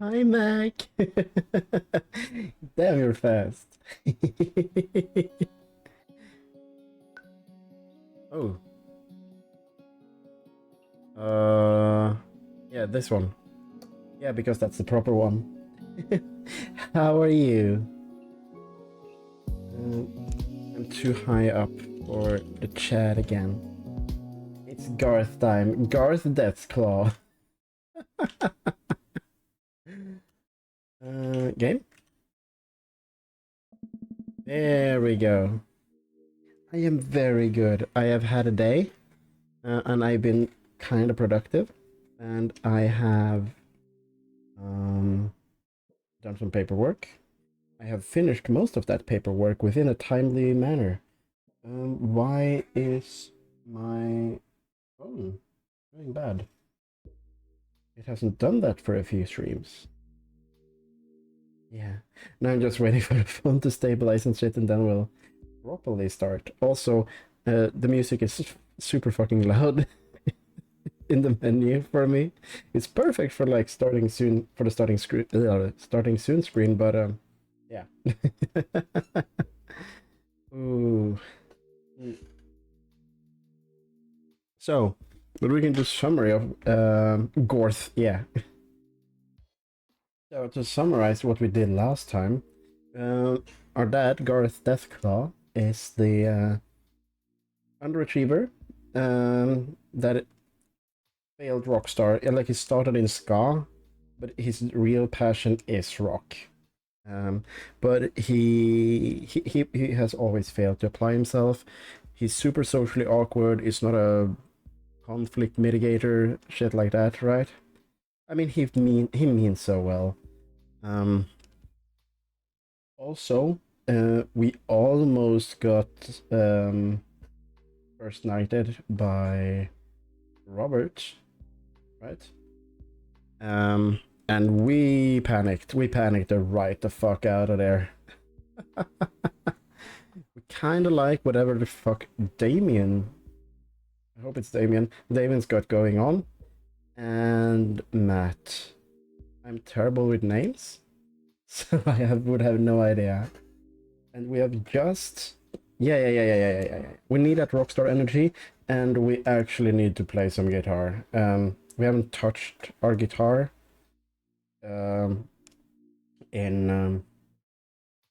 Hi, Mac. Damn, you're fast. Oh. Yeah, this one. Yeah, because that's the proper one. How are you? I'm too high up for the chat again. It's Garth time. Garth Deathclaw. Game? There we go. I am very good. I have had a day, and I've been kind of productive, and I have done some paperwork. I have finished most of that paperwork within a timely manner. Why is my phone doing bad? It hasn't done that for a few streams. Yeah. Now I'm just waiting for the phone to stabilize and shit, and then we'll properly start. Also, the music is super fucking loud in the menu for me. It's perfect for like starting soon for the starting soon screen, but yeah. Ooh. So, but we can do summary of Gorth, yeah. So to summarize what we did last time, our dad, Garth Deathclaw, is the underachiever that failed rock star. Like he started in ska, but his real passion is rock. But he has always failed to apply himself. He's super socially awkward. He's not a conflict mitigator, shit like that, right? I mean, he means so well. Also, we almost got first knighted by Robert, right? And we panicked. We panicked right the fuck out of there. We kind of like whatever the fuck Damien. I hope it's Damien. Damien's got going on. And Matt. I'm terrible with names, so would have no idea. And we have just yeah. We need that rockstar energy, and we actually need to play some guitar. We haven't touched our guitar in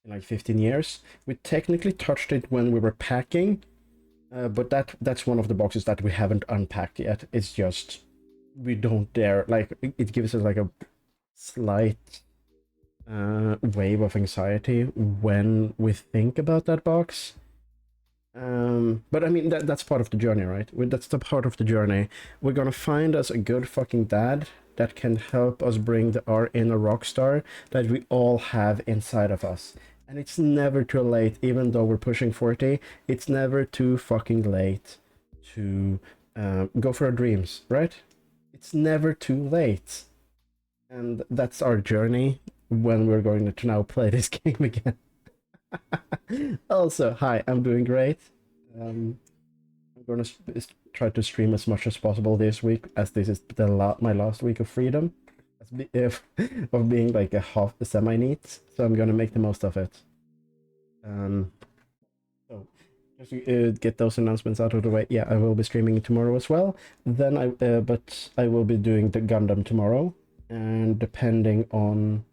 like 15 years. We technically touched it when we were packing, but that's one of the boxes that we haven't unpacked yet. It's just we don't dare. Like it gives us like a slight wave of anxiety when we think about that box. But I mean that's part of the journey, right? That's the part of the journey. We're gonna find us a good fucking dad that can help us bring our inner rock star that we all have inside of us. And it's never too late, even though we're pushing 40. It's never too fucking late to go for our dreams, right? It's never too late. And that's our journey when we're going to now play this game again. Also, hi, I'm doing great. I'm going to try to stream as much as possible this week, as this is my last week of freedom, of being like a semi-neat. So I'm going to make the most of it. So just to get those announcements out of the way, yeah, I will be streaming tomorrow as well. Then but I will be doing the Gundam tomorrow, and depending on.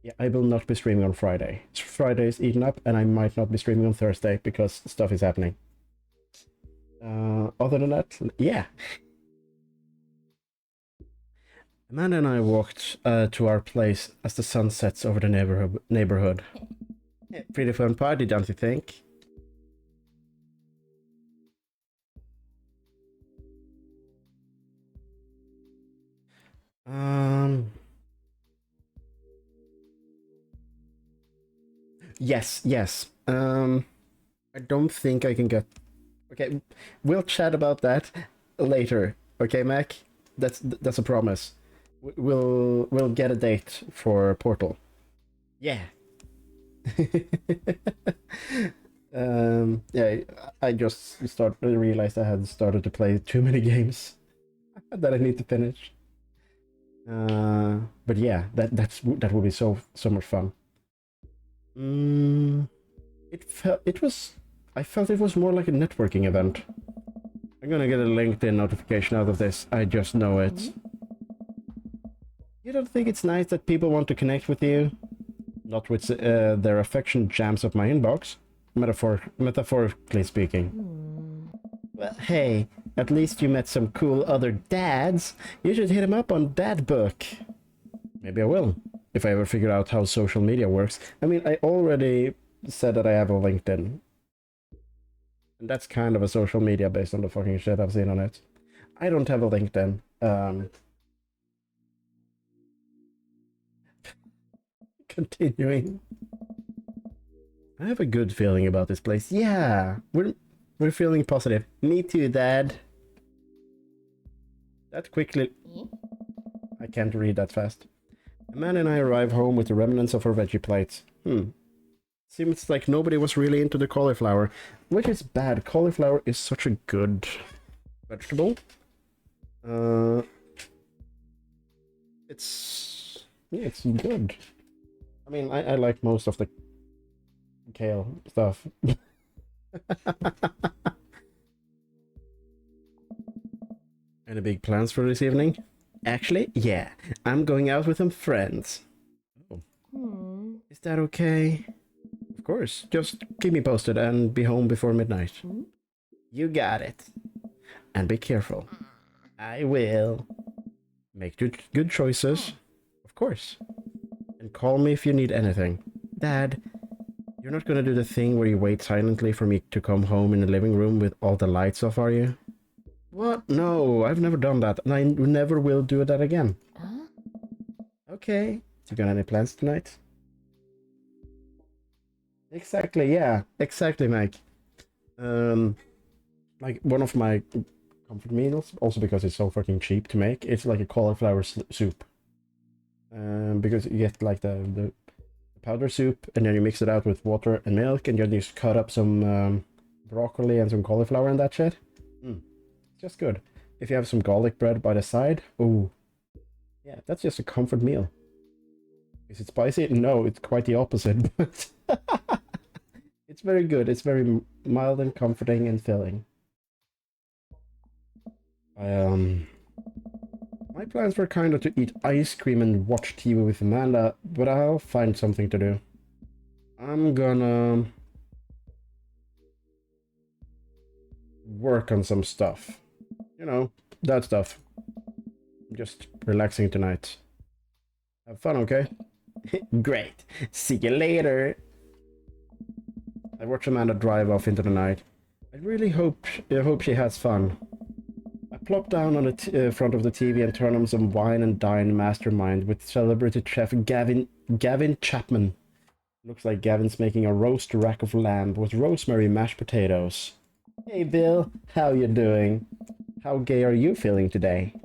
Yeah, I will not be streaming on Friday. Friday is eaten up, and I might not be streaming on Thursday because stuff is happening. Other than that, yeah. Amanda and I walked to our place as the sun sets over the neighborhood. Yeah, pretty fun party, don't you think? Yes. I don't think I can get. Okay, we'll chat about that later. Okay, Mac, that's a promise. We'll get a date for Portal. Yeah. Yeah, I just realized I had started to play too many games that I need to finish. But yeah, that would be so much fun. I felt it was more like a networking event. I'm gonna get a LinkedIn notification out of this. I just know it. You don't think it's nice that people want to connect with you? Not with their affection jams up my inbox. Metaphorically speaking. Well, hey, at least you met some cool other dads. You should hit him up on Dadbook. Maybe I will, if I ever figure out how social media works. I mean, I already said that I have a LinkedIn. And that's kind of a social media based on the fucking shit I've seen on it. I don't have a LinkedIn. Continuing. I have a good feeling about this place. Yeah, we're feeling positive. Me too, Dad. That quickly... I can't read that fast. Amanda and I arrive home with the remnants of our veggie plates. Seems like nobody was really into the cauliflower, which is bad. Cauliflower is such a good vegetable. It's good. I mean, I like most of the kale stuff. Any big plans for this evening? Actually, yeah. I'm going out with some friends. Oh. Is that okay? Of course. Just keep me posted and be home before midnight. You got it. And be careful. I will. Make good choices. Of course. And call me if you need anything. Dad, you're not gonna do the thing where you wait silently for me to come home in the living room with all the lights off, are you? What? No, I've never done that, and I never will do that again. Okay. You got any plans tonight? Exactly, yeah. Exactly, Mike. Like, one of my comfort meals, also because it's so fucking cheap to make, it's like a cauliflower soup. Because you get, like, the powder soup, and then you mix it out with water and milk, and then you just cut up some broccoli and some cauliflower and that shit. Just good. If you have some garlic bread by the side, ooh. Yeah, that's just a comfort meal. Is it spicy? No, it's quite the opposite, but it's very good. It's very mild and comforting and filling. My plans were kind of to eat ice cream and watch TV with Amanda, but I'll find something to do. I'm gonna work on some stuff. You know, that stuff. Just relaxing tonight. Have fun, okay? Great. See you later. I watch Amanda drive off into the night. I really hope she has fun. I plop down on the front of the TV and turn on some Wine and Dine Mastermind with celebrity chef Gavin Chapman. Looks like Gavin's making a roast rack of lamb with rosemary mashed potatoes. Hey Bill, how you doing? How gay are you feeling today?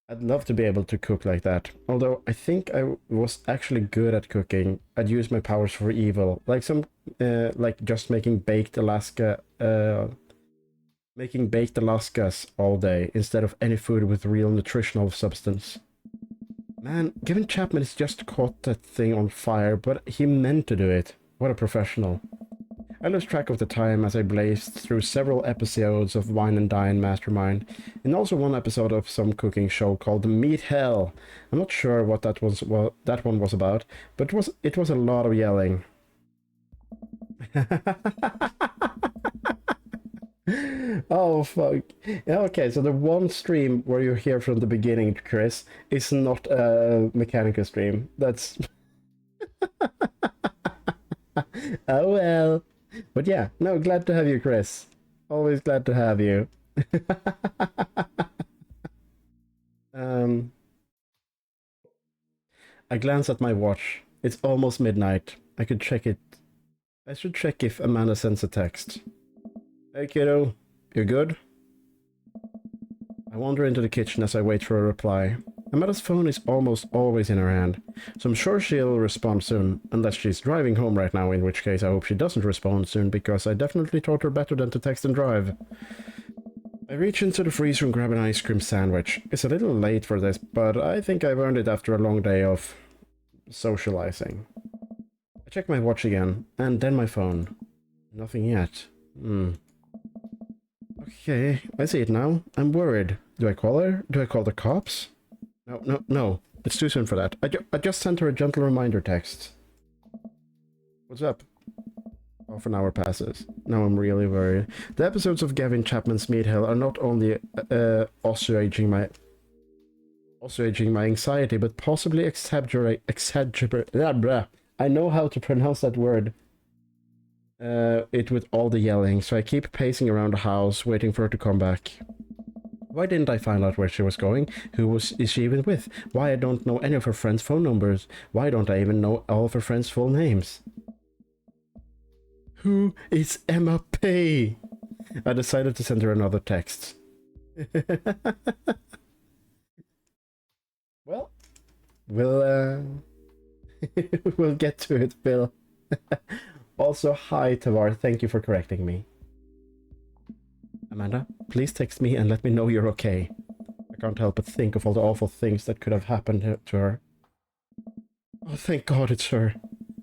I'd love to be able to cook like that. Although I think I was actually good at cooking. I'd use my powers for evil. Like just making baked Alaskas all day instead of any food with real nutritional substance. Man, Gavin Chapman has just caught that thing on fire, but he meant to do it. What a professional. I lost track of the time as I blazed through several episodes of Wine and Dine Mastermind, and also one episode of some cooking show called Meat Hell. I'm not sure what that one was about, but it was a lot of yelling. Oh fuck. Yeah, okay, so the one stream where you hear from the beginning, Chris, is not a Mechanica stream. That's... Oh well. But yeah, no, glad to have you, Chris. Always glad to have you. I glance at my watch. It's almost midnight. I could check it. I should check if Amanda sends a text. Hey kiddo, you good? I wander into the kitchen as I wait for a reply. Amanda's phone is almost always in her hand, so I'm sure she'll respond soon, unless she's driving home right now, in which case I hope she doesn't respond soon, because I definitely taught her better than to text and drive. I reach into the freezer and grab an ice cream sandwich. It's a little late for this, but I think I've earned it after a long day of socializing. I check my watch again, and then my phone. Nothing yet. Okay, I see it now. I'm worried. Do I call her? Do I call the cops? No. It's too soon for that. I just sent her a gentle reminder text. What's up? Half an hour passes. Now I'm really worried. The episodes of Gavin Chapman's Meat Hill are not only assuaging my anxiety, but possibly exaggerate. I know how to pronounce that word. It with all the yelling, so I keep pacing around the house, waiting for her to come back. Why didn't I find out where she was going? Is she even with? Why I don't know any of her friends' phone numbers? Why don't I even know all of her friends' full names? Who is Emma P? I decided to send her another text. Well, we'll we'll get to it, Bill. Also, hi, Tavar. Thank you for correcting me. Amanda, please text me and let me know you're okay. I can't help but think of all the awful things that could have happened to her. Oh, thank God it's her.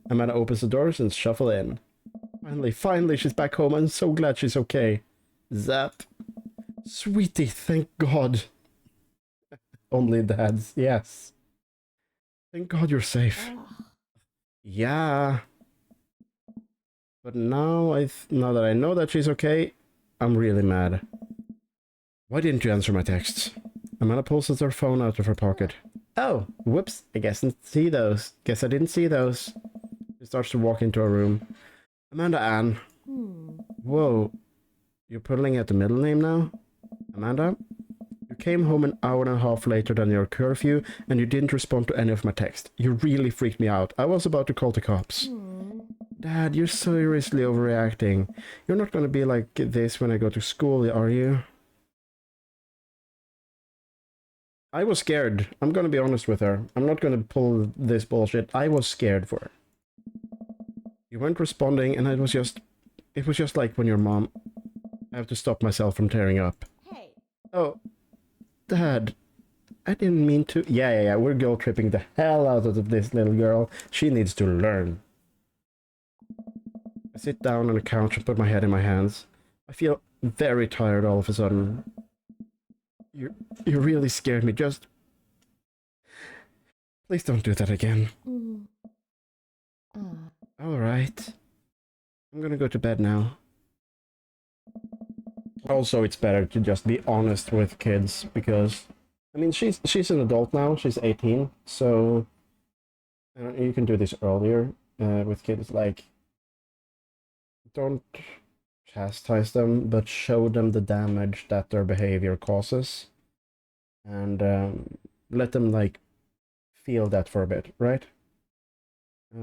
Amanda opens the doors and shuffle in. Finally, she's back home. I'm so glad she's okay. Zap. Sweetie, thank God. Only dads, yes. Thank God you're safe. Yeah. But now that I know that she's okay, I'm really mad. Why didn't you answer my texts? Amanda pulls her phone out of her pocket. Oh, whoops, I guess I didn't see those. She starts to walk into her room. Amanda Ann. Whoa, you're pulling at the middle name now? Amanda? You came home an hour and a half later than your curfew, and you didn't respond to any of my texts. You really freaked me out. I was about to call the cops. Dad, you're seriously overreacting. You're not going to be like this when I go to school, are you? I was scared. I'm going to be honest with her. I'm not going to pull this bullshit. I was scared for her. You weren't responding, and it was just like when your mom... I have to stop myself from tearing up. Hey. Oh, Dad, I didn't mean to... Yeah, we're guilt tripping the hell out of this little girl. She needs to learn. I sit down on the couch and put my head in my hands. I feel very tired all of a sudden. You really scared me. Just... Please don't do that again. Alright. I'm gonna go to bed now. Also, it's better to just be honest with kids, because... I mean, she's an adult now. She's 18, so... you can do this earlier with kids, like... Don't chastise them, but show them the damage that their behavior causes. And let them, like, feel that for a bit, right?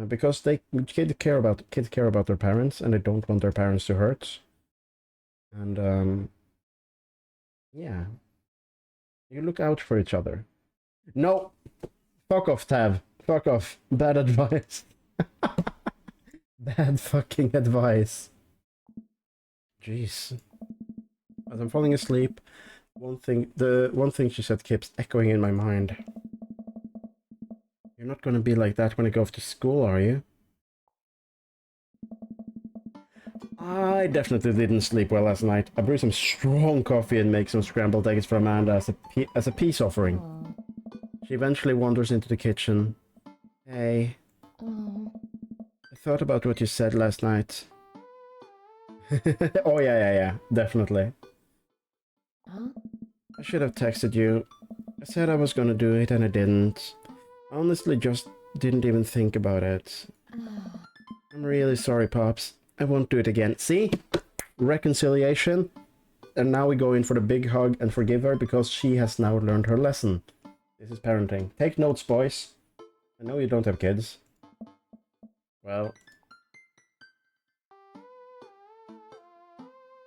Because kids care about their parents, and they don't want their parents to hurt. And, yeah. You look out for each other. No! Fuck off, Tav. Fuck off. Bad advice. Bad fucking advice. Jeez. As I'm falling asleep, the one thing she said keeps echoing in my mind. You're not gonna be like that when I go off to school, are you? I definitely didn't sleep well last night. I brewed some strong coffee and make some scrambled eggs for Amanda as a peace offering. She eventually wanders into the kitchen. Hey. I thought about what you said last night. Oh yeah, definitely. I should have texted you. I said I was gonna do it and I didn't. I honestly just didn't even think about it. I'm really sorry, Pops. I won't do it again. See? Reconciliation. And now we go in for the big hug and forgive her because she has now learned her lesson. This is parenting. Take notes, boys. I know you don't have kids. Well...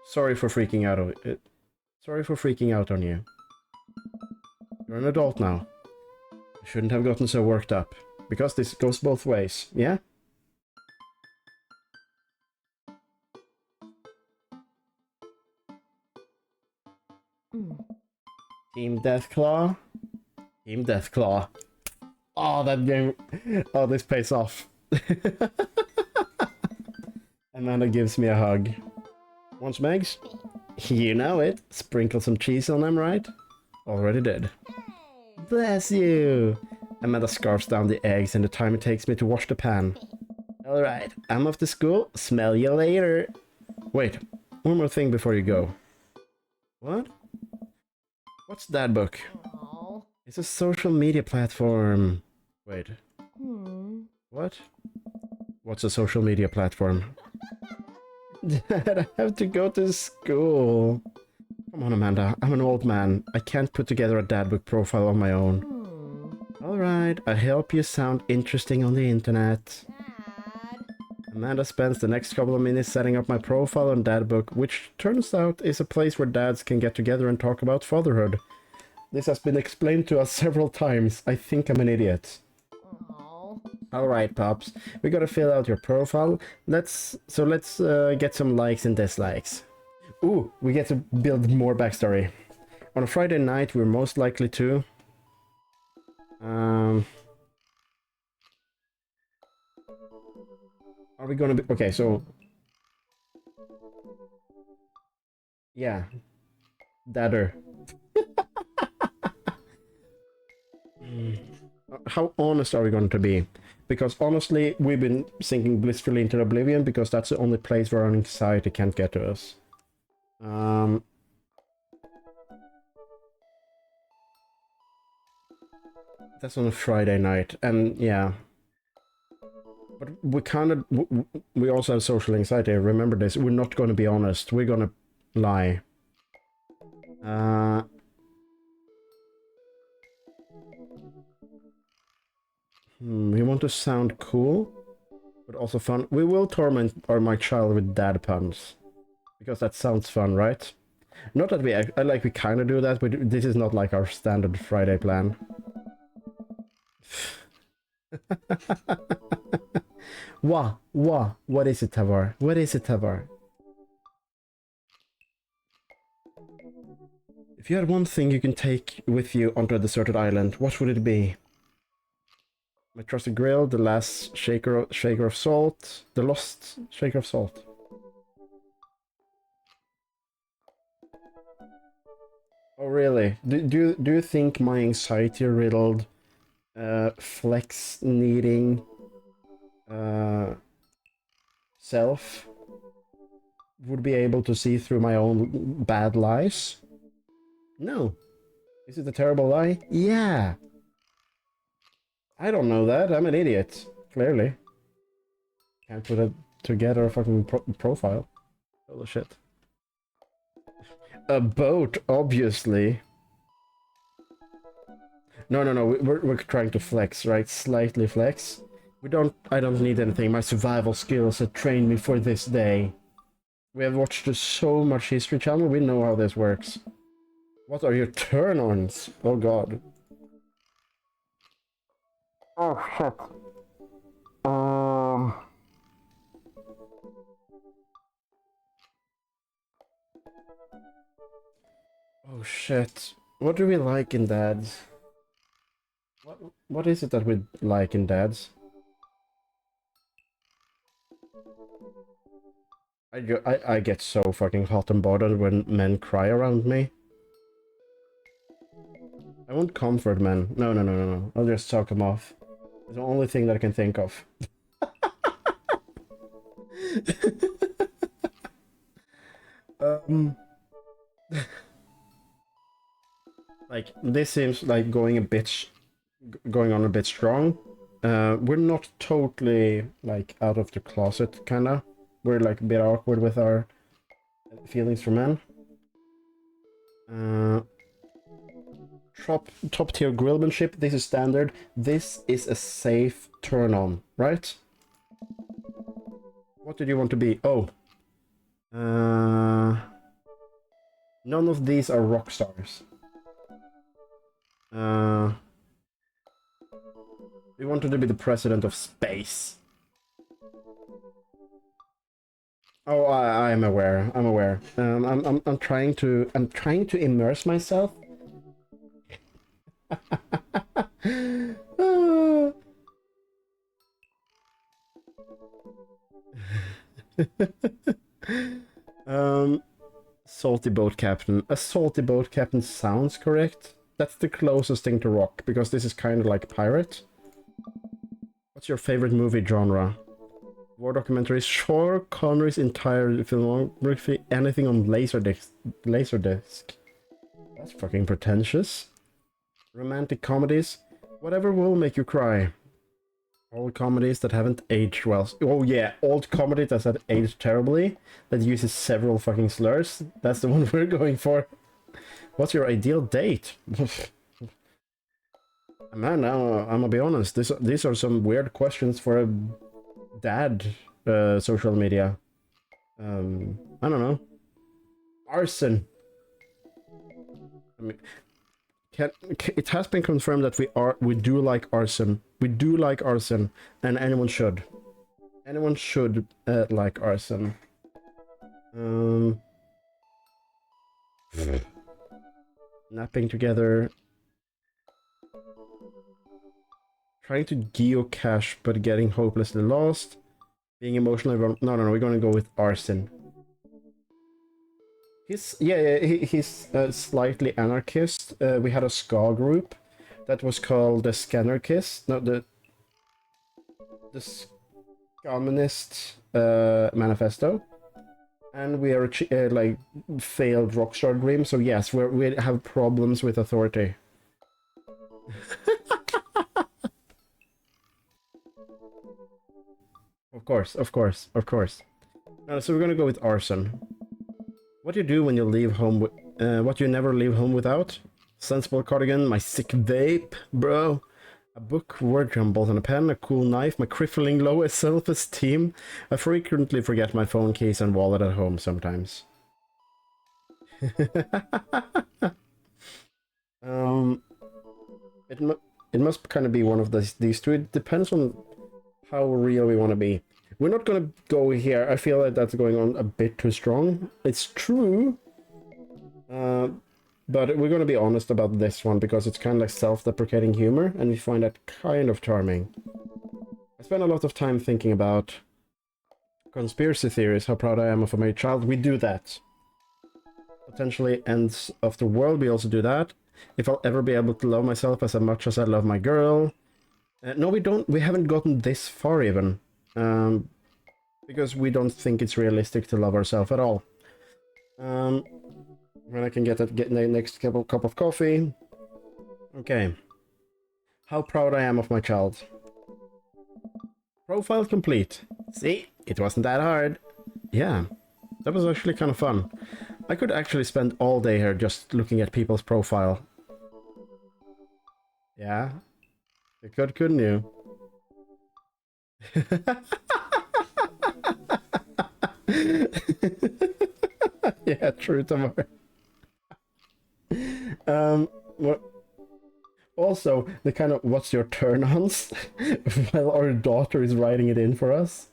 Sorry for freaking out on it. Sorry for freaking out on you. You're an adult now. I shouldn't have gotten so worked up. Because this goes both ways, yeah? Team Deathclaw. Team Deathclaw. Oh, that game. Oh, this pays off. Amanda gives me a hug. Want some eggs? You know it. Sprinkle some cheese on them, right? Already did. Bless you! Amanda scarfs down the eggs and the time it takes me to wash the pan. Alright, I'm off to school. Smell you later. Wait, one more thing before you go. What? What's that book? Aww. It's a social media platform. Wait. What? What's a social media platform? Dad, I have to go to school. Come on, Amanda. I'm an old man. I can't put together a dad book profile on my own. Alright, I'll help you sound interesting on the internet. Dad. Amanda spends the next couple of minutes setting up my profile on Dadbook, which turns out is a place where dads can get together and talk about fatherhood. This has been explained to us several times. I think I'm an idiot. Aww. Alright, Pops. We gotta fill out your profile. Let's get some likes and dislikes. Ooh, we get to build more backstory. On a Friday night, we're most likely to... Are we gonna be... Okay, so... Yeah. Dadder. How honest are we going to be? Because honestly, we've been sinking blissfully into oblivion because that's the only place where our anxiety can't get to us. That's on a Friday night, and yeah. But we also have social anxiety, remember this, we're not going to be honest, we're going to lie. We want to sound cool, but also fun. We will torment my child with dad puns. Because that sounds fun, right? Not that we kind of do that, but this is not like our standard Friday plan. What is it, Tavar? What is it, Tavar? If you had one thing you can take with you onto a deserted island, what would it be? My trusted grill, the last shaker of salt, the lost shaker of salt. Oh really? Do you think my anxiety-riddled, flex-needing, self would be able to see through my own bad lies? No. Is it a terrible lie? Yeah. I don't know that. I'm an idiot. Clearly. Can't put it together a fucking profile. Holy shit. A boat, obviously. No, we're trying to flex, right? Slightly flex. I don't need anything. My survival skills have trained me for this day. We have watched so much History Channel, we know how this works. What are your turn-ons? Oh god. Oh shit. Oh shit. What do we like in dads? What is it that we like in dads? I get so fucking hot and bothered when men cry around me. I won't comfort men. No. I'll just suck them off. It's the only thing that I can think of. Like, this seems like going on a bit strong. We're not totally, like, out of the closet, kinda. We're, like, a bit awkward with our feelings for men. Top tier grillmanship, this is standard. This is a safe turn on, right? What did you want to be? Oh. None of these are rock stars. We wanted to be the president of space. Oh, I'm aware. I'm aware. I'm trying to immerse myself Salty boat captain. A salty boat captain sounds correct. That's the closest thing to rock, because this is kind of like pirate. What's your favorite movie genre? War documentaries, Sean Connery's entire filmography, anything on Laserdisc. Laserdisc. That's fucking pretentious. Romantic comedies, whatever will make you cry. Old comedies that haven't aged well. Oh yeah, old comedy that have aged terribly, that uses several fucking slurs. That's the one we're going for. What's your ideal date? Man, I'm gonna be honest. These are some weird questions for a dad social media. I don't know. Arson. I mean, it has been confirmed that we do like arson. We do like arson, and anyone should. Anyone should like arson. Napping together. Trying to geocache but getting hopelessly lost. Being emotionally no, we're gonna go with arson. He's slightly anarchist. We had a ska group that was called the Scanarchist. No, the Communist Manifesto. And we are like failed rockstar dream. So yes, we have problems with authority. Of course. So we're gonna go with arson. What do you do when you leave home with... what you never leave home without? Sensible cardigan, my sick vape, bro. A book, word jumbles, and a pen, a cool knife, my crippling low self-esteem. I frequently forget my phone case and wallet at home sometimes. It must kind of be one of these two. It depends on how real we want to be. We're not gonna go here. I feel like that's going on a bit too strong. It's true. But we're gonna be honest about this one because it's kind of like self-deprecating humor, and we find that kind of charming. I spend a lot of time thinking about conspiracy theories, how proud I am of my child. We do that. Potentially ends of the world, we also do that. If I'll ever be able to love myself as much as I love my girl. No, we don't. We haven't gotten this far even. Because we don't think it's realistic to love ourselves at all. When I can get the next cup of coffee. Okay. How proud I am of my child. Profile complete. See, it wasn't that hard. Yeah, that was actually kind of fun. I could actually spend all day here just looking at people's profile. Yeah, you could, couldn't you? Yeah, true, Tamar. What? Also, the kind of what's your turn-ons while our daughter is writing it in for us.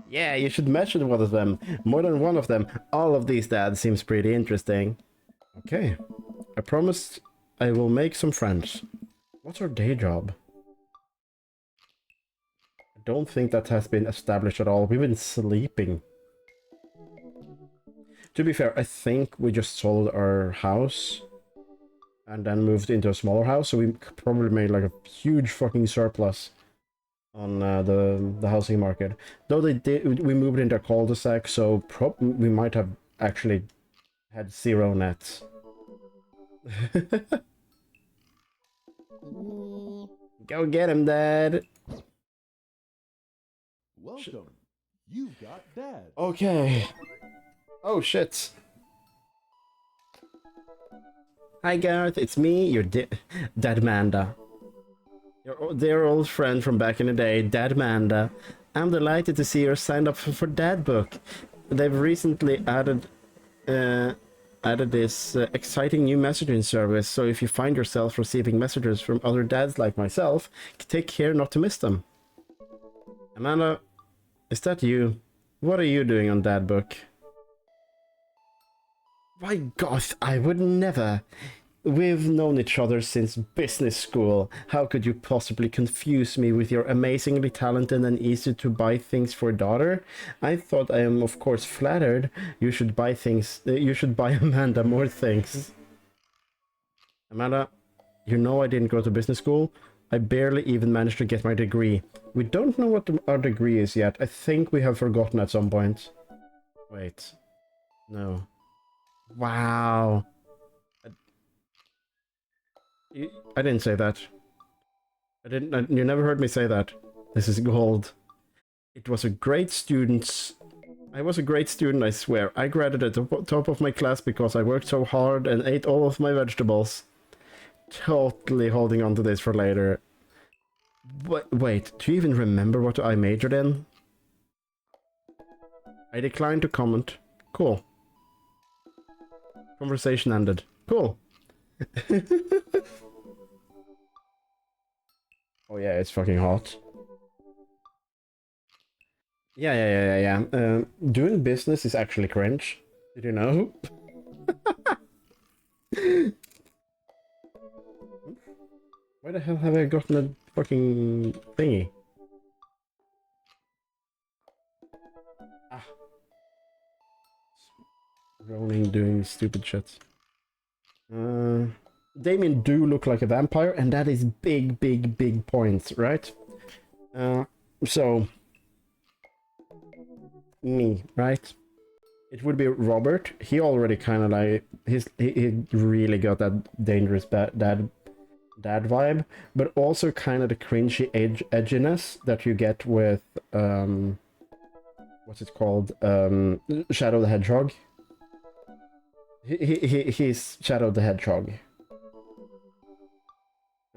Yeah, you should mention one of them. More than one of them. All of these dads seems pretty interesting. Okay. I promise I will make some friends. What's our day job? I don't think that has been established at all. We've been sleeping. To be fair, I think we just sold our house and then moved into a smaller house, so we probably made like a huge fucking surplus on the housing market. Though we moved into a cul-de-sac, so we might have actually had zero nets. Go get him, Dad. Welcome. You've got Dad. Okay. Oh shit. Hi Gareth, it's me, your Dad Manda. Your dear old friend from back in the day, Dad Manda. I'm delighted to see you're signed up for Dad Book. They've recently added this exciting new messaging service, so if you find yourself receiving messages from other dads like myself, take care not to miss them. Amanda, is that you? What are you doing on Dad Book? My gosh, I would never. we've known each other since business school. How could you possibly confuse me with your amazingly talented and easy to buy things for daughter? I thought I am of course flattered. You should buy things. You should buy Amanda more things. Amanda, you know I didn't go to business school. I barely even managed to get my degree. We don't know what our degree is yet. I think we have forgotten at some point. Wait. No. Wow. I didn't say that. You never heard me say that. This is gold. It was a great student. I was a great student, I swear. I graduated at the top of my class because I worked so hard and ate all of my vegetables. Totally holding on to this for later. Wait, do you even remember what I majored in? I declined to comment. Cool. Conversation ended. Cool. Oh yeah, it's fucking hot. Yeah. Doing business is actually cringe. Did you know? Why the hell have I gotten a fucking thingy? Ah. Rolling, doing stupid shit. Damien do look like a vampire, and that is big points, right? So me, right? It would be Robert. He already kind of like he really got that dangerous dad vibe, but also kind of the cringy edginess that you get with what's it called? Shadow the Hedgehog. He's Shadow the Hedgehog.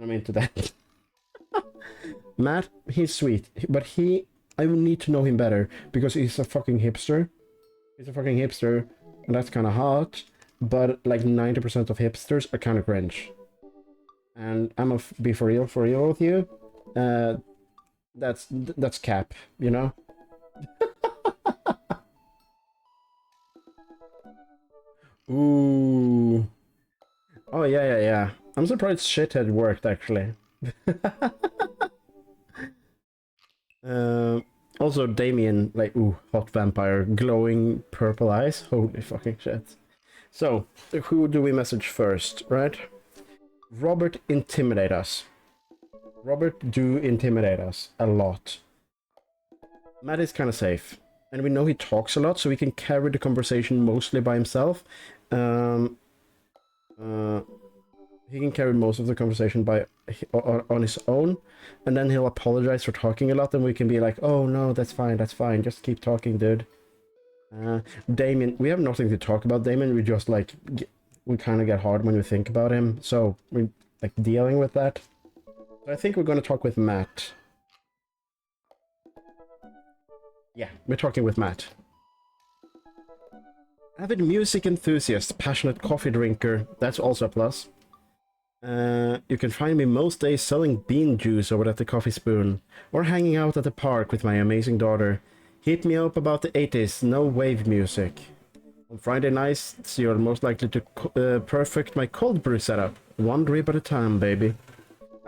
I'm into that. Matt, he's sweet, but I would need to know him better because he's a fucking hipster. He's a fucking hipster, and that's kind of hot. But like 90% of hipsters are kind of cringe. And I'm gonna be for real with you. That's cap, you know. Ooh. Oh yeah. I'm surprised shithead worked actually. Also Damien, like, ooh, hot vampire, glowing purple eyes. Holy fucking shit. So, who do we message first, right? Robert intimidate us. Robert do intimidate us a lot. Matt is kind of safe. And we know he talks a lot, so he can carry the conversation mostly by himself. He can carry most of the conversation on his own, and then he'll apologize for talking a lot, and we can be like, oh no, that's fine, just keep talking, dude. Damien, we have nothing to talk about Damien, we just like, we kind of get hard when we think about him, so we're like dealing with that. So I think we're going to talk with Matt. Yeah, we're talking with Matt. Avid music enthusiast, passionate coffee drinker, that's also a plus. You can find me most days selling bean juice over at the Coffee Spoon, or hanging out at the park with my amazing daughter. Hit me up about the 80s, no wave music. On Friday nights, you're most likely to perfect my cold brew setup. One drip at a time, baby.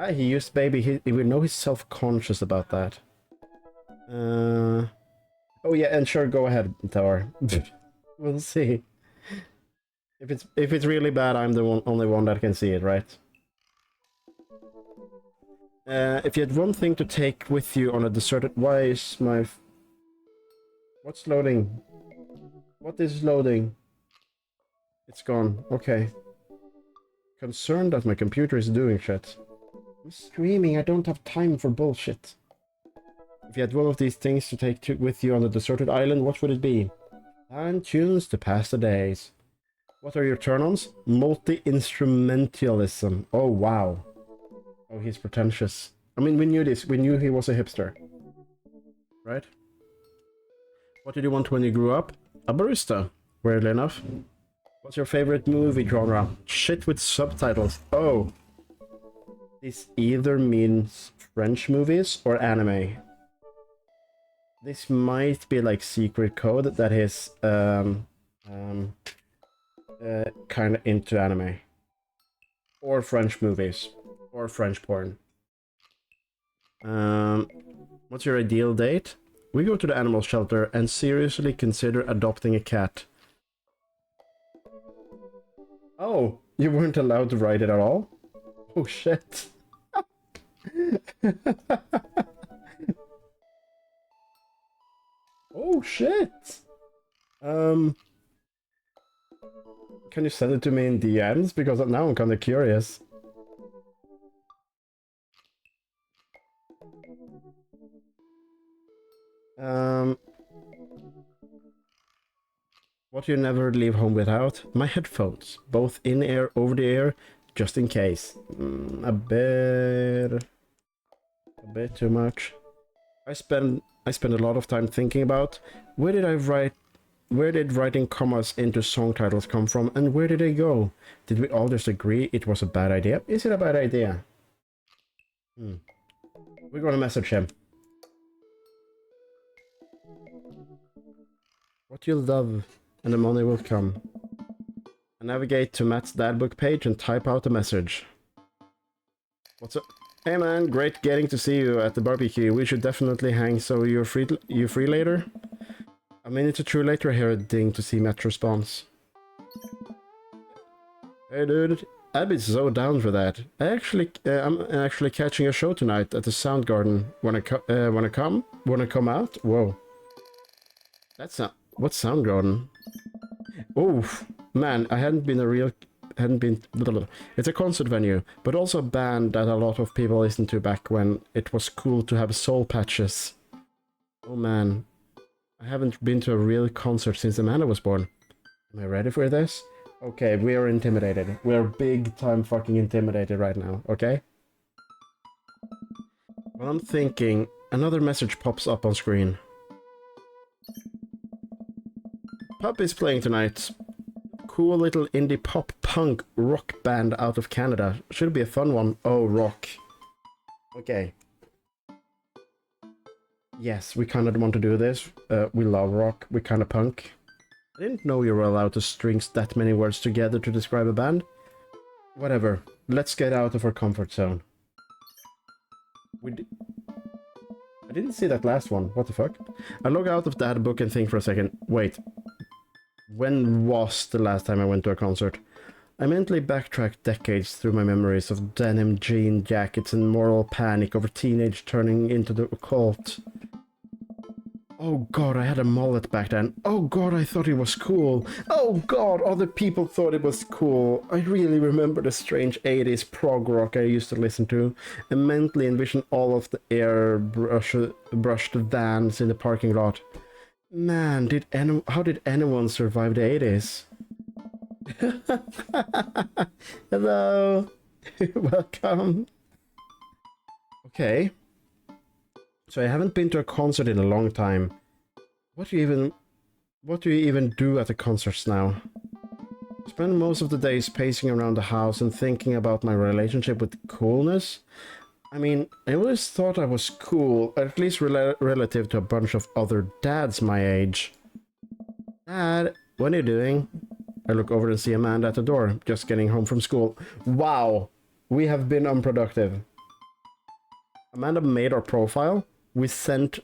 He used baby, we know he's self-conscious about that. Oh yeah, and sure, go ahead, Tower. We'll see. If it's really bad, I'm the only one that can see it, right? If you had one thing to take with you on a deserted... Why is my... What's loading? What is loading? It's gone. Okay. Concerned that my computer is doing shit. I'm streaming, I don't have time for bullshit. If you had one of these things to take with you on a deserted island, what would it be? And tunes to pass the days. What are your turn-ons? Multi-instrumentalism. Oh, wow. Oh, he's pretentious. I mean, we knew this. We knew he was a hipster. Right? What did you want when you grew up? A barista. Weirdly enough. What's your favorite movie genre? Shit with subtitles. Oh. This either means French movies or anime. This might be like secret code that is kind of into anime. Or French movies. Or French porn. What's your ideal date? We go to the animal shelter and seriously consider adopting a cat. Oh, you weren't allowed to ride it at all? Oh shit. Oh shit. Can you send it to me in DMs? Because now I'm kind of curious. What you never leave home without? My headphones, both in-ear, over-the-ear, just in case. A bit too much. I spend a lot of time thinking about where did writing commas into song titles come from, and where did they go? Did we all just agree it was a bad idea? Is it a bad idea? We're gonna message him. What you love, and the money will come. I navigate to Matt's dadbook page and type out a message. What's up? Hey man, great getting to see you at the barbecue. We should definitely hang, so you're free later? A minute or two later I hear a ding to see Matt's response. Hey dude, I'd be so down for that. I'm actually catching a show tonight at the Soundgarden. Wanna come out? Whoa. That's not... What's Soundgarden? Oof. Man, it's a concert venue, but also a band that a lot of people listened to back when it was cool to have soul patches. Oh man, I haven't been to a real concert since Amanda was born. Am I ready for this? Okay, we are intimidated. We are big time fucking intimidated right now, okay? Well, I'm thinking, another message pops up on screen. Pup is playing tonight. Cool little indie pop punk rock band out of Canada. Should be a fun one. Oh, rock. Okay. Yes, we kind of want to do this. We love rock. We kind of punk. I didn't know you were allowed to string that many words together to describe a band. Whatever. Let's get out of our comfort zone. I didn't see that last one. What the fuck? I log out of that book and think for a second. Wait. When was the last time I went to a concert? I mentally backtracked decades through my memories of denim jean jackets and moral panic over teenage turning into the occult. Oh god, I had a mullet back then. Oh god, I thought it was cool. Oh god, other people thought it was cool. I really remember the strange 80s prog rock I used to listen to, and mentally envision all of the airbrushed vans in the parking lot. Man, how did anyone survive the 80s? Hello. Welcome. Okay. So I haven't been to a concert in a long time. What do you even do at the concerts now? I spend most of the days pacing around the house and thinking about my relationship with coolness. I mean, I always thought I was cool, at least relative to a bunch of other dads my age. Dad, what are you doing? I look over and see Amanda at the door, just getting home from school. Wow, we have been unproductive. Amanda made our profile, we sent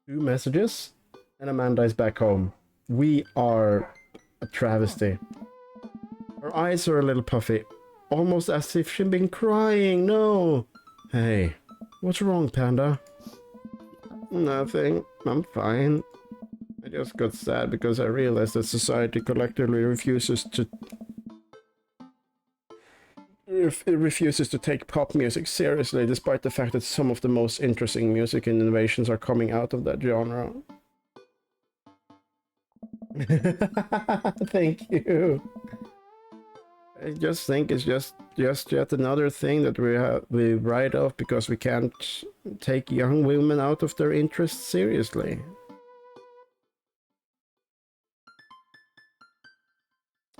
2 messages, and Amanda is back home. We are a travesty. Her eyes are a little puffy, almost as if she'd been crying. No! Hey, what's wrong, Panda? Nothing, I'm fine. I just got sad because I realized that society collectively refuses to take pop music seriously, despite the fact that some of the most interesting music innovations are coming out of that genre. Thank you. I just think it's just yet another thing that we write off because we can't take young women out of their interests seriously.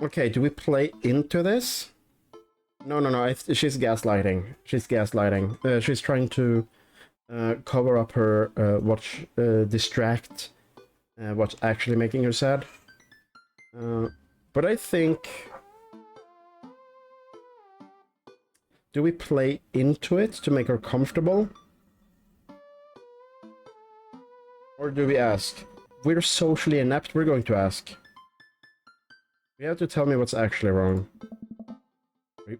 Okay, do we play into this? No, she's gaslighting. She's gaslighting. She's trying to cover up her distract what's actually making her sad. But I think Do we play into it to make her comfortable? Or do we ask? We're socially inept, we're going to ask. You have to tell me what's actually wrong.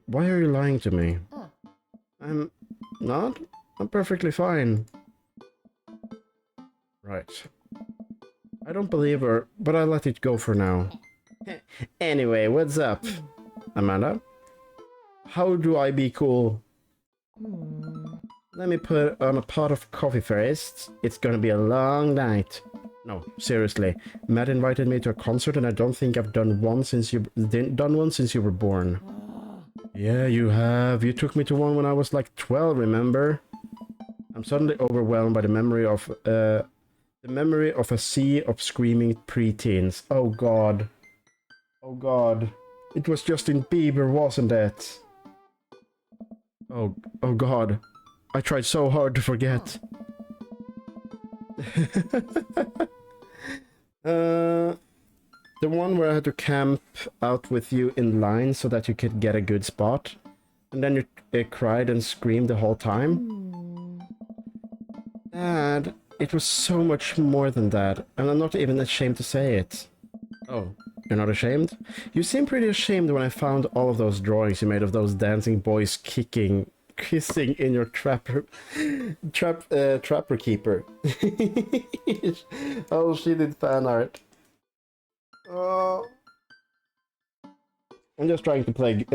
Why are you lying to me? I'm not. I'm perfectly fine. Right. I don't believe her, but I'll let it go for now. Anyway, what's up? Amanda? How do I be cool? Let me put on a pot of coffee first. It's gonna be a long night. No, seriously. Matt invited me to a concert and I don't think I've done one since you were born. Yeah, you have. You took me to one when I was like 12, remember? I'm suddenly overwhelmed by the memory of a sea of screaming preteens. Oh god. Oh god. It was Justin Bieber, wasn't it? Oh god. I tried so hard to forget. The one where I had to camp out with you in line so that you could get a good spot. And then you cried and screamed the whole time. Dad, it was so much more than that, and I'm not even ashamed to say it. Oh, you're not ashamed? You seem pretty ashamed when I found all of those drawings you made of those dancing boys kissing in your trapper keeper. Oh, she did fan art. Oh. I'm just trying to play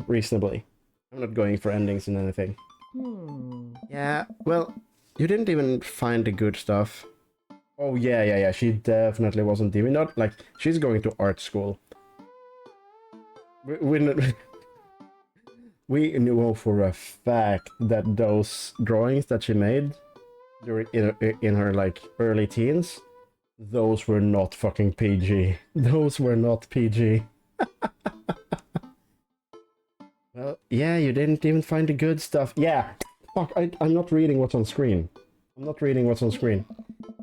reasonably. I'm not going for endings and anything. Yeah, well, you didn't even find the good stuff. Oh yeah, she definitely wasn't even, not like, she's going to art school. We know for a fact that those drawings that she made during in her like early teens, those were not fucking PG. Those were not PG. Well, yeah, you didn't even find the good stuff. Yeah, fuck, I'm not reading what's on screen. I'm not reading what's on screen.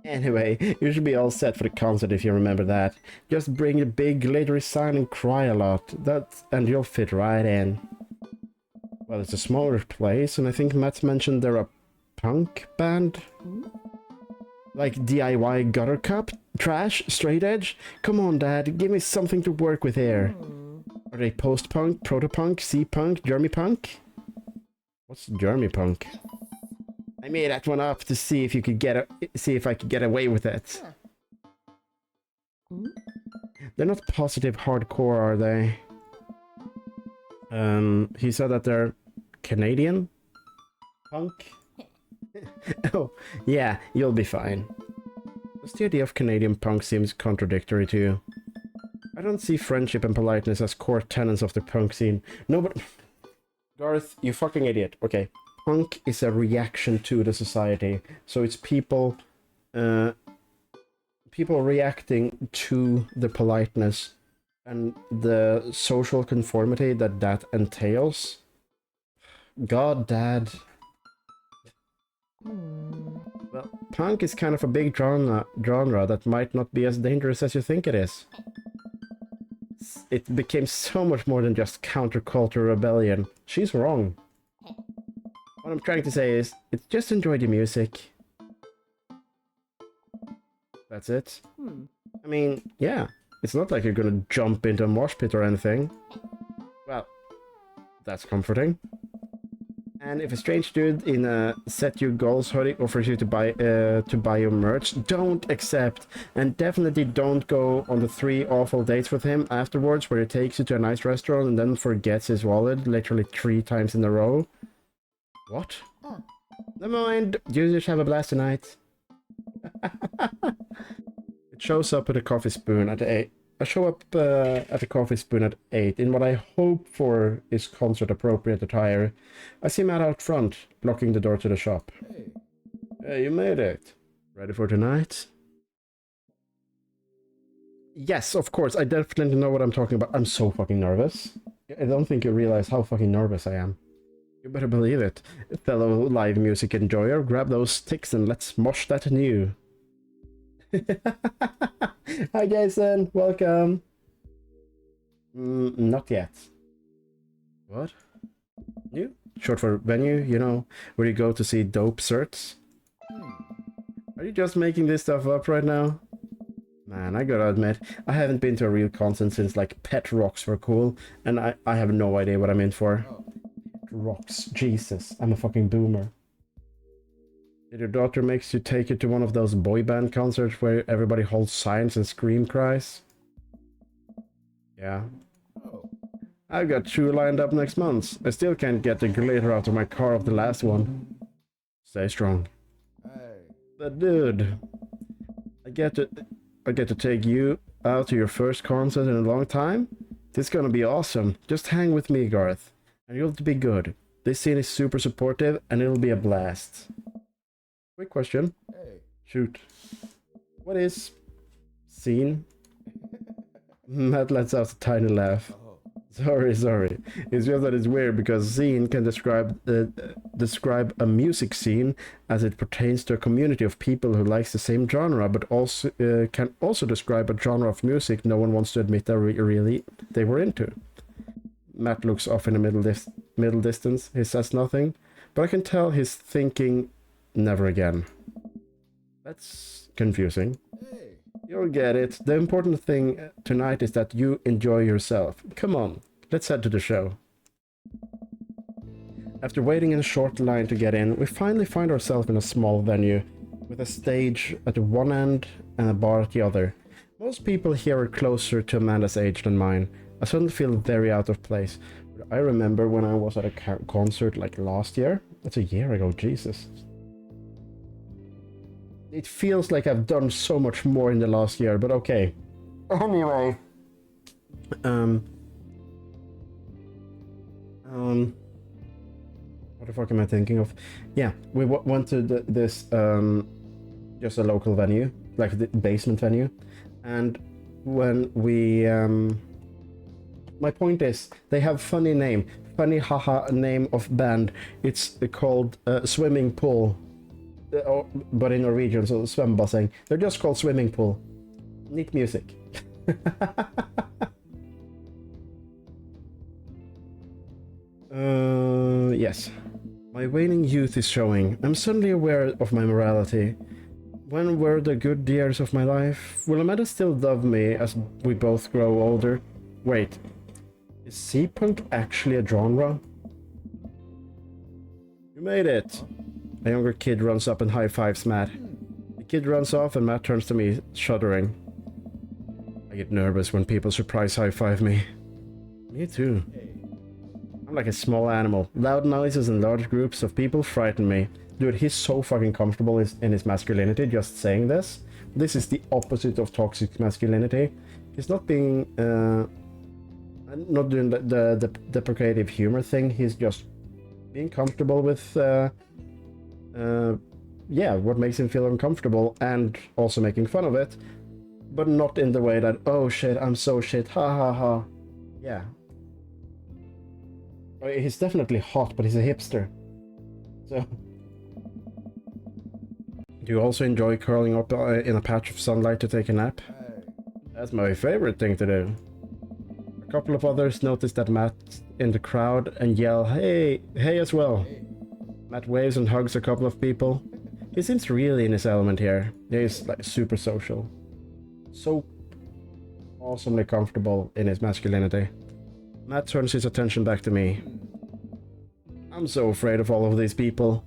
Anyway, you should be all set for the concert if you remember that. Just bring a big glittery sign and cry a lot. And you'll fit right in. Well, it's a smaller place, and I think Matt mentioned they're a punk band? Like DIY gutter cup? Trash? Straight edge? Come on, Dad, give me something to work with here. Are they post-punk, proto-punk, C-punk, Jeremy-punk? What's Jeremy-punk? I made that one up to see if you could see if I could get away with it. They're not positive hardcore, are they? He said that they're Canadian punk. Oh, yeah, you'll be fine. Just the idea of Canadian punk seems contradictory to you. I don't see friendship and politeness as core tenets of the punk scene. No, but... Garth, you fucking idiot. Okay. Punk is a reaction to the society. So it's people... people reacting to the politeness and the social conformity that entails. God, Dad. Well, punk is kind of a big genre that might not be as dangerous as you think it is. It became so much more than just counterculture rebellion. She's wrong. What I'm trying to say is, just enjoy the music. That's it. I mean, yeah. It's not like you're gonna jump into a mosh pit or anything. Well, that's comforting. And if a strange dude in a Set You Goals hoodie offers you to buy your merch, don't accept. And definitely don't go on the 3 awful dates with him afterwards where he takes you to a nice restaurant and then forgets his wallet literally 3 times in a row. What? Never mind. You just have a blast tonight. It shows up at a coffee spoon at 8. I show up at a coffee spoon at 8 in what I hope for is concert-appropriate attire. I see Matt out front, blocking the door to the shop. Hey, you made it. Ready for tonight? Yes, of course. I definitely know what I'm talking about. I'm so fucking nervous. I don't think you realize how fucking nervous I am. You better believe it. Fellow live music enjoyer, grab those sticks and let's mosh that anew. Hi Jason, welcome. Not yet. What? You? Short for venue, you know, where you go to see dope certs. Are you just making this stuff up right now? Man, I gotta admit, I haven't been to a real concert since like Pet Rocks were cool, and I have no idea what I'm in for. Rocks, Jesus, I'm a fucking boomer. Did your daughter makes you take you to one of those boy band concerts where everybody holds signs and scream cries? Yeah. I've got two lined up next month. I still can't get the glitter out of my car of the last one. Stay strong. But dude, I get to take you out to your first concert in a long time? This is gonna be awesome. Just hang with me, Garth. And you'll be good. This scene is super supportive and it'll be a blast. Quick question. Shoot. What is scene? Matt lets out a tiny laugh. Sorry. It's just that it's weird because scene can describe a music scene as it pertains to a community of people who likes the same genre, but also can also describe a genre of music no one wants to admit they were into. Matt looks off in the middle distance. He says nothing, but I can tell he's thinking, never again. That's confusing. You'll get it. The important thing tonight is that you enjoy yourself. Come on, let's head to the show. After waiting in a short line to get in, we finally find ourselves in a small venue, with a stage at one end and a bar at the other. Most people here are closer to Amanda's age than mine. I suddenly feel very out of place. I remember when I was at a concert like last year. That's a year ago, Jesus. It feels like I've done so much more in the last year, but okay. Anyway. What the fuck am I thinking of? Yeah, we went to this, just a local venue, like the basement venue. And when we, my point is, they have funny haha name of band. It's called Swimming Pool. But in Norwegian, so svømmebasseng. They're just called Swimming Pool. Neat music. Yes. My waning youth is showing. I'm suddenly aware of my morality. When were the good years of my life? Will Amanda still love me as we both grow older? Wait. Is C-punk actually a genre? You made it! A younger kid runs up and high-fives Matt. The kid runs off and Matt turns to me, shuddering. I get nervous when people surprise high-five me. Me too. I'm like a small animal. Loud noises and large groups of people frighten me. Dude, he's so fucking comfortable in his masculinity just saying this. This is the opposite of toxic masculinity. He's not being... not doing the deprecative humor thing. He's just being comfortable with... yeah, what makes him feel uncomfortable and also making fun of it, but not in the way that, oh shit, I'm so shit, ha ha ha. Yeah. He's definitely hot, but he's a hipster. So... Do you also enjoy curling up in a patch of sunlight to take a nap? That's my favorite thing to do. A couple of others notice that Matt's in the crowd and yell, hey as well. Matt waves and hugs a couple of people. He seems really in his element here. He's like super social. So awesomely comfortable in his masculinity. Matt turns his attention back to me. I'm so afraid of all of these people.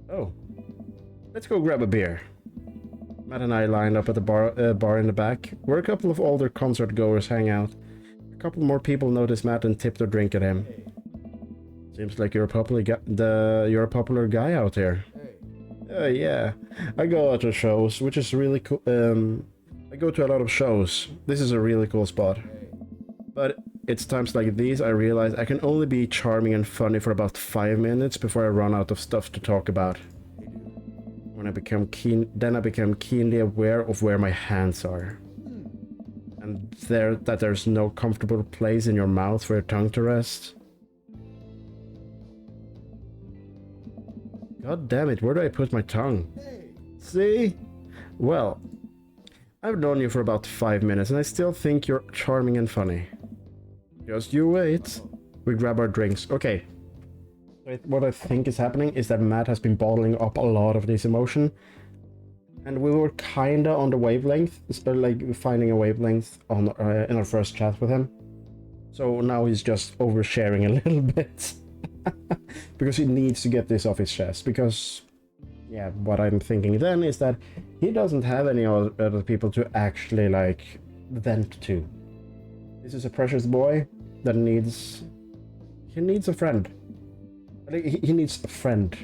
Oh. Let's go grab a beer. Matt and I lined up at the bar in the back, where a couple of older concert goers hang out. A couple more people notice Matt and tip their drink at him. Seems like you're a popular guy out here. Yeah, I go out to shows, which is really cool. I go to a lot of shows. This is a really cool spot. But it's times like these I realize I can only be charming and funny for about 5 minutes before I run out of stuff to talk about. When I become keenly aware of where my hands are. And that there's no comfortable place in your mouth for your tongue to rest. God damn it, where do I put my tongue? See? Well, I've known you for about 5 minutes and I still think you're charming and funny. Just you wait. We grab our drinks. Okay. What I think is happening is that Matt has been bottling up a lot of this emotion. And we were kinda on the wavelength, like finding a wavelength on in our first chat with him. So now he's just oversharing a little bit. Because he needs to get this off his chest. Because, yeah, what I'm thinking then is that he doesn't have any other people to actually, like, vent to. This is a precious boy that needs... He needs a friend. He needs a friend.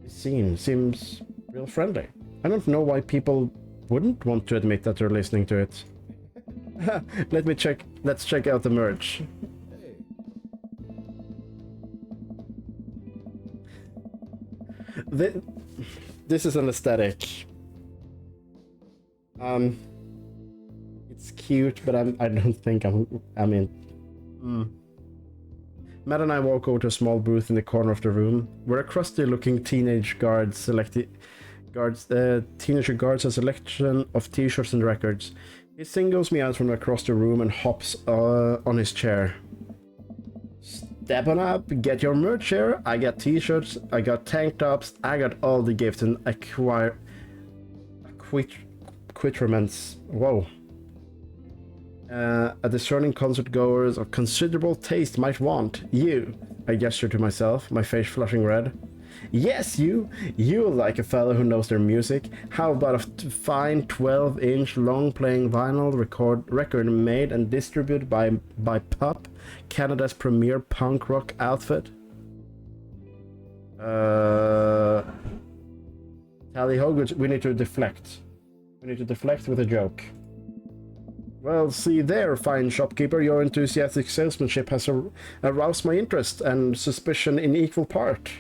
This scene seems real friendly. I don't know why people wouldn't want to admit that they're listening to it. Let's check out the merch. This is an aesthetic. It's cute, but I don't think I'm in. Matt and I walk over to a small booth in the corner of the room, where a crusty-looking teenager guards a selection of t-shirts and records. He singles me out from across the room and hops on his chair. Step on up, get your merch here. I got t-shirts, I got tank tops, I got all the gifts and accoutrements. Whoa. A discerning concert goers of considerable taste might want. You, I gesture to myself, my face flushing red. Yes, you like a fellow who knows their music. How about a fine 12-inch long-playing vinyl record made and distributed by Pup, Canada's premier punk rock outfit? Tally ho, we need to deflect. We need to deflect with a joke. Well, see there, fine shopkeeper, your enthusiastic salesmanship has aroused my interest and suspicion in equal part.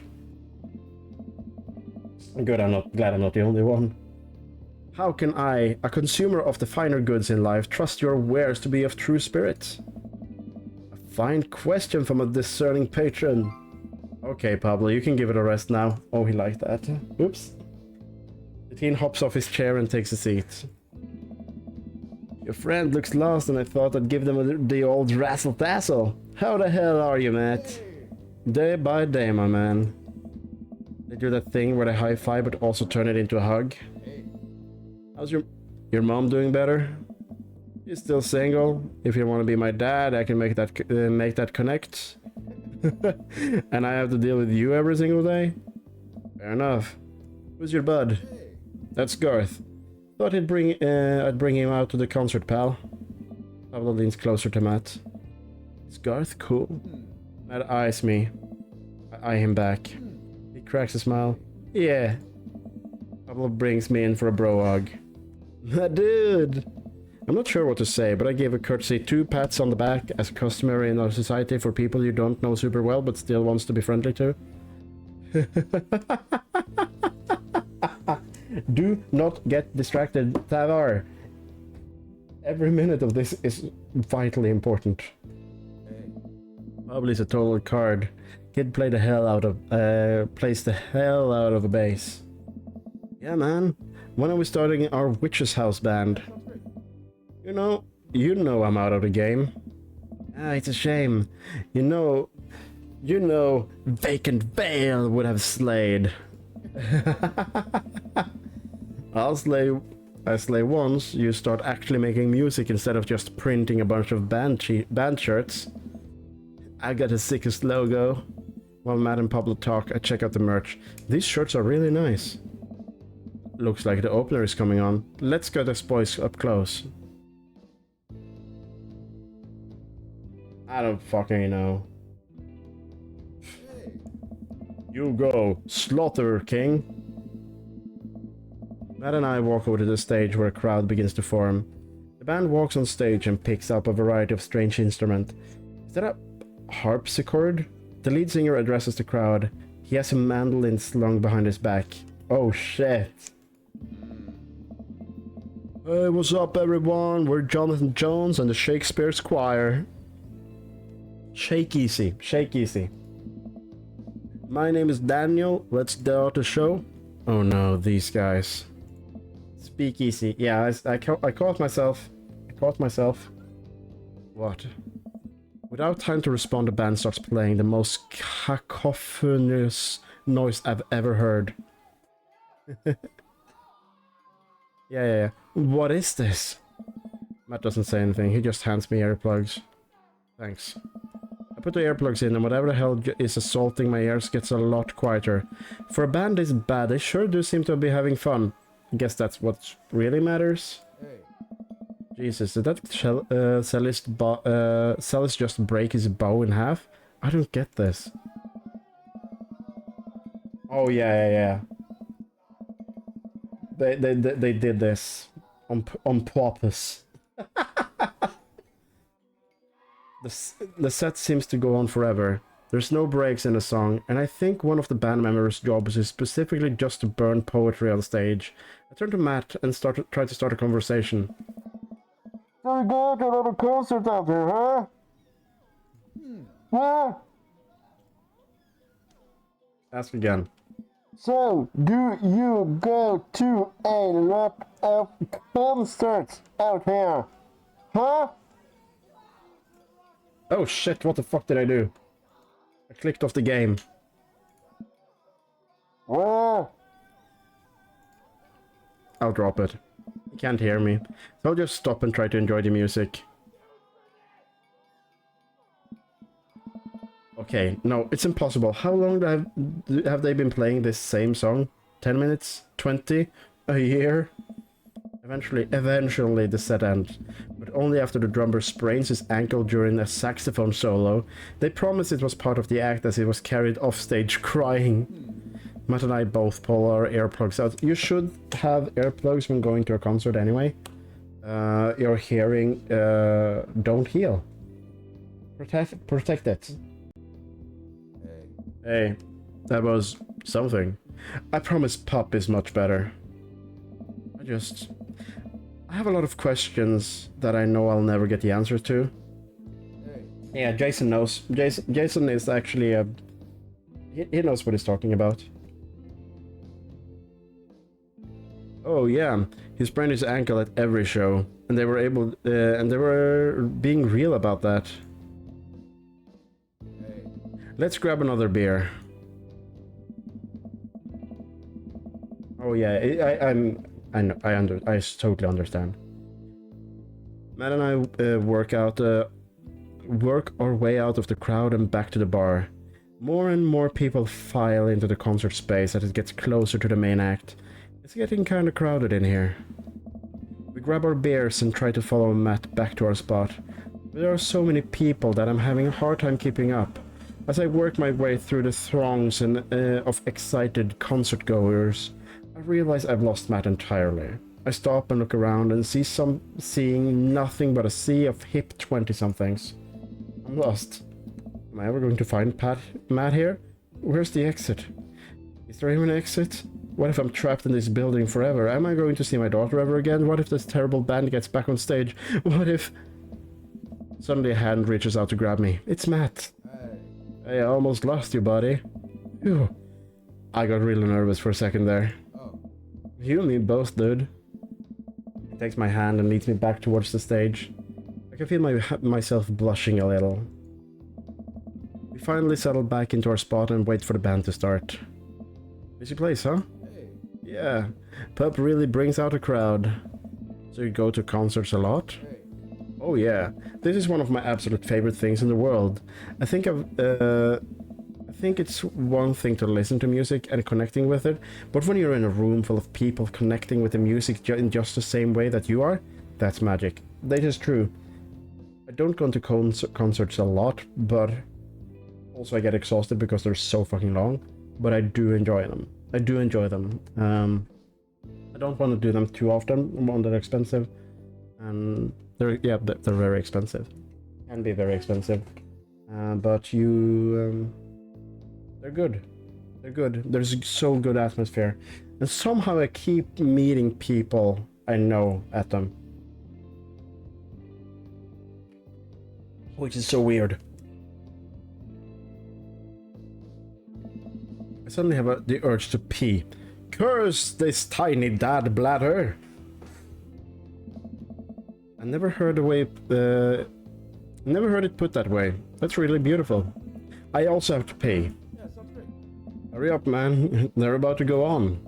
Good, glad I'm not the only one. How can I, a consumer of the finer goods in life, trust your wares to be of true spirit? A fine question from a discerning patron. Okay, Pablo, you can give it a rest now. Oh, he liked that. Oops. The teen hops off his chair and takes a seat. Your friend looks lost and I thought I'd give them the old razzle-dazzle. How the hell are you, Matt? Day by day, my man. They do that thing where they high-five but also turn it into a hug. How's your mom doing better? You're still single? If you want to be my dad, I can make that connect. And I have to deal with you every single day? Fair enough. Who's your bud? That's Garth. Thought I'd bring him out to the concert, pal. Pablo leans closer to Matt. Is Garth cool? Matt eyes me. I eye him back. He cracks a smile. Yeah. Pablo brings me in for a bro hug. Dude! I'm not sure what to say, but I gave a courtesy 2 pats on the back as customary in our society for people you don't know super well but still wants to be friendly to. Do not get distracted, Tavar. Every minute of this is vitally important. Probably is a total card. Kid plays the hell out of a bass. Yeah, man. When are we starting our Witch's House band? You know I'm out of the game. Ah, it's a shame. You know, Vacant Veil would have slayed. I slay once you start actually making music instead of just printing a bunch of band shirts. I got the sickest logo. While Matt and Pablo talk, I check out the merch. These shirts are really nice. Looks like the opener is coming on. Let's get us boys up close. I don't fucking know. You go, Slaughter King. Matt and I walk over to the stage where a crowd begins to form. The band walks on stage and picks up a variety of strange instruments. Is that a harpsichord? The lead singer addresses the crowd. He has a mandolin slung behind his back. Oh shit. Hey, what's up everyone? We're Jonathan Jones and the Shakespeare Choir. Shake easy, shake easy. My name is Daniel. Let's start the show. Oh no, these guys. Speak easy. Yeah, I caught myself. What? Without time to respond, the band starts playing the most cacophonous noise I've ever heard. Yeah. What is this? Matt doesn't say anything, he just hands me earplugs. Thanks. I put the earplugs in and whatever the hell is assaulting my ears gets a lot quieter. For a band this bad, they sure do seem to be having fun. I guess that's what really matters. Hey, Jesus, did that cellist just break his bow in half? I don't get this. Oh yeah. They did this on purpose. The set seems to go on forever. There's no breaks in the song, and I think one of the band members' jobs is specifically just to burn poetry on stage. I turned to Matt and tried to start a conversation. So we go to a little concert out here, huh? Huh? Ask again. So, do you go to a lot of concerts out here? Huh? Oh shit, what the fuck did I do? I clicked off the game. Well, I'll drop it. He can't hear me, so I'll just stop and try to enjoy the music. Okay, no, it's impossible. How long have they been playing this same song? 10 minutes? 20? A year? Eventually the set ends, but only after the drummer sprains his ankle during a saxophone solo. They promised it was part of the act as he was carried off stage crying. Matt and I both pull our earplugs out. You should have earplugs when going to a concert anyway. Your hearing don't heal. Protect it. Hey, that was something. I promise Pop is much better. I have a lot of questions that I know I'll never get the answer to. Yeah, Jason knows. Jason is actually he knows what he's talking about. Oh yeah, he sprained his ankle at every show, and they were being real about that. Let's grab another beer. Oh yeah, I totally understand. Matt and I work our way out of the crowd and back to the bar. More and more people file into the concert space as it gets closer to the main act. It's getting kinda crowded in here. We grab our beers and try to follow Matt back to our spot. But there are so many people that I'm having a hard time keeping up. As I work my way through the throngs of excited concert goers, I realize I've lost Matt entirely. I stop and look around and seeing nothing but a sea of hip 20-somethings. I'm lost. Am I ever going to find Matt here? Where's the exit? Is there even an exit? What if I'm trapped in this building forever? Am I going to see my daughter ever again? What if this terrible band gets back on stage? What if... Suddenly a hand reaches out to grab me. It's Matt. Hey, I almost lost you, buddy. Phew. I got really nervous for a second there. You and me both, dude. He takes my hand and leads me back towards the stage. I can feel myself blushing a little. We finally settle back into our spot and wait for the band to start. Busy place, huh? Yeah, Pup really brings out a crowd. So you go to concerts a lot? Oh yeah, this is one of my absolute favorite things in the world. I think it's one thing to listen to music and connecting with it, but when you're in a room full of people connecting with the music in just the same way that you are, that's magic. That is true. I don't go to concerts a lot, but also I get exhausted because they're so fucking long, but I do enjoy them. I don't want to do them too often. One, they're expensive, and they're very expensive. Can be very expensive, but they're good. They're good. There's so good atmosphere, and somehow I keep meeting people I know at them, which is so weird. I suddenly have the urge to pee. Curse this tiny dad bladder! I never heard a way Never heard it put that way. That's really beautiful. I also have to pay. Yeah, sounds great. Hurry up, man. They're about to go on.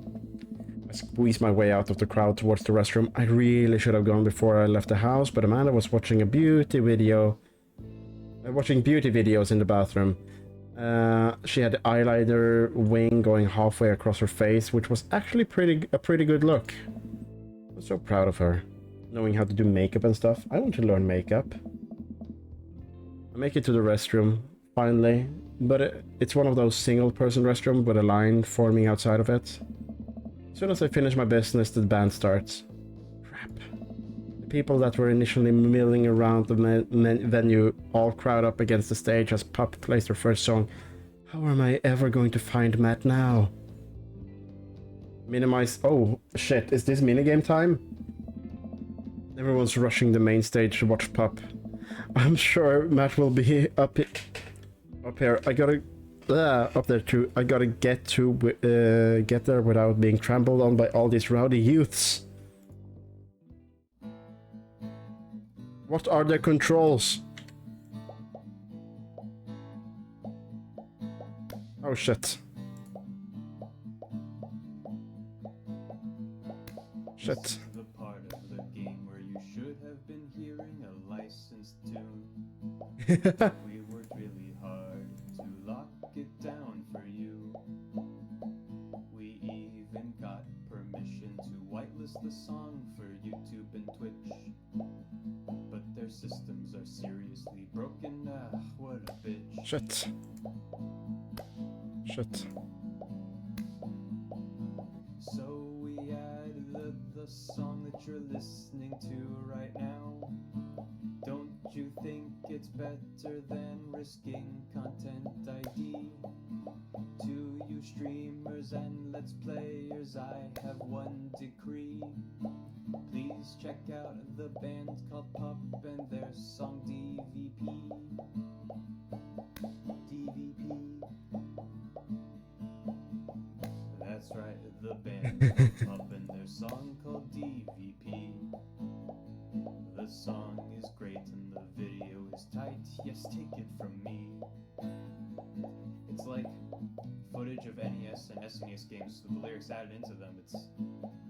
I squeezed my way out of the crowd towards the restroom. I really should have gone before I left the house, but Amanda was watching a beauty video. Watching beauty videos in the bathroom. She had the eyeliner wing going halfway across her face, which was actually a pretty good look. I'm so proud of her. Knowing how to do makeup and stuff. I want to learn makeup. I make it to the restroom, finally. But it's one of those single-person restrooms with a line forming outside of it. As soon as I finish my business, the band starts. Crap. The people that were initially milling around the venue all crowd up against the stage as Pup plays their first song. How am I ever going to find Matt now? Minimize... Oh, shit. Is this minigame time? Everyone's rushing the main stage to watch Pup. I'm sure Matt will be up here. I gotta... up there too. I gotta get there without being trampled on by all these rowdy youths. What are the controls? Oh shit. Shit. This is the part of the game where you should have been hearing a licensed tune. We worked really hard to lock it down for you. We even got permission to whitelist the song for YouTube and Twitch. But their systems are seriously broken. What a bitch. Shit. Shit. So we added the song that you're listening to right now. Don't you think it's better than risking content ID? To you streamers and let's players, I have one decree. Please check out the band called Pup and their song DVP. DVP. That's right, the band called Pup and their song called DVP. The song is great and the video is tight, yes, take it from me. It's like footage of NES and SNES games with the lyrics added into them. It's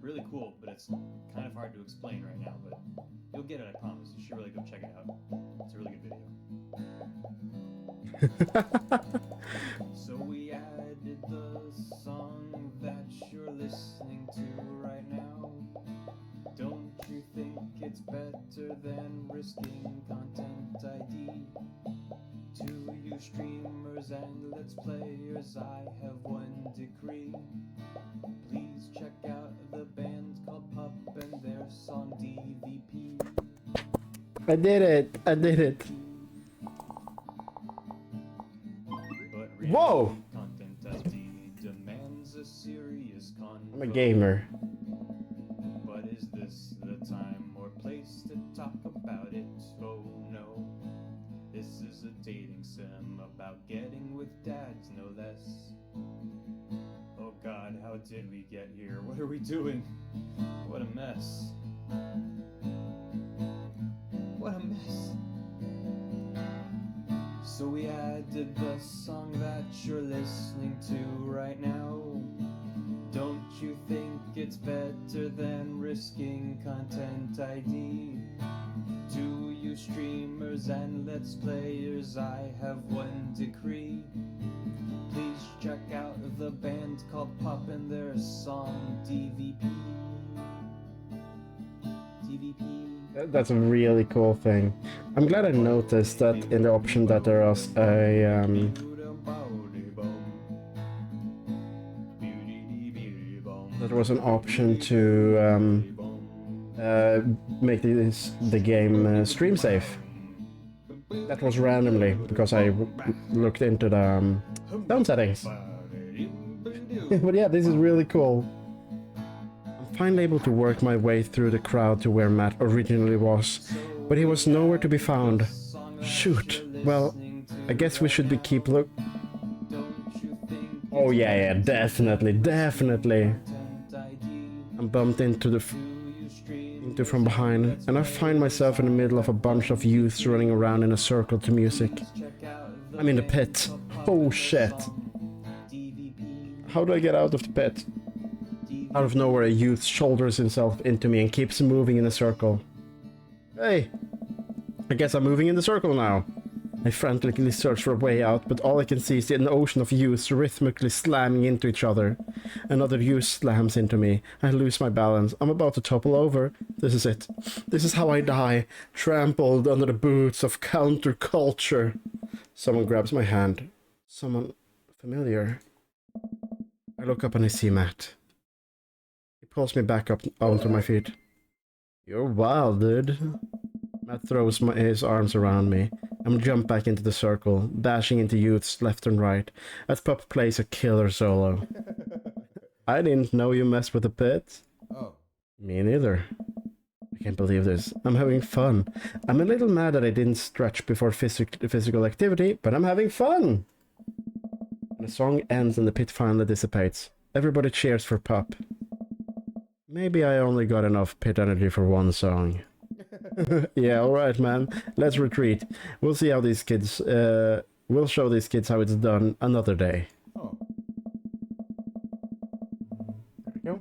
really cool, but it's kind of hard to explain right now, but you'll get it, I promise. You should really go check it out. It's a really good video. So we added the song that you're listening to right now. Don't you think it's better than risking content ID? To you streamers and let's players, I have one decree. Please check out the band called Pup and their song DVP. I did it. I did it. But Whoa! Content ID demands a serious control. I'm a gamer. But is this the time or place to talk about it? Oh no. This is a dating sim about getting with dads, no less. Oh god, how did we get here? What are we doing? What a mess. What a mess. So we added the song that you're listening to right now. Don't you think it's better than risking content ID? To you streamers and let's players, I have one decree. Please check out the band called Pup and their song DVP. DVP. That's a really cool thing. I'm glad I noticed that in the option that there is a that was an option to make the game stream safe. That was randomly because I looked into the sound settings. But yeah, this is really cool. I'm finally able to work my way through the crowd to where Matt originally was, but he was nowhere to be found. Shoot. Well, I guess we should keep look. Oh yeah, definitely. I bumped into into from behind, and I find myself in the middle of a bunch of youths running around in a circle to music. I'm in the pit. Oh shit. How do I get out of the pit? Out of nowhere, a youth shoulders himself into me and keeps moving in a circle. Hey! I guess I'm moving in the circle now. I frantically search for a way out, but all I can see is an ocean of youths rhythmically slamming into each other. Another youth slams into me. I lose my balance. I'm about to topple over. This is it. This is how I die. Trampled under the boots of counterculture. Someone grabs my hand. Someone familiar. I look up and I see Matt. He pulls me back up onto my feet. You're wild, dude. Matt throws his arms around me. I'm jump back into the circle, bashing into youths left and right, as Pup plays a killer solo. I didn't know you messed with the pit. Oh. Me neither. I can't believe this. I'm having fun. I'm a little mad that I didn't stretch before physical activity, but I'm having fun! And the song ends and the pit finally dissipates. Everybody cheers for Pup. Maybe I only got enough pit energy for one song. Yeah, alright man, let's retreat. We'll see how these kids, we'll show these kids how it's done another day. Oh. There we go.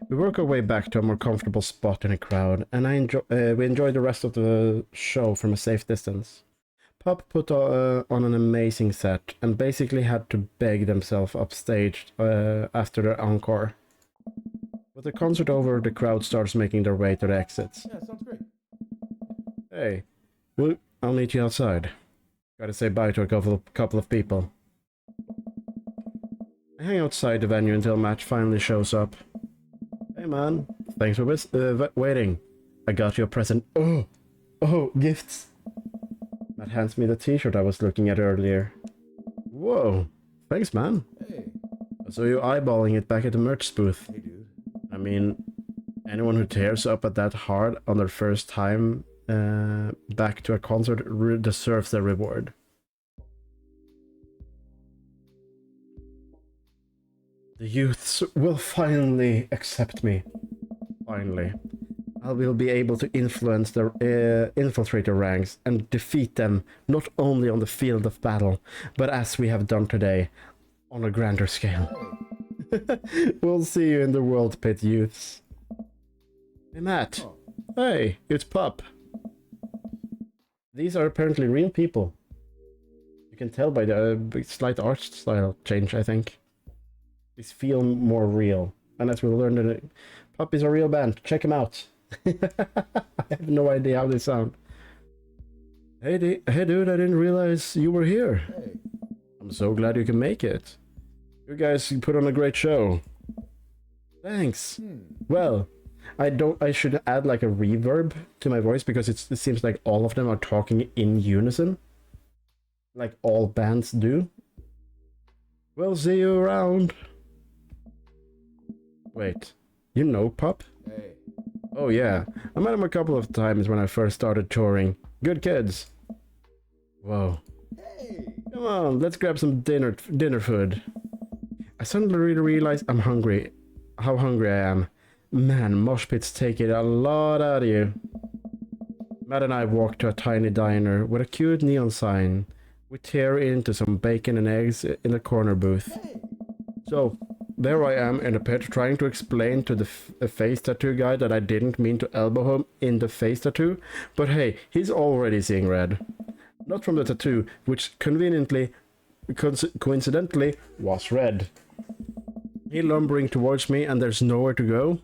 We work our way back to a more comfortable spot in a crowd, and we enjoy the rest of the show from a safe distance. Pup put on an amazing set, and basically had to beg themselves upstage after the encore. With the concert over, the crowd starts making their way to the exits. Yeah, sounds great. Hey, I'll meet you outside. Gotta say bye to a couple of people. I hang outside the venue until Matt finally shows up. Hey man, thanks for waiting. I got you a present. Oh, gifts. Matt hands me the t-shirt I was looking at earlier. Whoa, thanks man. Hey. I saw you eyeballing it back at the merch booth. Hey, dude. I mean, anyone who tears up at that hard on their first time back to a concert deserves their reward. The youths will finally accept me. Finally. I will be able to influence their infiltrator ranks and defeat them not only on the field of battle, but as we have done today, on a grander scale. We'll see you in the world pit, youths. Hey Matt. Oh. Hey, it's Pup. These are apparently real people. You can tell by the slight art style change, I think. These feel more real. And as we'll learn, that Pup is a real band. Check them out. I have no idea how they sound. Hey dude, I didn't realize you were here. Hey. I'm so glad you can make it. You guys put on a great show. Thanks. Well, I should add like a reverb to my voice because it seems like all of them are talking in unison. Like all bands do. We'll see you around. Wait, you know Pup? Hey. Oh yeah, I met him a couple of times when I first started touring. Good kids. Whoa. Hey. Come on, let's grab some dinner food. I suddenly realize I'm hungry. How hungry I am. Man, mosh pits take it a lot out of you. Matt and I walk to a tiny diner with a cute neon sign. We tear into some bacon and eggs in the corner booth. Hey. So, there I am in the pit trying to explain to the face tattoo guy that I didn't mean to elbow him in the face tattoo, but hey, he's already seeing red. Not from the tattoo, which conveniently, coincidentally, was red. He lumbering towards me and there's nowhere to go.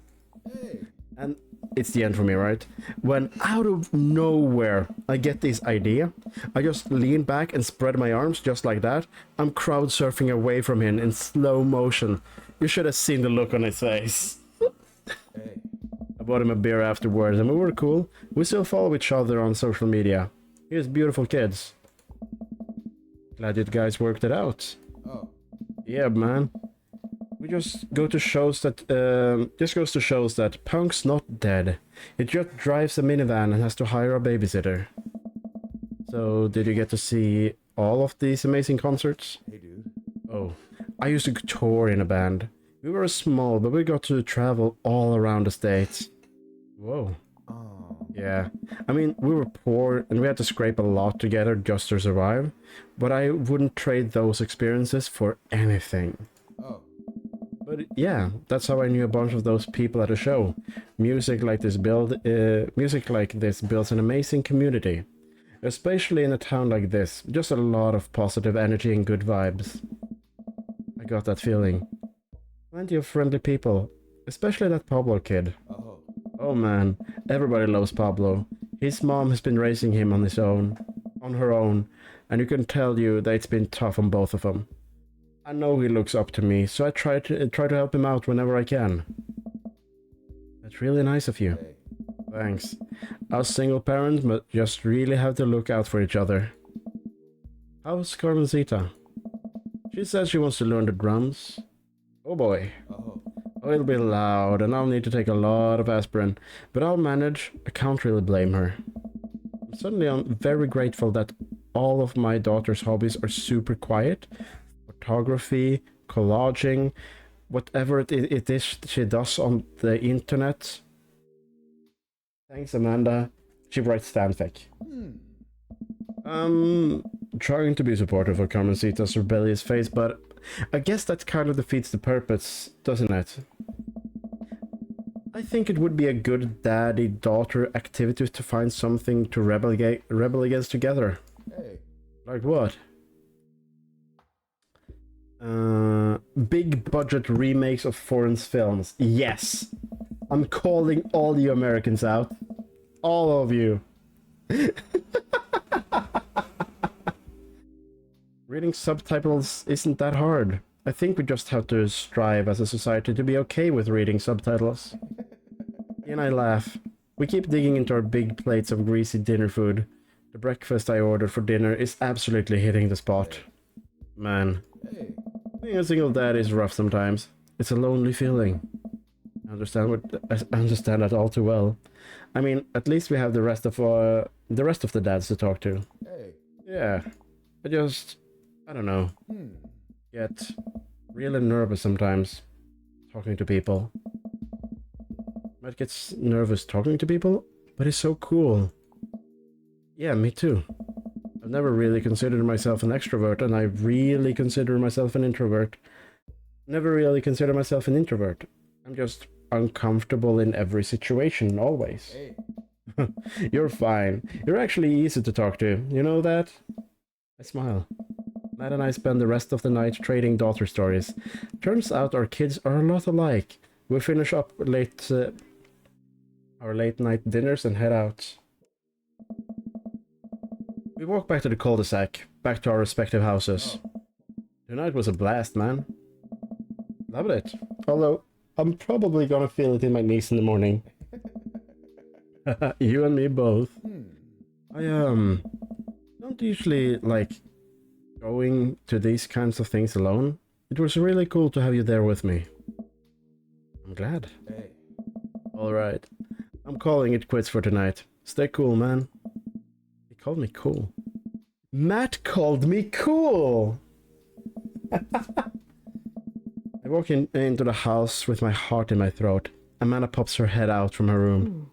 Hey. And it's the end for me, right? When out of nowhere I get this idea, I just lean back and spread my arms just like that. I'm crowd surfing away from him in slow motion. You should have seen the look on his face. Hey. I bought him a beer afterwards and we were cool. We still follow each other on social media. Here's beautiful kids. Glad you guys worked it out. Oh. Yeah, man. We just go to shows that just goes to shows that punk's not dead. It just drives a minivan and has to hire a babysitter. So, did you get to see all of these amazing concerts? Hey, dude. Oh, I used to tour in a band. We were small, but we got to travel all around the States. Whoa. Yeah, I mean, we were poor and we had to scrape a lot together just to survive, but I wouldn't trade those experiences for anything. Oh. But yeah, that's how I knew a bunch of those people at a show. Music like this builds an amazing community, especially in a town like this. Just a lot of positive energy and good vibes. I got that feeling. Plenty of friendly people, especially that Pablo kid. Oh. Oh man, everybody loves Pablo. His mom has been raising him on her own, and you can tell you that it's been tough on both of them. I know he looks up to me, so I try to help him out whenever I can. That's really nice of you. Hey. Thanks. Us single parents but just really have to look out for each other. How's Carmencita? She says she wants to learn the drums. Oh boy. Oh. Oh, it'll be loud, and I'll need to take a lot of aspirin, but I'll manage. I can't really blame her. Suddenly, I'm very grateful that all of my daughter's hobbies are super quiet. Photography, collaging, whatever it is she does on the internet. Thanks, Amanda. She writes fanfic. Trying to be supportive of Carmencita's rebellious face, but I guess that kind of defeats the purpose, doesn't it? I think it would be a good daddy-daughter activity to find something to rebel against together. Hey. Like what? Big budget remakes of foreign films. Yes! I'm calling all you Americans out. All of you. Reading subtitles isn't that hard. I think we just have to strive as a society to be okay with reading subtitles. He and I laugh. We keep digging into our big plates of greasy dinner food. The breakfast I ordered for dinner is absolutely hitting the spot. Man, Hey. being a single dad is rough sometimes. It's a lonely feeling. I understand that all too well. I mean, at least we have the rest of the dads to talk to. Hey. Yeah, I don't know, get really nervous sometimes talking to people. Matt gets nervous talking to people, but it's so cool. Yeah, me too. I've never really considered myself an extrovert, and I really consider myself an introvert. Never really consider myself an introvert. I'm just uncomfortable in every situation, always. Hey. You're fine. You're actually easy to talk to. You know that? I smile. Matt and I spend the rest of the night trading daughter stories. Turns out our kids are a lot alike. We finish up our late night dinners and head out. We walk back to the cul-de-sac, back to our respective houses. Tonight was a blast, man. Loved it. Although, I'm probably gonna feel it in my knees in the morning. You and me both. I don't usually like going to these kinds of things alone. It was really cool to have you there with me. I'm glad. Hey. Alright. I'm calling it quits for tonight. Stay cool, man. He called me cool. Matt called me cool! I walk into the house with my heart in my throat. Amanda pops her head out from her room.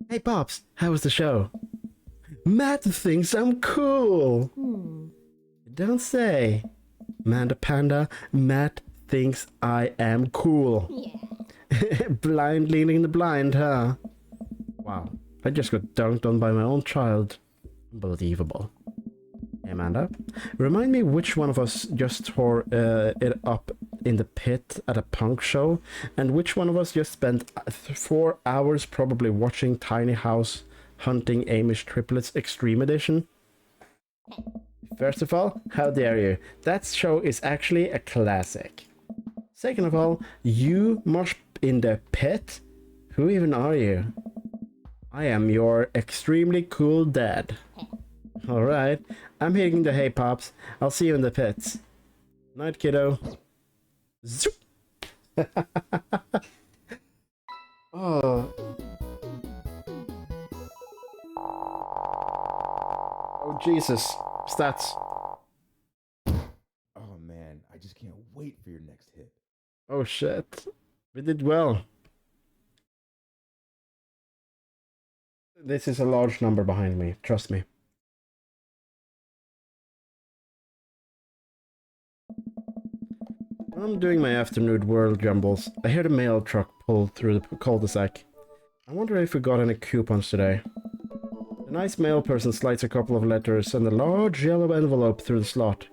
Hey Pops, how was the show? Matt thinks I'm cool! Don't say. Amanda Panda, Matt thinks I am cool. Yeah. Blind leading the blind, huh? Wow, I just got dunked on by my own child. Unbelievable. Hey Amanda, remind me which one of us just tore it up in the pit at a punk show, and which one of us just spent 4 hours probably watching Tiny House Hunting Amish Triplets Extreme Edition? First of all, how dare you? That show is actually a classic. Second of all, you mosh in the pit? Who even are you? I am your extremely cool dad. Alright, I'm hitting the hay pops. I'll see you in the pits. Night, kiddo. Zoop! Oh. Oh, Jesus. Stats. Oh man, I just can't wait for your next hit. Oh, shit. We did well. This is a large number behind me, trust me. I'm doing my afternoon world jumbles. I hear the mail truck pull through the cul-de-sac. I wonder if we got any coupons today. The nice mail person slides a couple of letters and a large yellow envelope through the slot.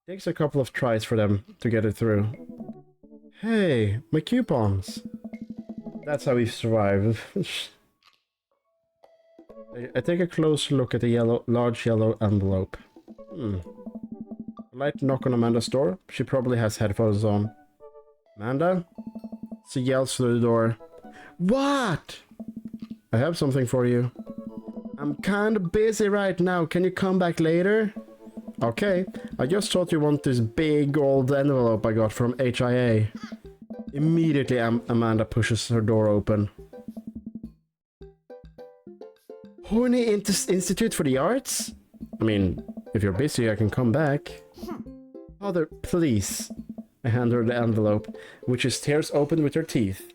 It takes a couple of tries for them to get it through. Hey, my coupons! That's how we survive. I take a close look at the large yellow envelope. A light knock on Amanda's door. She probably has headphones on. Amanda? She yells through the door. What? I have something for you. I'm kinda busy right now. Can you come back later? Okay. I just thought you want this big old envelope I got from HIA. Immediately Amanda pushes her door open. Horny Institute for the Arts? I mean, if you're busy, I can come back. Father, please. I hand her the envelope, which she tears open with her teeth.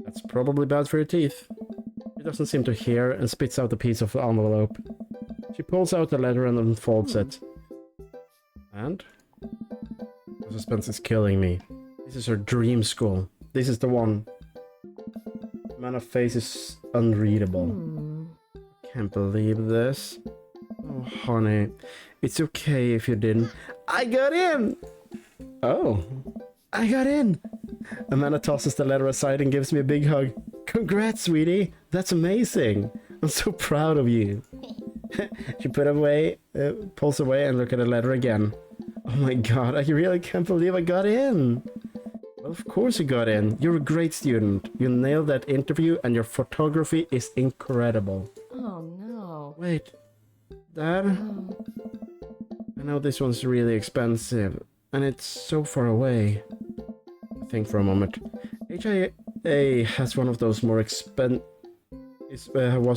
That's probably bad for your teeth. She doesn't seem to hear and spits out a piece of the envelope. She pulls out the letter and unfolds it. And? The suspense is killing me. This is her dream school. This is the one. Amanda's face is unreadable. Can't believe this. Oh, honey. It's okay if you didn't. I got in! Oh. I got in! Amanda tosses the letter aside and gives me a big hug. Congrats, sweetie! That's amazing! I'm so proud of you. She pulls away and looks at the letter again. Oh my god, I really can't believe I got in! Well, of course you got in. You're a great student. You nailed that interview and your photography is incredible. Oh no. Wait. Dad? Oh. I know this one's really expensive, and it's so far away. Think for a moment. HIA has one of those more was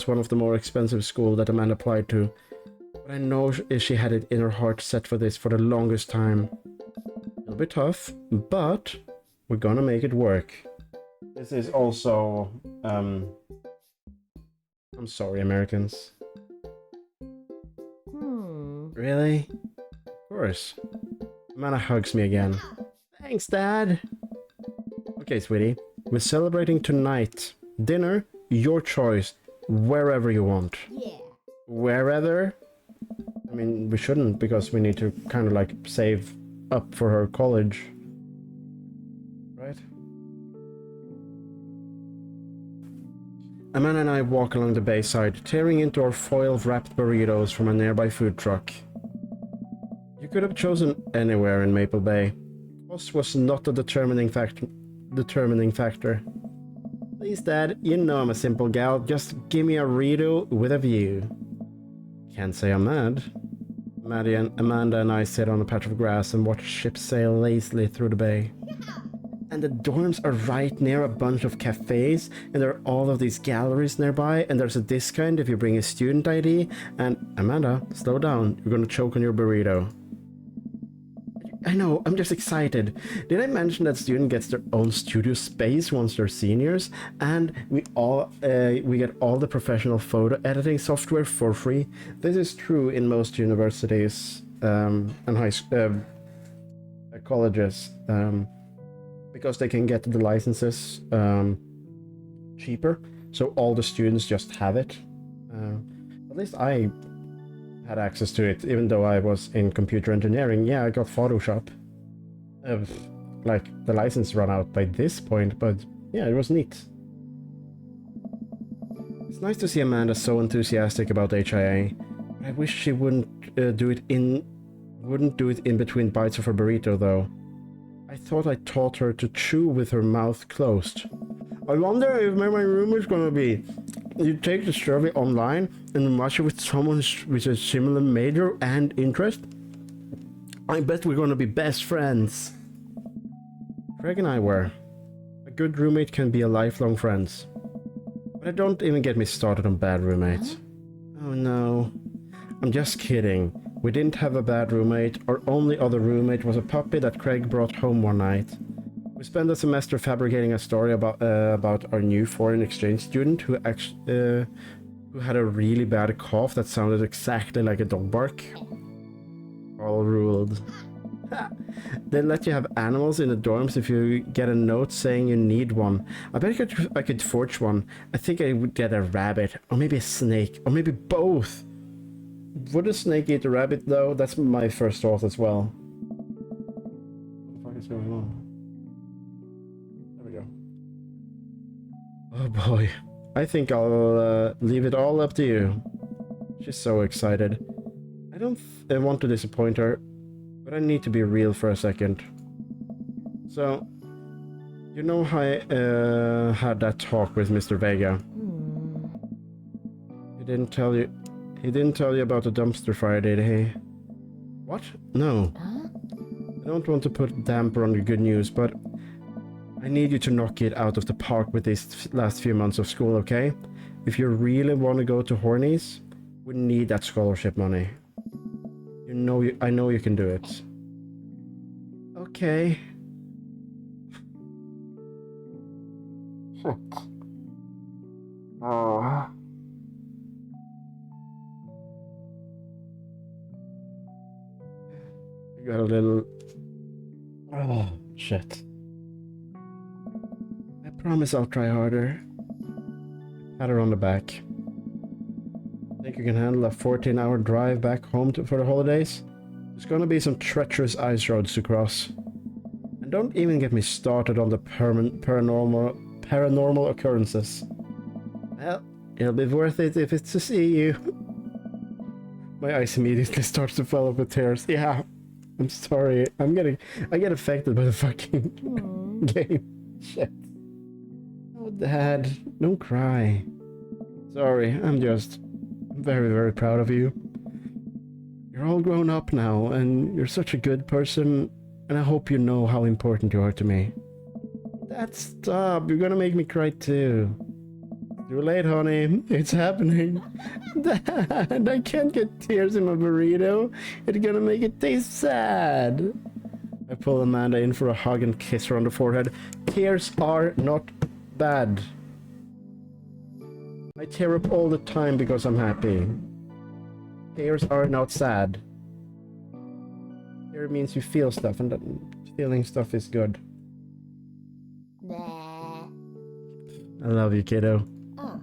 one of the more expensive schools that Amanda applied to. But I know she had it in her heart set for this for the longest time. It'll be tough, but we're gonna make it work. This is also, I'm sorry, Americans. Really? Of course. Amanda hugs me again. Thanks, Dad. Okay, sweetie. We're celebrating tonight. Dinner, your choice. Wherever you want. Yeah. Wherever? I mean, we shouldn't because we need to kind of like save up for her college. Right? Amanda and I walk along the bayside, tearing into our foil-wrapped burritos from a nearby food truck. You could have chosen anywhere in Maple Bay. Cost was not a determining factor. Please, Dad, you know I'm a simple gal. Just give me a burrito with a view. Can't say I'm mad. Amanda and I sit on a patch of grass and watch ships sail lazily through the bay. And the dorms are right near a bunch of cafes, and there are all of these galleries nearby, and there's a discount if you bring a student ID. And Amanda, slow down, you're gonna choke on your burrito. I know, I'm just excited. Did I mention that student gets their own studio space once they're seniors? And we get all the professional photo editing software for free. This is true in most universities and colleges. Because they can get the licenses cheaper, so all the students just have it. At least I had access to it, even though I was in computer engineering. Yeah, I got Photoshop. Like, the license ran out by this point, but yeah, it was neat. It's nice to see Amanda so enthusiastic about HIA. I wish she wouldn't do it in between bites of her burrito, though. I thought I taught her to chew with her mouth closed. I wonder if where my room is gonna be. You take the survey online and match it with someone with a similar major and interest. I bet we're gonna be best friends. Craig and I were. A good roommate can be a lifelong friends. But don't even get me started on bad roommates. Oh no. I'm just kidding. We didn't have a bad roommate. Our only other roommate was a puppy that Craig brought home one night. We We spent a semester fabricating a story about our new foreign exchange student who actually who had a really bad cough that sounded exactly like a dog bark. All ruled. They let you have animals in the dorms if you get a note saying you need one. I bet I could forge one. I think I would get a rabbit, or maybe a snake, or maybe both. Would a snake eat a rabbit though? That's my first thought as well. What the fuck is going on? There we go. Oh boy. I think I'll leave it all up to you. She's so excited. I don't want to disappoint her, but I need to be real for a second. So, you know how I had that talk with Mr. Vega? He didn't tell you about the dumpster fire, did he? What? No. Huh? I don't want to put a damper on your good news, but I need you to knock it out of the park with these last few months of school, okay? If you really want to go to Hornies, we need that scholarship money. I know you can do it. Okay. Oh. You got a little... Oh, shit. I promise I'll try harder. Pat her on the back. Think you can handle a 14-hour drive back home for the holidays? There's gonna be some treacherous ice roads to cross. And don't even get me started on the paranormal occurrences. Well, it'll be worth it if it's to see you. My eyes immediately starts to fill up with tears. Yeah, I'm sorry. I get affected by the fucking game. Shit. Oh, Dad, don't cry. Sorry, I'm very, very proud of you. You're all grown up now, and you're such a good person, and I hope you know how important you are to me. Dad, stop. You're gonna make me cry too. You're late, honey. It's happening. Dad, I can't get tears in my burrito. It's gonna make it taste sad. I pull Amanda in for a hug and kiss her on the forehead. Tears are not bad. I tear up all the time because I'm happy. Tears are not sad. Tear means you feel stuff, and that feeling stuff is good. Nah. I love you, kiddo. Oh.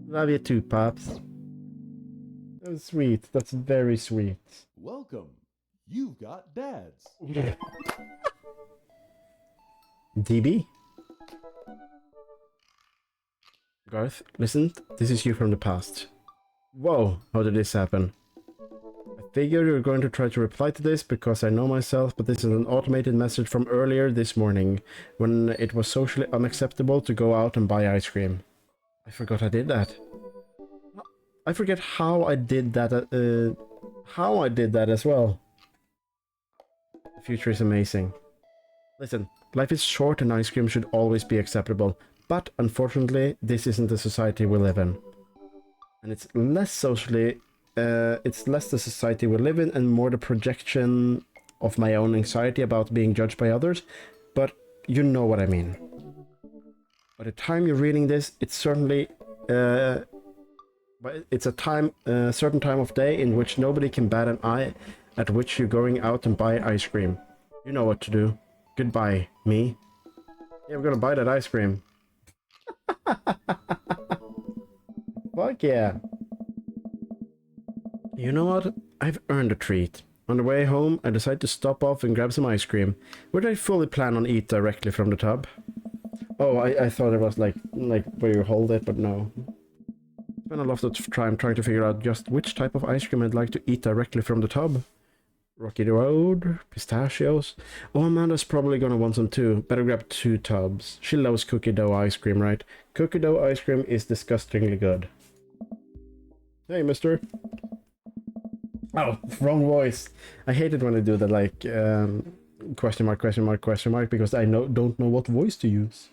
Love you too, Pops. That's sweet. That's very sweet. Welcome. You've got dads. DB? Garth, listen, this is you from the past. Whoa, how did this happen? I figured you were going to try to reply to this because I know myself, but this is an automated message from earlier this morning when it was socially unacceptable to go out and buy ice cream. I forgot I did that. I forget how I did that as well. The future is amazing. Listen, life is short and ice cream should always be acceptable. But unfortunately, this isn't the society we live in. And it's less the society we live in and more the projection of my own anxiety about being judged by others. But you know what I mean. By the time you're reading this, it's certainly... it's a certain time of day in which nobody can bat an eye at which you're going out and buy ice cream. You know what to do. Goodbye, me. Yeah, we're gonna buy that ice cream. Fuck yeah. You know what? I've earned a treat. On the way home, I decided to stop off and grab some ice cream, which I fully plan on eat directly from the tub. Oh, I thought it was like where you hold it, but no. Spent a lot of time trying to figure out just which type of ice cream I'd like to eat directly from the tub. Rocky Road, pistachios. Oh, Amanda's probably gonna want some too. Better grab 2 tubs. She loves cookie dough ice cream, right? Cookie dough ice cream is disgustingly good. Hey, mister. Oh, wrong voice. I hate it when I do that, like, question mark, because I don't know what voice to use.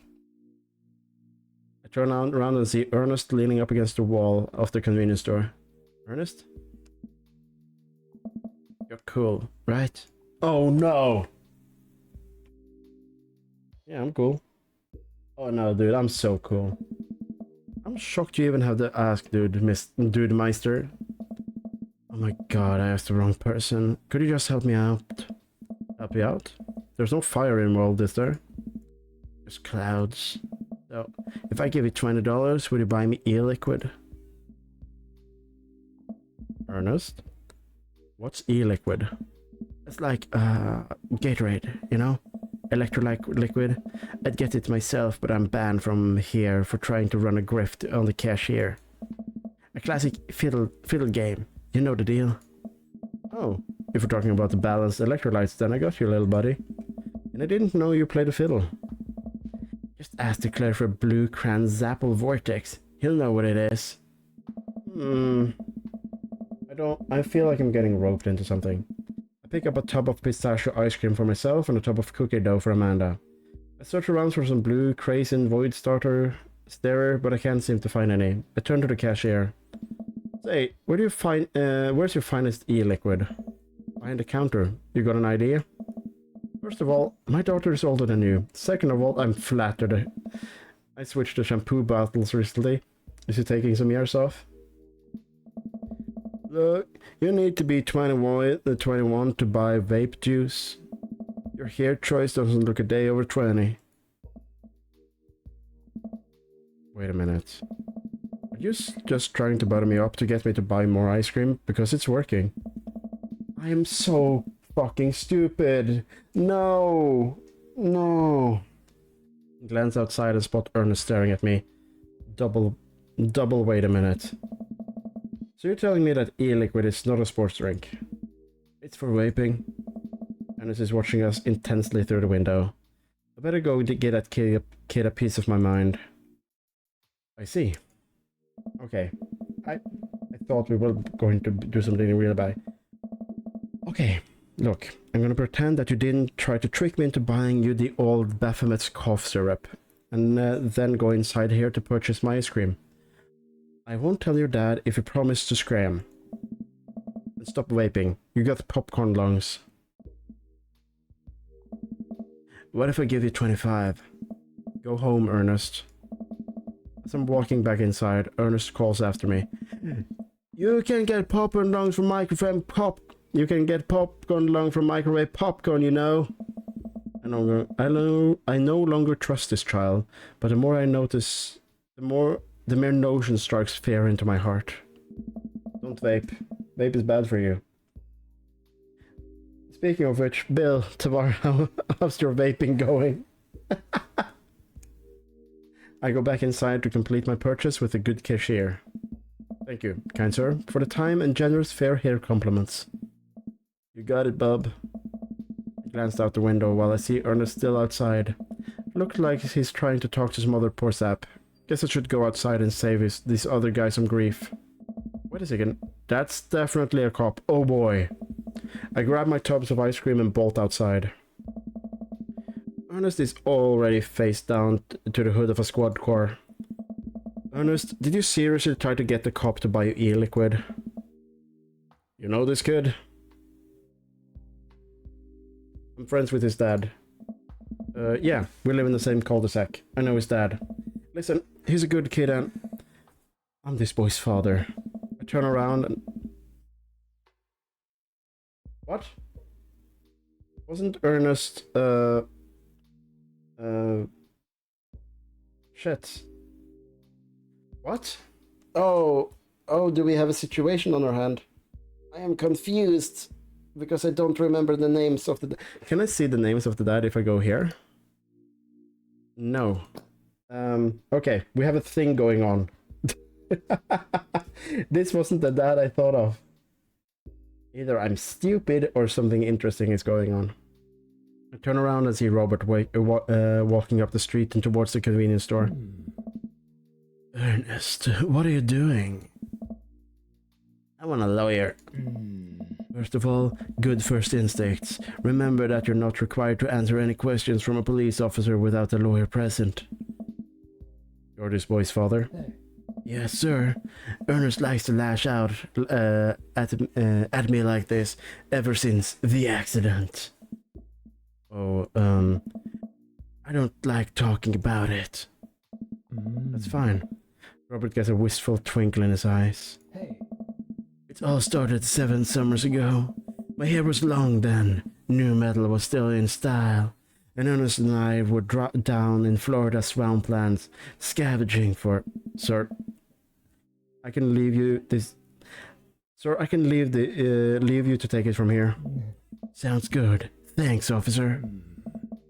I turn around and see Ernest leaning up against the wall of the convenience store. Ernest? You're cool, right? Oh no! Yeah, I'm cool. Oh no, dude, I'm so cool. I'm shocked you even have to ask, dude Meister. Oh my god, I asked the wrong person. Could you just help me out? Help you out? There's no fire involved, is there? Just clouds. So, if I give you $20, would you buy me e-liquid? Ernest? What's e-liquid? It's like, Gatorade, you know? Electrolyte liquid. I'd get it myself, but I'm banned from here for trying to run a grift on the cashier. A classic fiddle game. You know the deal. Oh, if we're talking about the balanced electrolytes, then I got you, little buddy. And I didn't know you played a fiddle. Just ask the clerk for Blue Cran Zapple Vortex. He'll know what it is. I feel like I'm getting roped into something. I pick up a tub of pistachio ice cream for myself and a tub of cookie dough for Amanda. I search around for some blue Crazen Void Starter Starer, but I can't seem to find any. I turn to the cashier. Say, where's your finest e-liquid? Behind the counter. You got an idea? First of all, my daughter is older than you. Second of all, I'm flattered. I switched to shampoo bottles recently. Is he taking some years off? Look, you need to be 21 to buy vape juice. Your hair choice doesn't look a day over 20. Wait a minute. Are you just trying to butter me up to get me to buy more ice cream? Because it's working. I am so fucking stupid. No. No. Glance outside and spot Ernest staring at me. Double wait a minute. So you're telling me that e-liquid is not a sports drink? It's for vaping. Ernest is watching us intensely through the window. I better go to get that kid a piece of my mind. I see. Okay. I thought we were going to do something really bad. Okay, look. I'm gonna pretend that you didn't try to trick me into buying you the old Baphomet's cough syrup. And then go inside here to purchase my ice cream. I won't tell your dad if you promise to scram. And stop vaping. You got popcorn lungs. What if I give you 25? Go home, Ernest. As I'm walking back inside, Ernest calls after me. You can get popcorn lungs from microwave pop. You can get popcorn lung from microwave popcorn, you know. I no longer trust this child, but the more I notice, the mere notion strikes fear into my heart. Don't vape. Vape is bad for you. Speaking of which, Bill, tomorrow, how's your vaping going? I go back inside to complete my purchase with a good cashier. Thank you, kind sir, for the time and generous fair hair compliments. You got it, bub. I glanced out the window while I see Ernest still outside. Looked like he's trying to talk to some other poor sap. Guess I should go outside and save this other guy some grief. Wait a second. That's definitely a cop. Oh boy. I grab my tubs of ice cream and bolt outside. Ernest is already face down to the hood of a squad car. Ernest, did you seriously try to get the cop to buy you e-liquid? You know this kid? I'm friends with his dad. Yeah, we live in the same cul-de-sac. I know his dad. Listen, he's a good kid and... I'm this boy's father. I turn around and... What? Wasn't Ernest, Shit. What? Oh, do we have a situation on our hand? I am confused, because I don't remember the names of the... Can I see the names of the dad if I go here? No. Okay, we have a thing going on. This wasn't the dad I thought of. Either I'm stupid or something interesting is going on. I turn around and see Robert walking up the street and towards the convenience store. Ernest, what are you doing? I want a lawyer. First of all, good first instincts. Remember that you're not required to answer any questions from a police officer without a lawyer present. You're this boy's father? Yes, sir. Ernest likes to lash out at me like this ever since the accident. Oh, I don't like talking about it. That's fine. Robert gets a wistful twinkle in his eyes. Hey, It all started 7 summers ago. My hair was long then. New metal was still in style. And Ernest and I were down in Florida swamplands, scavenging for... Sir, I can leave you this... Sir, I can leave you to take it from here. Sounds good. Thanks, officer.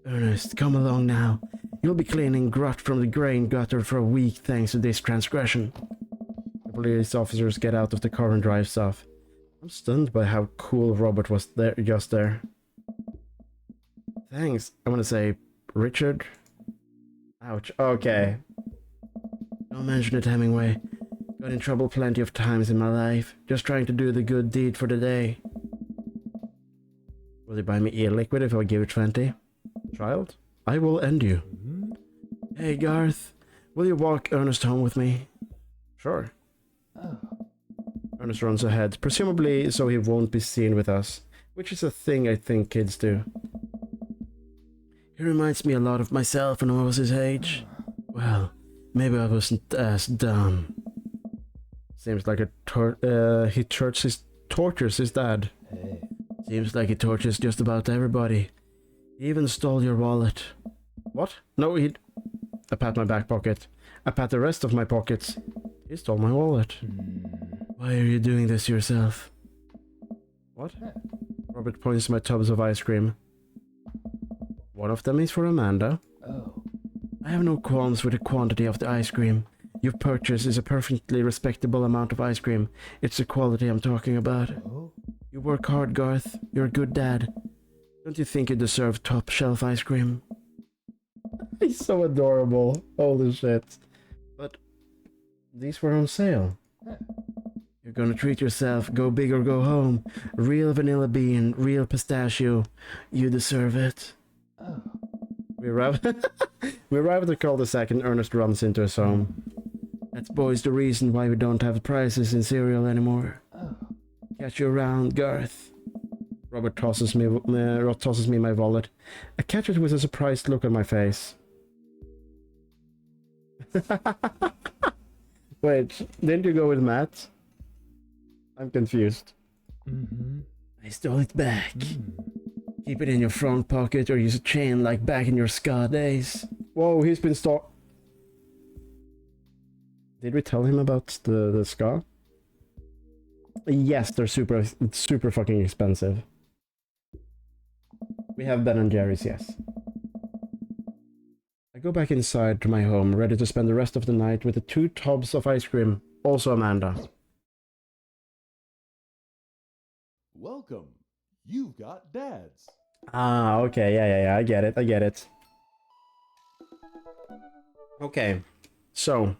Ernest, come along now. You'll be cleaning grot from the grain gutter for a week thanks to this transgression. The police officers get out of the car and drives off. I'm stunned by how cool Robert was there, just there. Thanks. I want to say, Richard? Ouch. Okay. Don't mention it, Hemingway. Got in trouble plenty of times in my life, just trying to do the good deed for the day. Will you buy me e-liquid if I give you 20? Child, I will end you. Hey, Garth, will you walk Ernest home with me? Sure. oh, Ernest runs ahead, presumably so he won't be seen with us, which is a thing I think kids do. He reminds me a lot of myself when I was his age. Well, maybe I wasn't as dumb. Seems like he tortures his dad. hey. Seems like he tortures just about everybody. He even stole your wallet. What? No, I pat my back pocket. I pat the rest of my pockets. He stole my wallet. Why are you doing this yourself? What? Robert points to my tubs of ice cream. One of them is for Amanda. Oh, I have no qualms with the quantity of the ice cream. You've purchased is a perfectly respectable amount of ice cream. It's the quality I'm talking about. oh. You work hard, Garth. You're a good dad. Don't you think you deserve top shelf ice cream? He's so adorable. Holy shit. But these were on sale. You're gonna treat yourself. Go big or go home. Real vanilla bean, real pistachio. You deserve it. Oh, We arrive at the cul-de-sac and Ernest runs into his home. That's boys the reason why we don't have prices in cereal anymore. oh. Catch you around, Garth. Robert tosses me my wallet. I catch it with a surprised look on my face. Wait, didn't you go with Matt? I'm confused. I stole it back. Keep it in your front pocket or use a chain like back in your ska days. Whoa, he's been Did we tell him about the ska? Yes, they're super fucking expensive. We have Ben and Jerry's, yes. I go back inside to my home, ready to spend the rest of the night with the 2 tubs of ice cream. Also Amanda. Welcome. You've got dads. Ah, okay, yeah, I get it. Okay, so...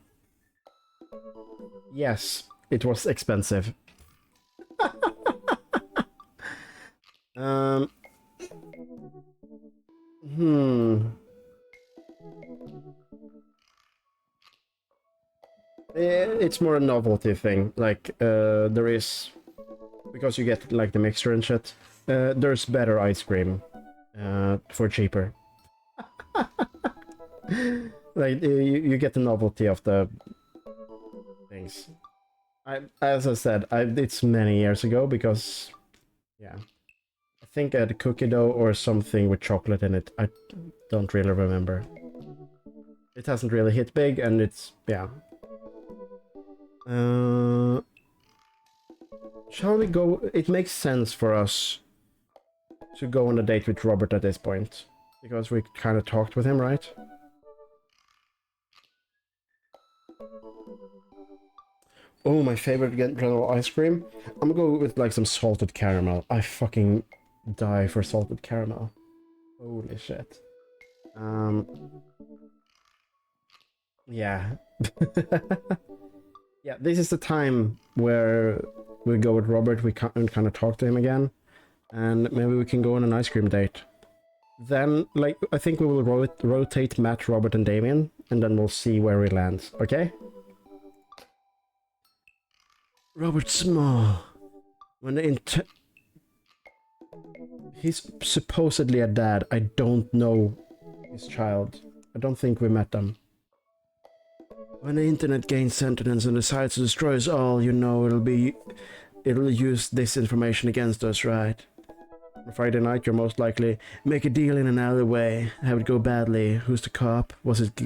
Yes, it was expensive. It's more a novelty thing. Like, there is... Because you get, like, the mixture and shit. There's better ice cream. For cheaper. Like, you get the novelty of the... things. As I said, it's many years ago because... Yeah. I think I had cookie dough or something with chocolate in it. I don't really remember. It hasn't really hit big and it's... yeah. Shall we go... It makes sense for us to go on a date with Robert at this point. Because we kind of talked with him, right? Oh, my favorite granola ice cream? I'm gonna go with like some salted caramel. I fucking die for salted caramel. Holy shit. Yeah. Yeah, this is the time where we go with Robert, we can kind of talk to him again, and maybe we can go on an ice cream date. Then, like, I think we will rotate Matt, Robert, and Damien, and then we'll see where we land, okay? Robert Small. He's supposedly a dad. I don't know his child. I don't think we met them. When the internet gains sentience and decides to destroy us all, you know it'll use this information against us, right? On Friday night, you're most likely make a deal in an alleyway, have it go badly. Who's the cop? Was it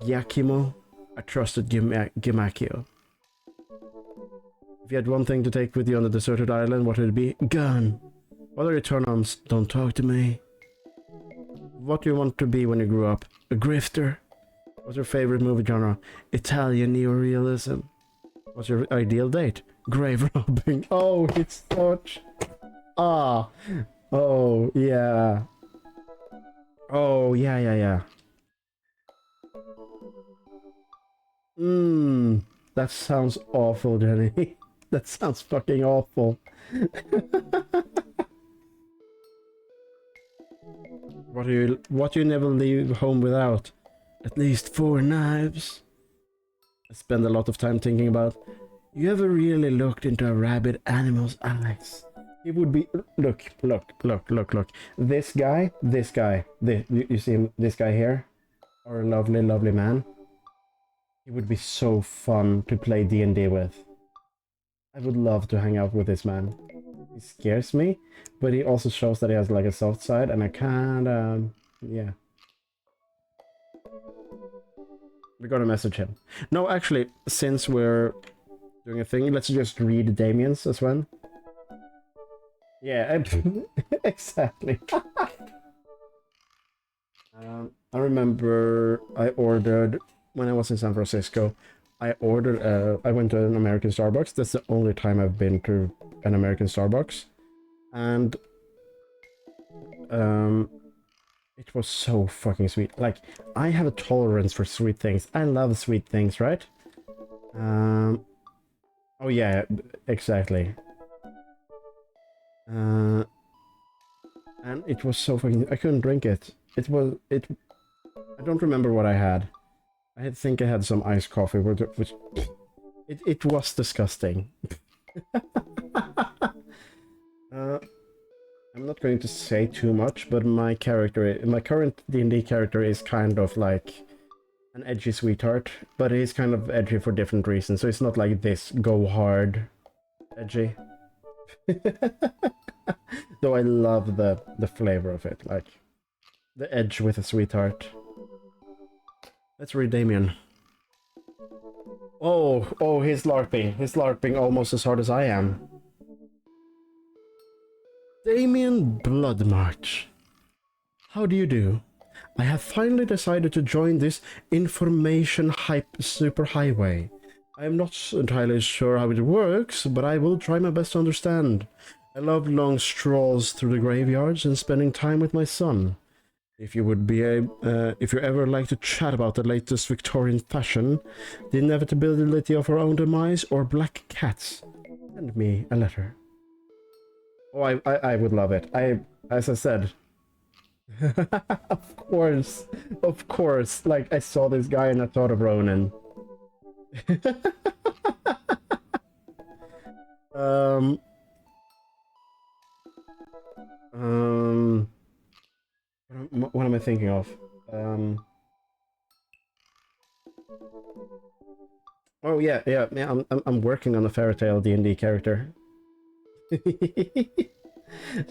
Giacomo? I trusted Giacomo. If you had one thing to take with you on a deserted island, what would it be? Gun. What are your turn-ons? Don't talk to me. What do you want to be when you grew up? A grifter. What's your favorite movie genre? Italian neorealism. What's your ideal date? Grave robbing. Oh, it's such... Ah. Oh, yeah. Oh, yeah. That sounds awful, Jenny. That sounds fucking awful. What do you never leave home without? At least 4 knives. I spend a lot of time thinking about. You ever really looked into a rabid animal's eyes? It would be look. This guy. You see him, this guy here, our lovely man. He would be so fun to play D&D with. I would love to hang out with this man. He scares me, but he also shows that he has like a soft side, and I kinda, yeah. We're gonna message him. No, actually, since we're doing a thing, let's just read Damien's as well. Yeah, exactly. I remember I ordered, when I was in San Francisco, I went to an American Starbucks. That's the only time I've been to an American Starbucks. And it was so fucking sweet. Like, I have a tolerance for sweet things. I love sweet things, right? Oh yeah, exactly. And it was so fucking... I couldn't drink it. I don't remember what I had. I think I had some iced coffee, which... It was disgusting. I'm not going to say too much, but my current D&D character is kind of like an edgy sweetheart, but he's kind of edgy for different reasons, so it's not like this go hard edgy. Though I love the flavor of it, like the edge with a sweetheart. Let's read Damien. Oh, he's LARPing. He's LARPing almost as hard as I am. Damien Bloodmarch. How do you do? I have finally decided to join this information hype superhighway. I am not entirely sure how it works, but I will try my best to understand. I love long strolls through the graveyards and spending time with my son. If you ever like to chat about the latest Victorian fashion, the inevitability of our own demise, or black cats, send me a letter. Oh, I would love it. As I said, of course. Like, I saw this guy and I thought of Ronan. What am I thinking of? Oh yeah. I'm working on a Fairy Tail D&D character, so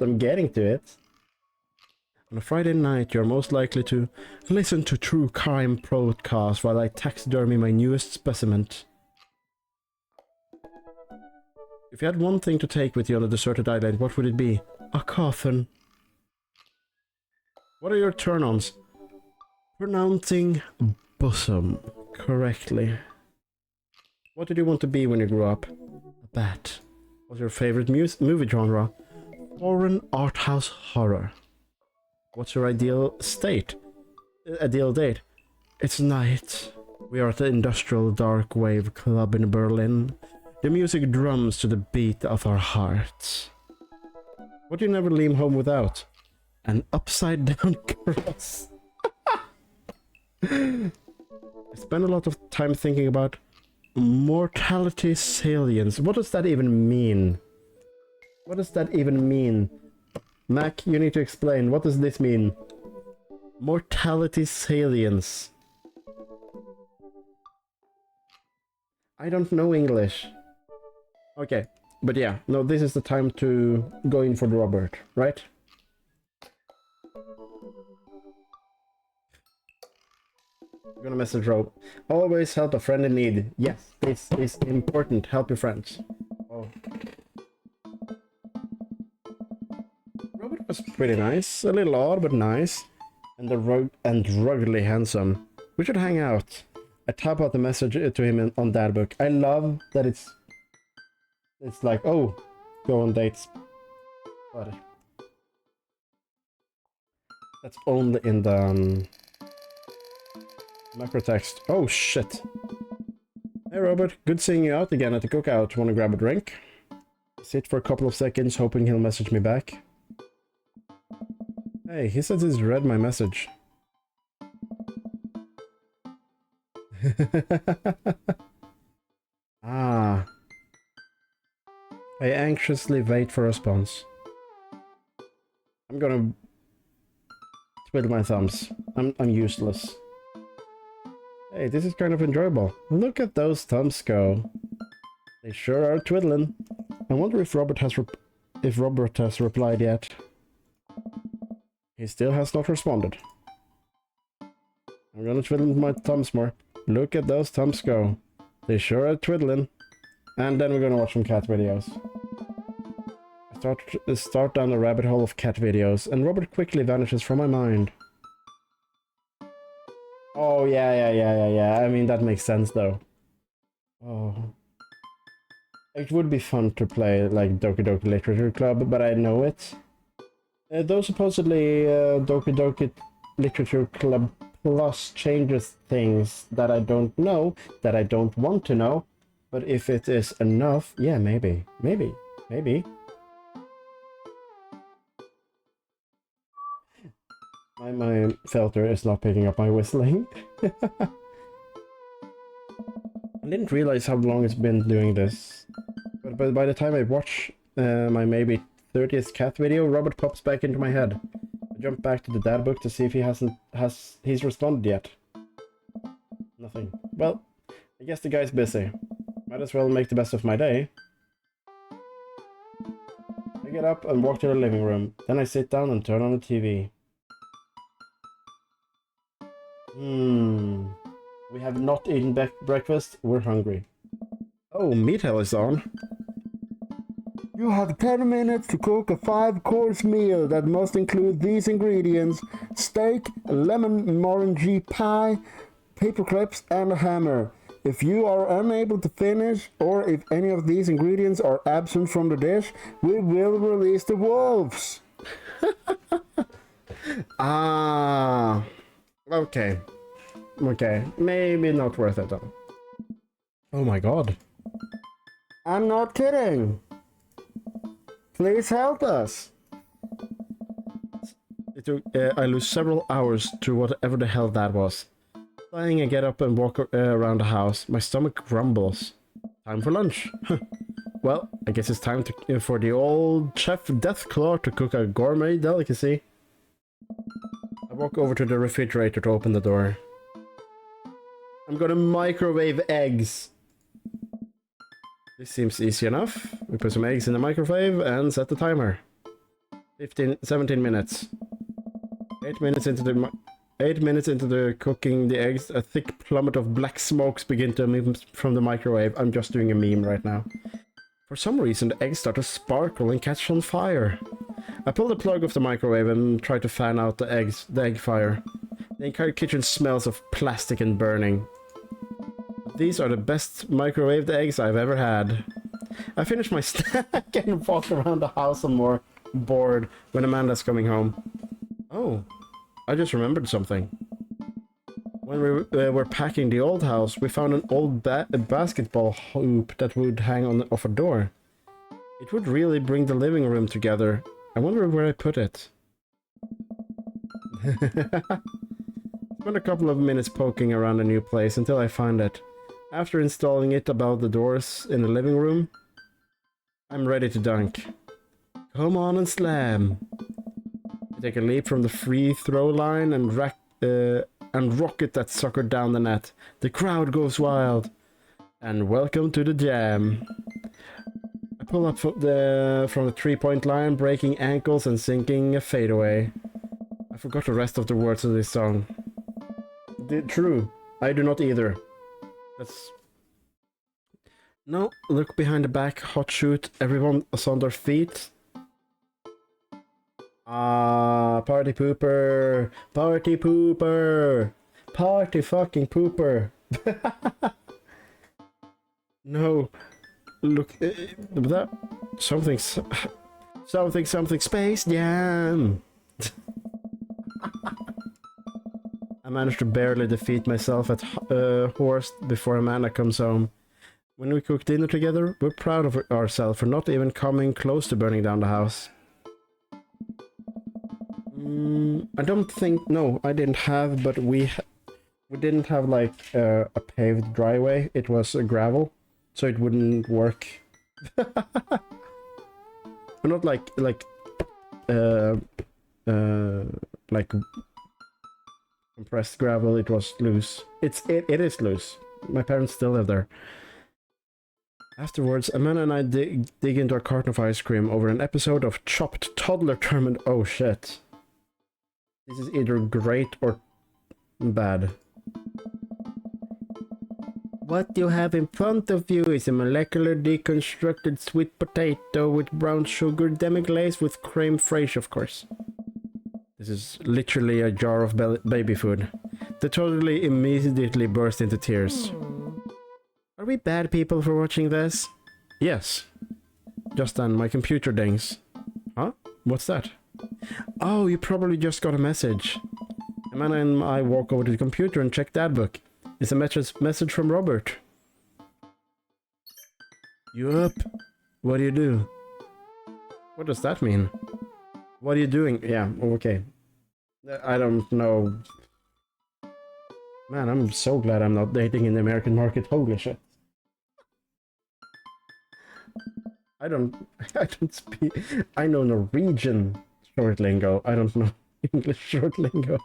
I'm getting to it. On a Friday night, you're most likely to listen to true crime broadcast while I taxidermy my newest specimen. If you had one thing to take with you on a deserted island, what would it be? A coffin. What are your turn-ons? Pronouncing bosom correctly. What did you want to be when you grew up? A bat. What's your favorite movie genre? Foreign art house horror. What's your ideal date? It's night. We are at the Industrial Dark Wave Club in Berlin. The music drums to the beat of our hearts. What do you never leave home without? An upside down cross. I spend a lot of time thinking about mortality salience. What does that even mean? What does that even mean? Mac, you need to explain. What does this mean? Mortality salience. I don't know English. Okay, but yeah, no, this is the time to go in for the Robert, right? I'm gonna message Rob. Always help a friend in need. Yes, this is important. Help your friends. Oh. Robert was pretty nice. A little odd, but nice. And ruggedly handsome. We should hang out. I type out the message to him on Dadbook. I love that it's like, oh, go on dates. But that's only in the macro text. Oh shit. Hey Robert, good seeing you out again at the cookout. Wanna grab a drink? Sit for a couple of seconds, hoping he'll message me back. Hey, he says he's read my message. Ah. I anxiously wait for a response. I'm gonna twiddle my thumbs. I'm useless. Hey, this is kind of enjoyable. Look at those thumbs go. They sure are twiddling. I wonder if Robert has replied yet. He still has not responded. I'm gonna twiddle my thumbs more. Look at those thumbs go. They sure are twiddling. And then we're gonna watch some cat videos. I start down the rabbit hole of cat videos, and Robert quickly vanishes from my mind. Oh, yeah. I mean, that makes sense, though. Oh. It would be fun to play, like, Doki Doki Literature Club, but I know it. Though supposedly Doki Doki Literature Club Plus changes things that I don't know, that I don't want to know. But if it is enough, yeah, maybe. My filter is not picking up my whistling. I didn't realize how long it's been doing this. But by the time I watch my maybe 30th cat video, Robert pops back into my head. I jump back to the dad book to see if he's responded yet. Nothing. Well, I guess the guy's busy. Might as well make the best of my day. I get up and walk to the living room. Then I sit down and turn on the TV. We have not eaten breakfast. We're hungry. Oh, Meathell is on. You have 10 minutes to cook a 5-course meal that must include these ingredients: steak, a lemon morangi pie, paper clips, and a hammer. If you are unable to finish, or if any of these ingredients are absent from the dish, we will release the wolves. Ah. Okay. Maybe not worth it though. Oh my god. I'm not kidding. Please help us. It took, I lose several hours to whatever the hell that was. Dying, I get up and walk around the house. My stomach grumbles. Time for lunch. Well, I guess it's time for the old chef Deathclaw to cook a gourmet delicacy. I walk over to the refrigerator to open the door. I'm gonna microwave eggs. This seems easy enough. We put some eggs in the microwave and set the timer. 17 minutes. 8 minutes into the cooking the eggs, a thick plummet of black smokes begin to emit from the microwave. I'm just doing a meme right now. For some reason, the eggs start to sparkle and catch on fire. I pull the plug off the microwave and try to fan out the egg fire. The entire kitchen smells of plastic and burning. These are the best microwaved eggs I've ever had. I finish my snack and walk around the house some more, bored, when Amanda's coming home. Oh, I just remembered something. When we were packing the old house, we found an old basketball hoop that would hang off a door. It would really bring the living room together. I wonder where I put it. Spent a couple of minutes poking around a new place until I find it. After installing it above the doors in the living room, I'm ready to dunk. Come on and slam. Take a leap from the free throw line and rocket that sucker down the net. The crowd goes wild. And welcome to the jam. I pull up from the 3-point line, breaking ankles and sinking a fadeaway. I forgot the rest of the words of this song. True, I do not either. That's... No, look behind the back, hot shoot, everyone is on their feet. Party pooper! Party pooper! Party fucking pooper! No, look, that... Something Space Jam! I managed to barely defeat myself at Horst before Amanda comes home. When we cook dinner together, we're proud of ourselves for not even coming close to burning down the house. I don't think... No, I didn't have, but we didn't have like a paved driveway. It was gravel, so it wouldn't work. Not like compressed gravel. It was loose. It is loose. My parents still live there. Afterwards, Amanda and I dig into a carton of ice cream over an episode of Chopped Toddler Tournament. Oh shit. This is either great or bad. What you have in front of you is a molecular deconstructed sweet potato with brown sugar demi-glaze with creme fraiche, of course. This is literally a jar of baby food. The toddler immediately burst into tears. Are we bad people for watching this? Yes. Just then, my computer dings. Huh? What's that? Oh, you probably just got a message. Amanda and I walk over to the computer and check that book. It's a message from Robert. You up? What do you do? What does that mean? What are you doing? Yeah, okay. I don't know. Man, I'm so glad I'm not dating in the American market. Holy shit. I don't speak... I know Norwegian short lingo. I don't know English short lingo.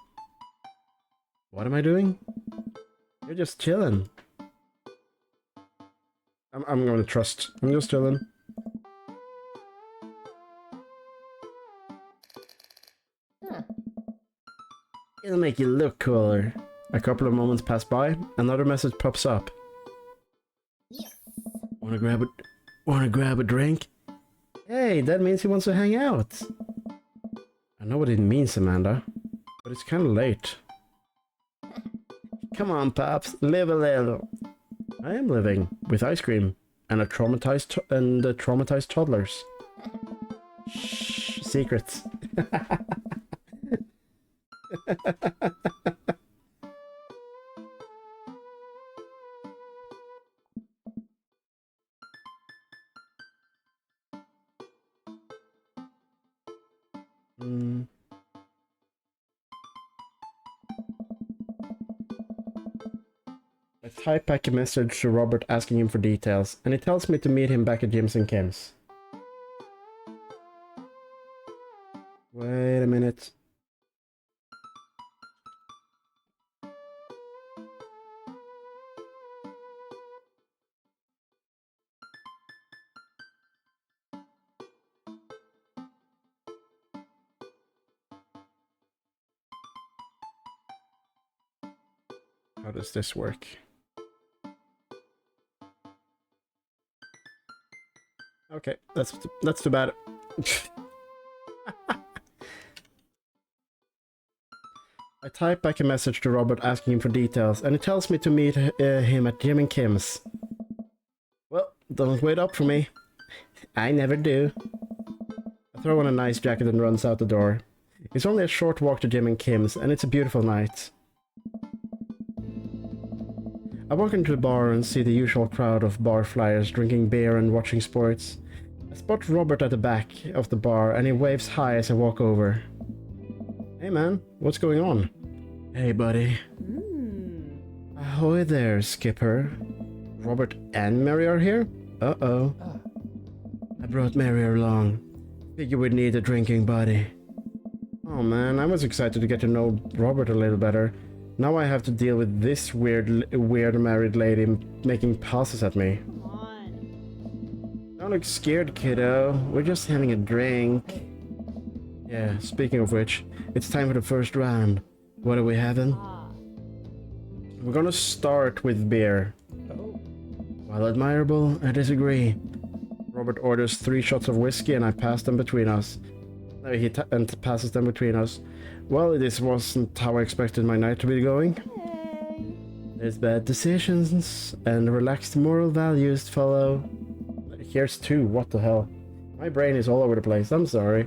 What am I doing? You're just chilling. I'm gonna trust. I'm just chilling. Huh. It'll make you look cooler. A couple of moments pass by, another message pops up. Yes. Wanna grab a drink? Hey, that means he wants to hang out. I know what it means, Amanda, but it's kinda late. Come on, Pops, live a little. I am living with ice cream and traumatized toddlers. Shh, secrets. I type back a message to Robert asking him for details, and he tells me to meet him back at Jim's and Kim's. Wait a minute. How does this work? Okay, that's too bad. I type back a message to Robert asking him for details, and he tells me to meet him at Jim and Kim's. Well, don't wait up for me. I never do. I throw on a nice jacket and runs out the door. It's only a short walk to Jim and Kim's, and it's a beautiful night. I walk into the bar and see the usual crowd of bar flyers drinking beer and watching sports. I spot Robert at the back of the bar and he waves hi as I walk over. Hey man, what's going on? Hey buddy. Ahoy there, Skipper. Robert and Mary are here? Uh-oh. I brought Mary along. Figure we'd need a drinking buddy. Oh, Oh man, I was excited to get to know Robert a little better. Now I have to deal with this weird married lady making passes at me. Come on. Don't look scared, kiddo. We're just having a drink. Yeah, speaking of which, it's time for the first round. What are we having? Ah. We're gonna start with beer. Oh. While admirable, I disagree. Robert orders 3 shots of whiskey and I pass them between us. No, he passes them between us. Well, this wasn't how I expected my night to be going. Hey. There's bad decisions and relaxed moral values to follow. Here's 2, what the hell? My brain is all over the place, I'm sorry.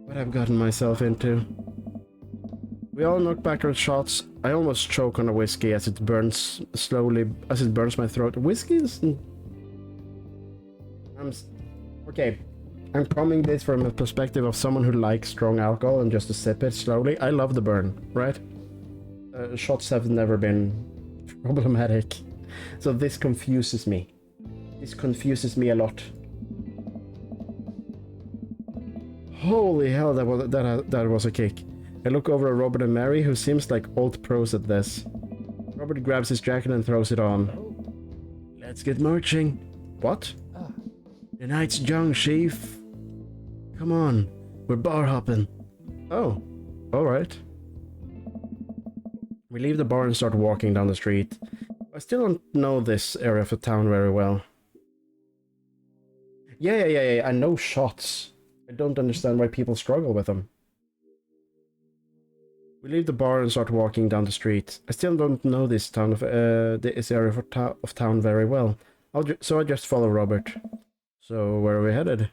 What I've gotten myself into. We all knock back our shots. I almost choke on the whiskey as it burns slowly, as it burns my throat. Whiskies? Okay, I'm coming this from a perspective of someone who likes strong alcohol and just to sip it slowly. I love the burn, right? Shots have never been problematic. So this confuses me. This confuses me a lot. Holy hell, that was a kick. I look over at Robert and Mary, who seems like old pros at this. Robert grabs his jacket and throws it on. Let's get marching. What? The night's young, chief. Come on, we're bar hopping. Oh, alright. We leave the bar and start walking down the street. I still don't know this area of the town very well. Yeah, I know shots. I don't understand why people struggle with them. We leave the bar and start walking down the street. I still don't know this town of this area of town very well. So I just follow Robert. So where are we headed?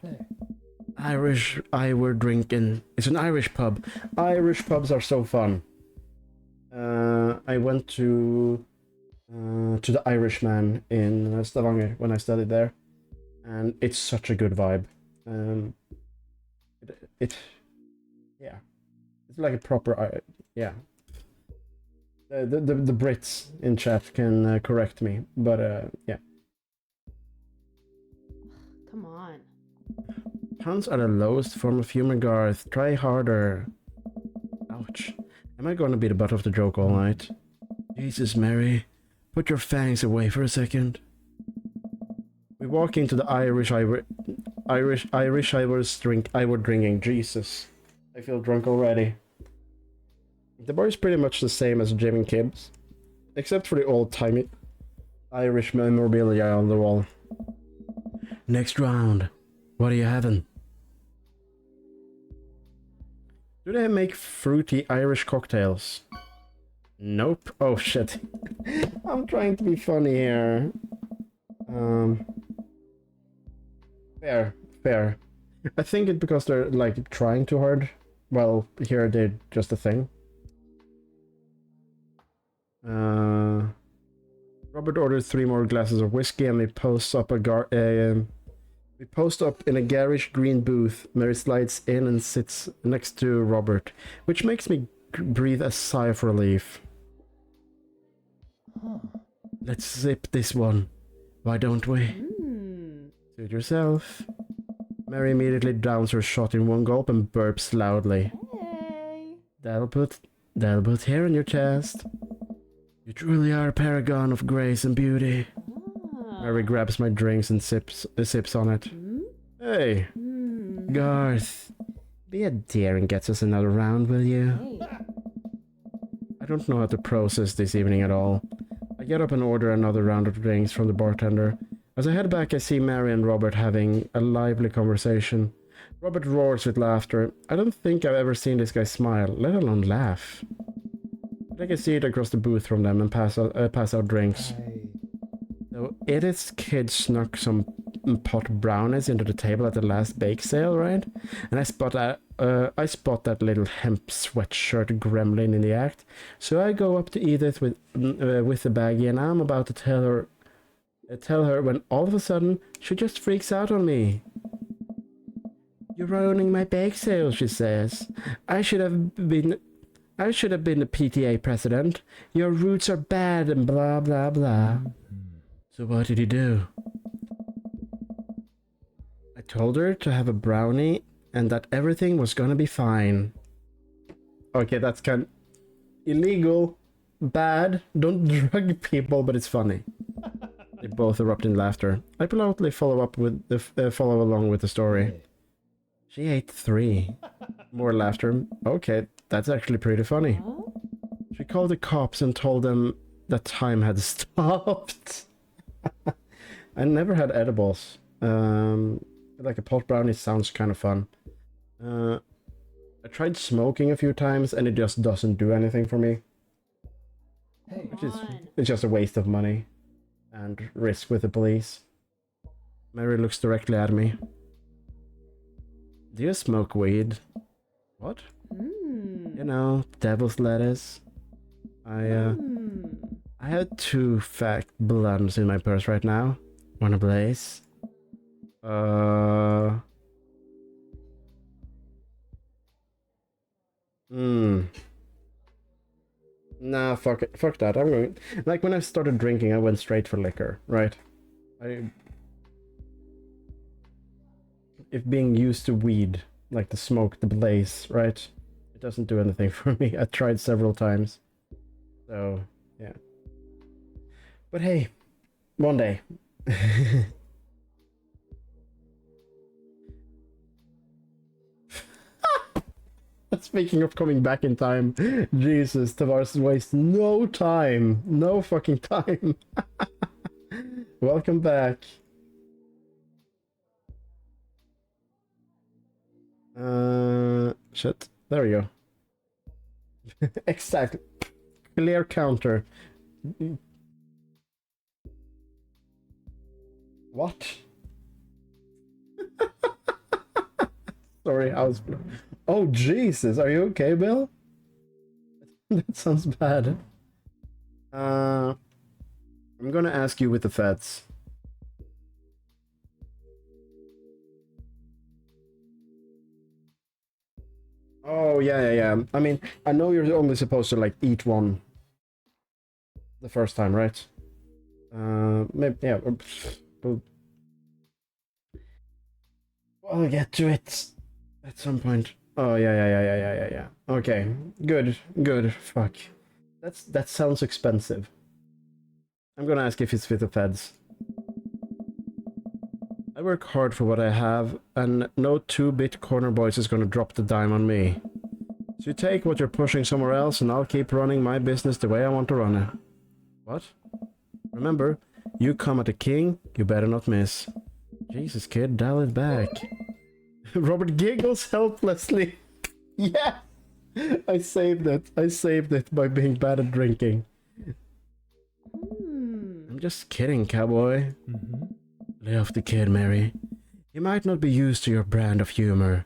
We're drinking. It's an Irish pub. Irish pubs are so fun. I went to the Irishman in Stavanger when I studied there, and it's such a good vibe. Yeah, it's like a proper yeah. The Brits in chat can correct me, but yeah. Come on. Puns are the lowest form of humor, Garth. Try harder. Ouch. Am I going to be the butt of the joke all night? Jesus, Mary. Put your fangs away for a second. We walk into the I were drinking. Jesus. I feel drunk already. The bar is pretty much the same as Jim and Kibb's, except for the old-timey Irish memorabilia on the wall. Next round. What are you having? Do they make fruity Irish cocktails? Nope. Oh shit. I'm trying to be funny here. Fair. I think it's because they're like trying too hard. Well, here they're just a thing. Robert orders 3 more glasses of whiskey and we post up in a garish green booth. Mary slides in and sits next to Robert, which makes me breathe a sigh of relief. Let's sip this one. Why don't we? Suit yourself. Mary immediately downs her shot in one gulp and burps loudly. Hey. That'll put hair on your chest. You truly are a paragon of grace and beauty. Mary grabs my drinks and sips on it. Hey, Garth, be a dear and get us another round, will you? Hey. I don't know how to process this evening at all. I get up and order another round of drinks from the bartender. As I head back, I see Mary and Robert having a lively conversation. Robert roars with laughter. I don't think I've ever seen this guy smile, let alone laugh. I can see it across the booth from them and pass out drinks. So Edith's kid snuck some pot brownies into the table at the last bake sale, right? And I spot that little hemp sweatshirt gremlin in the act. So I go up to Edith with the baggie, and I'm about to tell her when all of a sudden she just freaks out on me. You're ruining my bake sale, she says. I should have been the PTA president. Your roots are bad and blah blah blah. So what did he do? I told her to have a brownie and that everything was gonna be fine. Okay, that's kind illegal, bad. Don't drug people, but it's funny. They both erupt in laughter. I politely follow along with the story. She ate 3. More laughter. Okay, that's actually pretty funny. Huh? She called the cops and told them that time had stopped. I never had edibles. Like a pot brownie sounds kind of fun. I tried smoking a few times and it just doesn't do anything for me. Hey, Which is Come on. it's just a waste of money and risk with the police. Mary looks directly at me. Do you smoke weed? What? Hmm. You know, devil's lettuce. I had 2 fat blunts in my purse right now. Wanna blaze? Nah, fuck it. Fuck that. I'm going... Like, when I started drinking, I went straight for liquor, right? If being used to weed, like the smoke, the blaze, right? It doesn't do anything for me. I tried several times. So, yeah. But hey, one day. Speaking of coming back in time, Jesus, Tavares wastes no time. No fucking time. Welcome back. Shit. There we go. Exactly. Clear counter. What? Sorry, I was... Oh, Jesus, are you okay, Bill? That sounds bad. I'm gonna ask you with the feds. Oh, yeah. I mean, I know you're only supposed to, like, eat one the first time, right? Maybe, yeah. We'll get to it at some point. Oh, yeah. Okay, good. Fuck. That sounds expensive. I'm gonna ask if it's with the feds. I work hard for what I have, and no 2-bit corner boys is gonna drop the dime on me. So you take what you're pushing somewhere else, and I'll keep running my business the way I want to run it. What? Remember, you come at a king, you better not miss. Jesus, kid, dial it back. Robert giggles helplessly. Yeah! I saved it by being bad at drinking. I'm just kidding, cowboy. Lay off the kid, Mary. He might not be used to your brand of humor.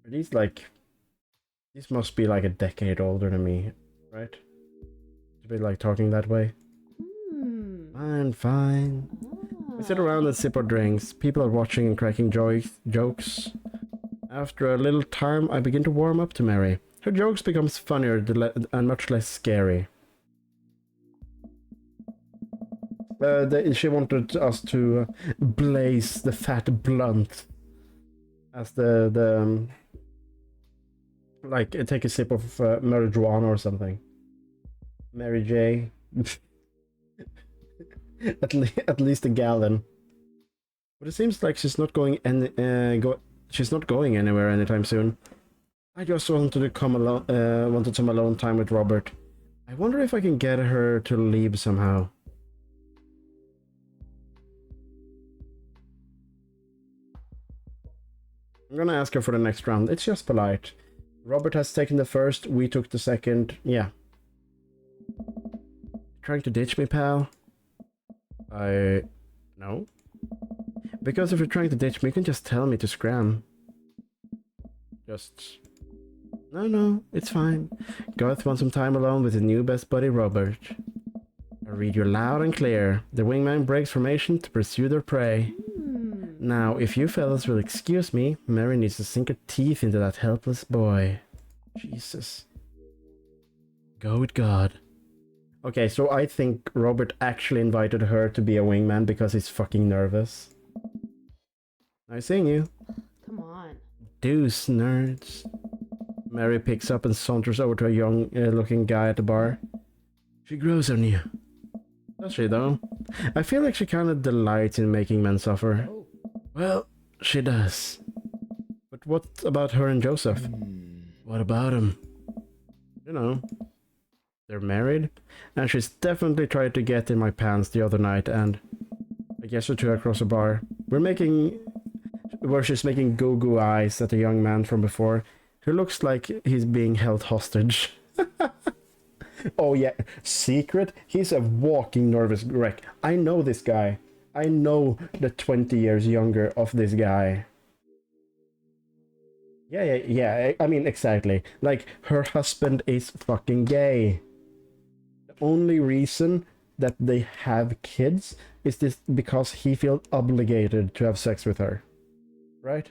Are these like... These must be like a decade older than me, right? To be like talking that way. Fine. We sit around and sip our drinks. People are watching and cracking jokes. After a little time, I begin to warm up to Mary. Her jokes becomes funnier and much less scary. She wanted us to blaze the fat blunt as the like take a sip of marijuana or something. Mary J. at least a gallon. But it seems like she's not going she's not going anywhere anytime soon. I just wanted to wanted some alone time with Robert. I wonder if I can get her to leave somehow. I'm gonna ask her for the next round. It's just polite. Robert has taken the first, we took the second. Yeah. Trying to ditch me, pal? No. Because if you're trying to ditch me, you can just tell me to scram. Just... No, it's fine. Garth wants some time alone with his new best buddy, Robert. I read you loud and clear. The wingman breaks formation to pursue their prey. Now, if you fellas will excuse me, Mary needs to sink her teeth into that helpless boy. Jesus. Go with God. Okay, so I think Robert actually invited her to be a wingman because he's fucking nervous. Nice seeing you. Come on. Deuce, nerds. Mary picks up and saunters over to a young looking guy at the bar. She grows on you. Does she though? I feel like she kind of delights in making men suffer. Oh. Well, she does. But what about her and Joseph? What about him? You know, they're married, and she's definitely tried to get in my pants the other night, and I guess her two across the bar. Where she's making goo-goo eyes at the young man from before, who looks like he's being held hostage. Oh yeah, secret? He's a walking nervous wreck. I know this guy. I know the 20 years younger of this guy. Yeah. I mean, exactly. Like, her husband is fucking gay. The only reason that they have kids is this because he feels obligated to have sex with her. Right?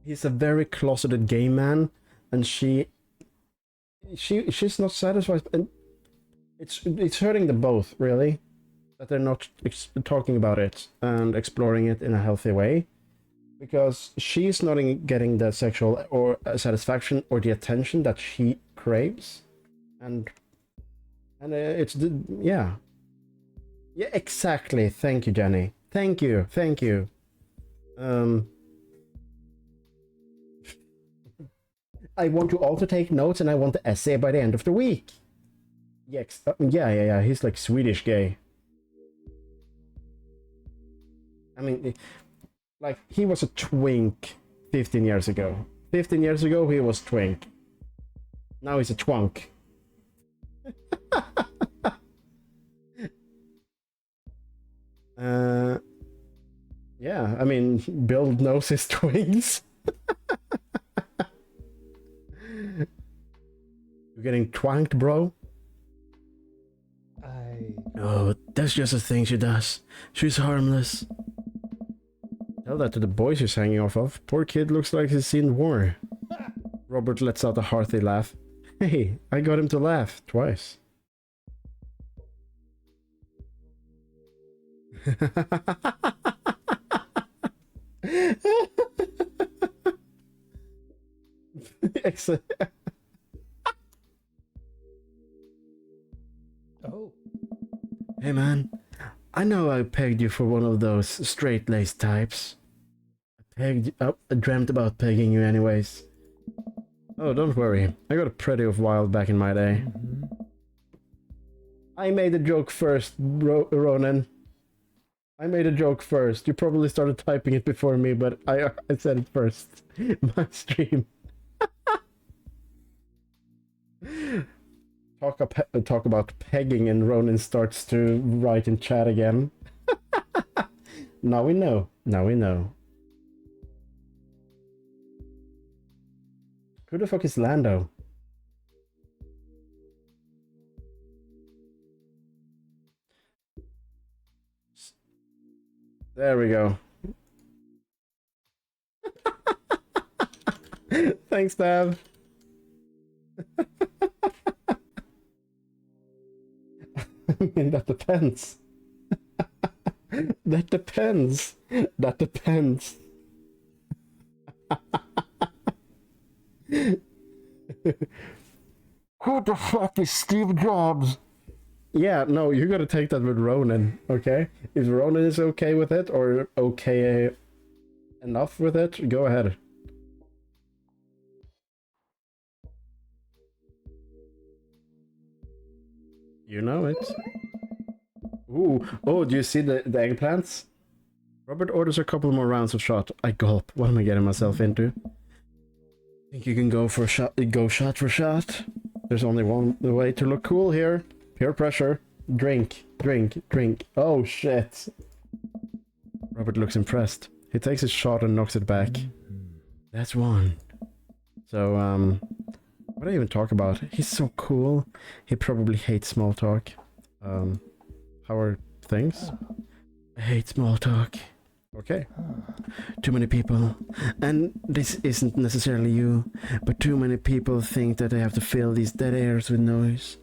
He's a very closeted gay man, and she's not satisfied, and it's hurting them both, really, that they're not talking about it and exploring it in a healthy way, because she's not getting the sexual or satisfaction or the attention that she craves, and yeah, exactly. Thank you, Jenny. Thank you. I want you all to take notes, and I want the essay by the end of the week. Yes, yeah. He's like Swedish gay. I mean, like, he was a twink 15 years ago. 15 years ago, he was twink. Now he's a twunk. Yeah, I mean, Bill knows his twinks. You're getting twanked, bro? Oh, that's just a thing she does. She's harmless. Tell that to the boys she's hanging off of. Poor kid looks like he's seen war. Robert lets out a hearty laugh. Hey, I got him to laugh twice. Excellent. Oh. Hey man, I know I pegged you for one of those straight-laced types. I dreamt about pegging you anyways. Oh, don't worry, I got a pretty wild back in my day. I made a joke first, Ronan. I made a joke first. You probably started typing it before me, but I said it first. My stream. Talk about pegging, and Ronan starts to write in chat again. Now we know. Who the fuck is Lando? There we go. Thanks, Dab. I mean, that depends. That depends. Who the fuck is Steve Jobs? Yeah, no, you gotta take that with Ronan, okay? If Ronan is okay with it, or okay enough with it, go ahead. You know it. Ooh, oh, do you see the eggplants? Robert orders a couple more rounds of shot. I gulp. What am I getting myself into? Think you can go for a shot? Go shot for shot? There's only one way to look cool here. Peer pressure. Drink. Oh shit. Robert looks impressed. He takes his shot and knocks it back. That's one. So, what do I even talk about? He's so cool. He probably hates small talk. How are things? I hate small talk. Okay. Too many people. And this isn't necessarily you, but too many people think that they have to fill these dead airs with noise.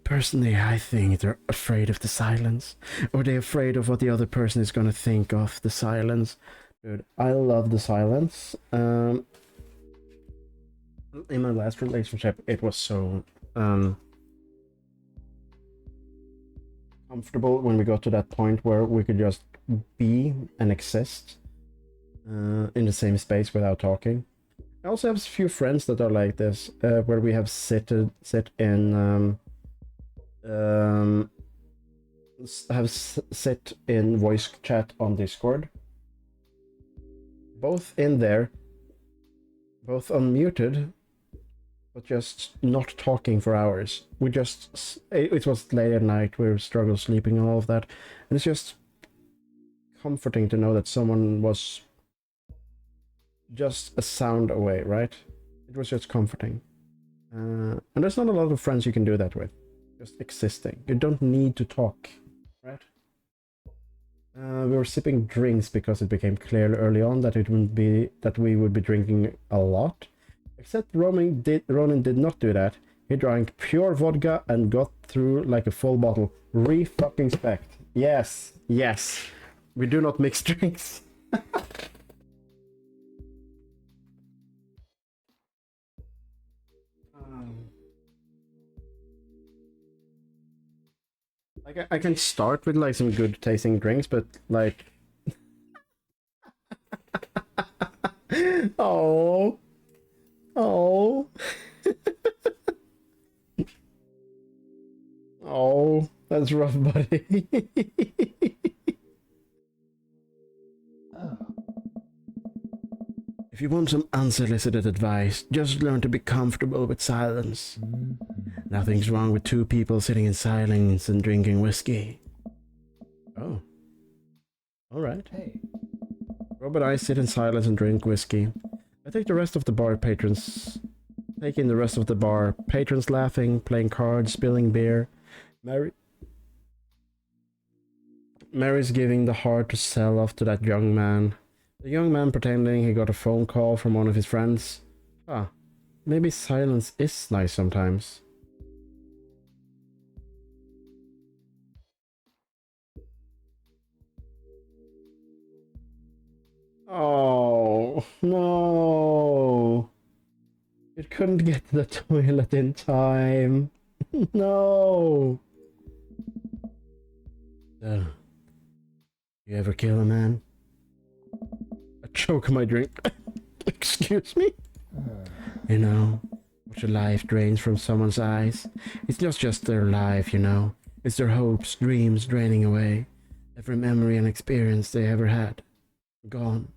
Personally, I think they're afraid of the silence. Or they're afraid of what the other person is gonna think of the silence. Dude, I love the silence. in my last relationship, it was so comfortable when we got to that point where we could just be and exist in the same space without talking. I also have a few friends that are like this, where we have sit in sit in voice chat on Discord, both in there, both unmuted, but just not talking for hours. We just, it was late at night, we struggled sleeping and all of that, and it's just comforting to know that someone was just a sound away, right? It was just comforting. And there's not a lot of friends you can do that with. Just existing. You don't need to talk, right? We were sipping drinks because it became clear early on that we would be drinking a lot. Except Ronin did not do that. He drank pure vodka and got through like a full bottle. Re-fucking-spect. Yes, yes. We do not mix drinks. I can start with like some good tasting drinks, but like, oh, oh, oh, that's rough, buddy. If you want some unsolicited advice, just learn to be comfortable with silence. Nothing's wrong with two people sitting in silence and drinking whiskey. Oh. Alright. Hey. Rob and I sit in silence and drink whiskey. I take in the rest of the bar, patrons laughing, playing cards, spilling beer. Mary's giving the heart to sell off to that young man. The young man pretending he got a phone call from one of his friends. Maybe silence is nice sometimes. Oh, no. It couldn't get to the toilet in time. No. So, you ever kill a man? I choke my drink. Excuse me? You know, what your life drains from someone's eyes. It's not just their life, you know. It's their hopes, dreams draining away. Every memory and experience they ever had. Gone.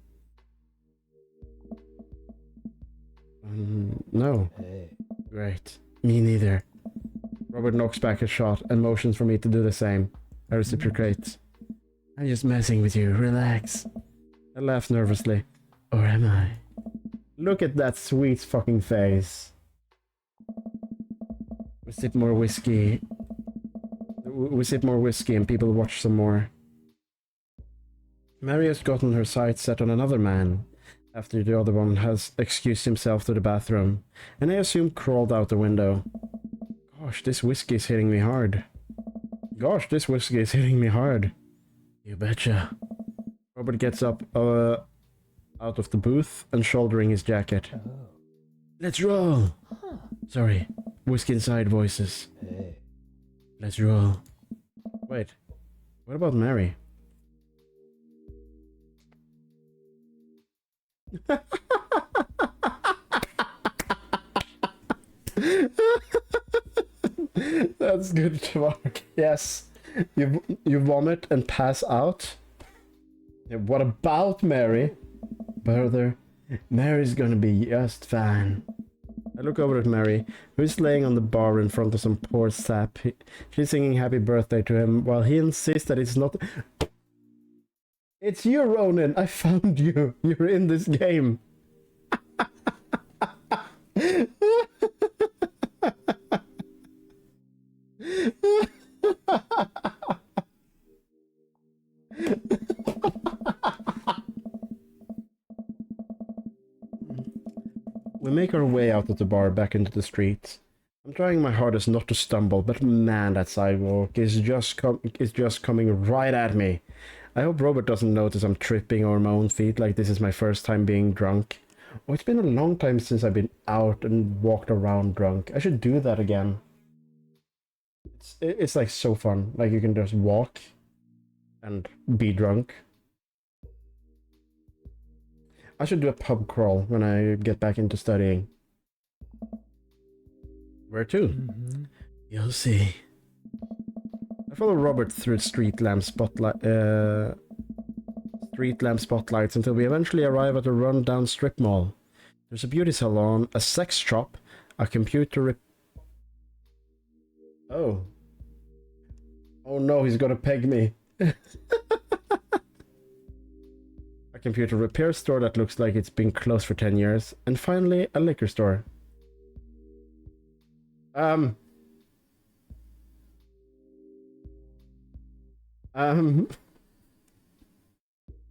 No. Hey. Great. Me neither. Robert knocks back a shot and motions for me to do the same. I reciprocate. I'm just messing with you. Relax. I laugh nervously. Or am I? Look at that sweet fucking face. We sip more whiskey. We sip more whiskey and people watch some more. Mary has gotten her sights set on another man after the other one has excused himself to the bathroom, and I assume crawled out the window. Gosh, this whiskey is hitting me hard. Gosh, this whiskey is hitting me hard. You betcha. Robert gets up out of the booth and shouldering his jacket. Oh. Let's roll! Huh. Sorry, whiskey inside voices. Hey. Let's roll. Wait, what about Mary? That's good, Mark. Yes. You vomit and pass out? Yeah, what about Mary? Brother, Mary's gonna be just fine. I look over at Mary, who's laying on the bar in front of some poor sap. She's singing happy birthday to him, while he insists that it's not... It's you, Ronin! I found you! You're in this game! We make our way out of the bar back into the street. I'm trying my hardest not to stumble, but man, that sidewalk is just coming right at me. I hope Robert doesn't notice I'm tripping over my own feet like this is my first time being drunk. Oh, it's been a long time since I've been out and walked around drunk. I should do that again. It's like so fun. Like you can just walk and be drunk. I should do a pub crawl when I get back into studying. Where to? You'll see. I follow Robert through street lamp spotlights until we eventually arrive at a run-down strip mall. There's a beauty salon, a sex shop, a computer Oh. Oh no, he's gonna peg me. A computer repair store that looks like it's been closed for 10 years. And finally, a liquor store.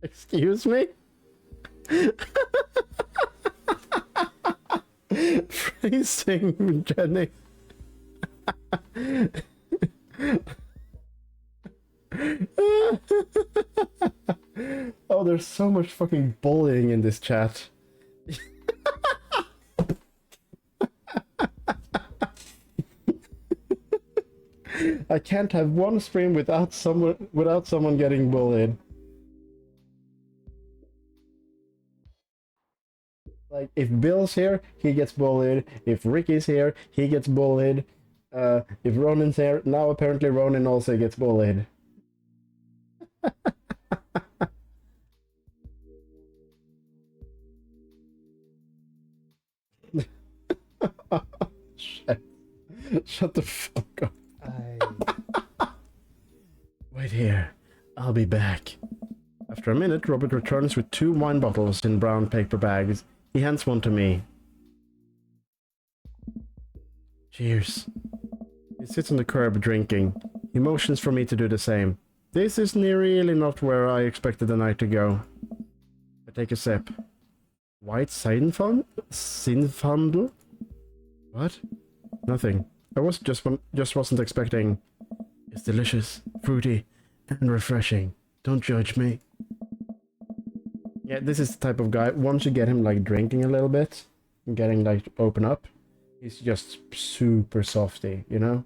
Excuse me? Phrasing, Jenny. Oh, there's so much fucking bullying in this chat. I can't have one stream without someone getting bullied. Like, if Bill's here, he gets bullied. If Ricky's here, he gets bullied. If Ronin's here, now apparently Ronin also gets bullied. Oh, shit. Shut the fuck up. Wait here. I'll be back. After a minute, Robert returns with 2 wine bottles in brown paper bags. He hands one to me. Cheers. He sits on the curb drinking. He motions for me to do the same. This is really not where I expected the night to go. I take a sip. White Zinfandel? What? Nothing. I just wasn't expecting. It's delicious, fruity, and refreshing. Don't judge me. Yeah, this is the type of guy, once you get him like drinking a little bit, and getting like open up, he's just super softy, you know?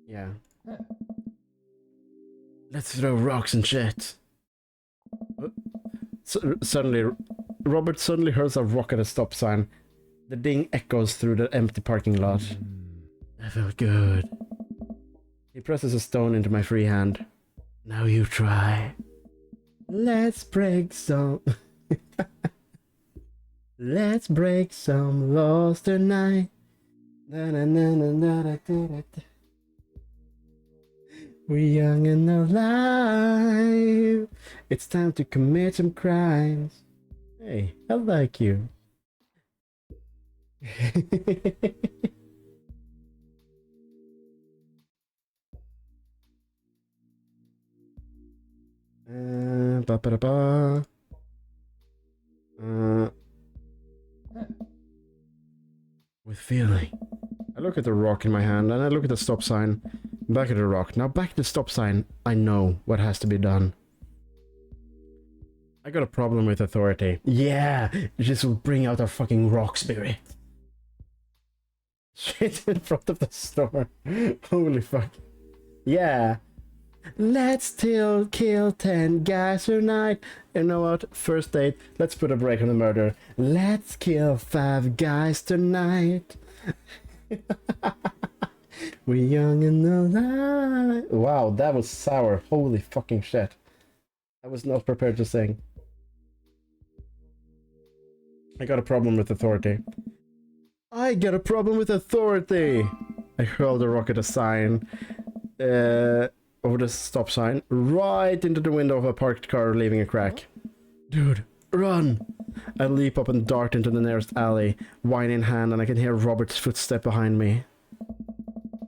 Yeah. Let's throw rocks and shit. Suddenly, Robert suddenly hurls a rock at a stop sign. The ding echoes through the empty parking lot. I felt good. He presses a stone into my free hand. Now you try. Let's break some... Let's break some laws tonight. We're young and alive. It's time to commit some crimes. Hey, I like you. With feeling. I look at the rock in my hand and I look at the stop sign. Back at the rock. Now back at the stop sign. I know what has to be done. I got a problem with authority. Yeah, this will bring out our fucking rock spirit. Shit in front of the store. Holy fuck. Yeah. Let's still kill 10 guys tonight. You know what? First date. Let's put a break on the murder. Let's kill 5 guys tonight. We're young and alive. Wow, that was sour. Holy fucking shit. I was not prepared to sing. I got a problem with authority. I got a problem with authority. I hurled a rock at a sign. Over the stop sign. Right into the window of a parked car, leaving a crack. Dude, run! I leap up and dart into the nearest alley, wine in hand, and I can hear Robert's footstep behind me.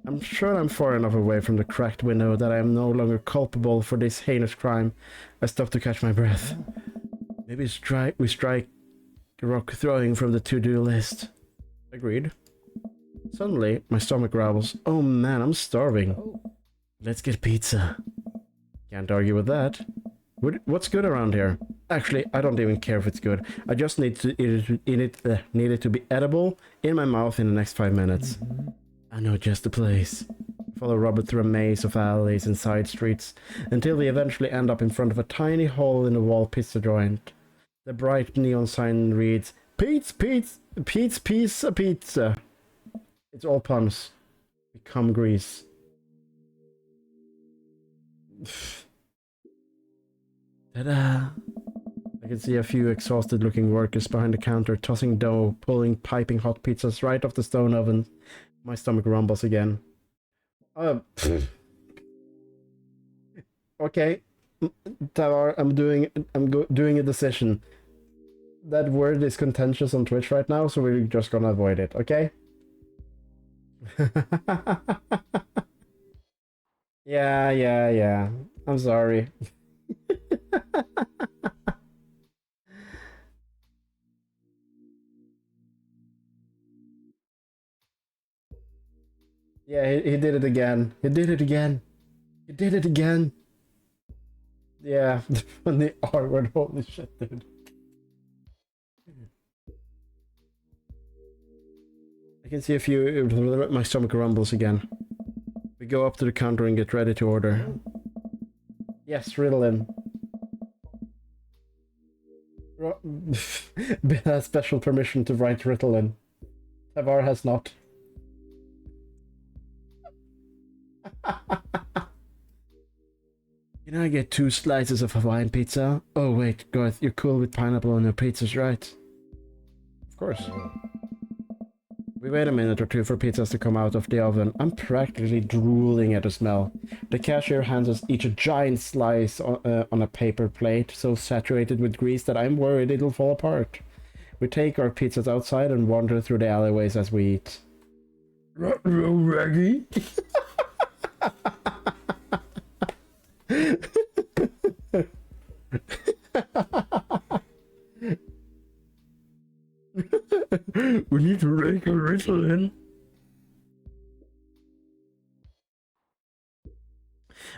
I'm sure I'm far enough away from the cracked window that I am no longer culpable for this heinous crime. I stop to catch my breath. Maybe we strike rock throwing from the to-do list. Agreed. Suddenly, my stomach growls. Oh man, I'm starving. Let's get pizza. Can't argue with that. What's good around here? Actually, I don't even care if it's good. I just need it to be edible in my mouth in the next 5 minutes. I know just the place. Follow Robert through a maze of alleys and side streets until we eventually end up in front of a tiny hole-in-the-wall pizza joint. The bright neon sign reads, Pete's Pizza Pizza. It's all puns. Become grease. Ta-da! I can see a few exhausted-looking workers behind the counter tossing dough, pulling piping hot pizzas right off the stone oven. My stomach rumbles again. Okay, Tavar, I'm doing a decision. That word is contentious on Twitch right now, so we're just gonna avoid it, okay? Yeah. I'm sorry. Yeah, he did it again. He did it again. He did it again. Yeah, on the R word, holy shit, dude. I can see a few. My stomach rumbles again. We go up to the counter and get ready to order. Yes, Ritalin. Bill has special permission to write Ritalin. Tavar has not. Can I get 2 slices of Hawaiian pizza? Oh wait, Garth, you're cool with pineapple on your pizzas, right? Of course. We wait a minute or two for pizzas to come out of the oven. I'm practically drooling at the smell. The cashier hands us each a giant slice on a paper plate, so saturated with grease that I'm worried it'll fall apart. We take our pizzas outside and wander through the alleyways as we eat. Raggy? We need to rake a Ritalin.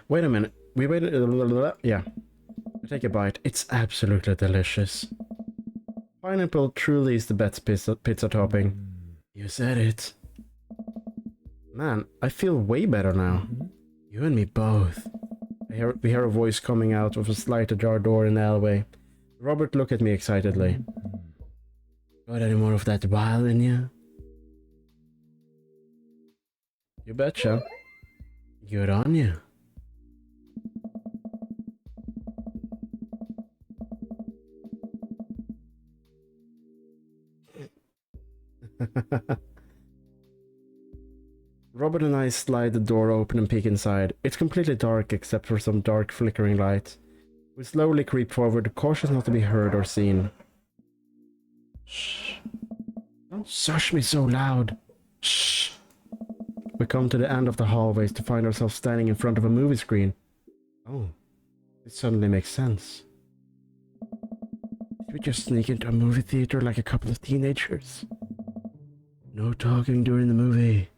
Wait a minute. We waited. Yeah. Take a bite. It's absolutely delicious. Pineapple truly is the best pizza topping. You said it. Man, I feel way better now. You and me both. We hear a voice coming out of a slightly ajar door in the alleyway. Robert looked at me excitedly. Got any more of that bile in you? You betcha. Good on you. Robert and I slide the door open and peek inside. It's completely dark except for some dark flickering light. We slowly creep forward, cautious not to be heard or seen. Shh. Don't shush me so loud. Shh. We come to the end of the hallways to find ourselves standing in front of a movie screen. Oh, it suddenly makes sense. Did we just sneak into a movie theater like a couple of teenagers? No talking during the movie.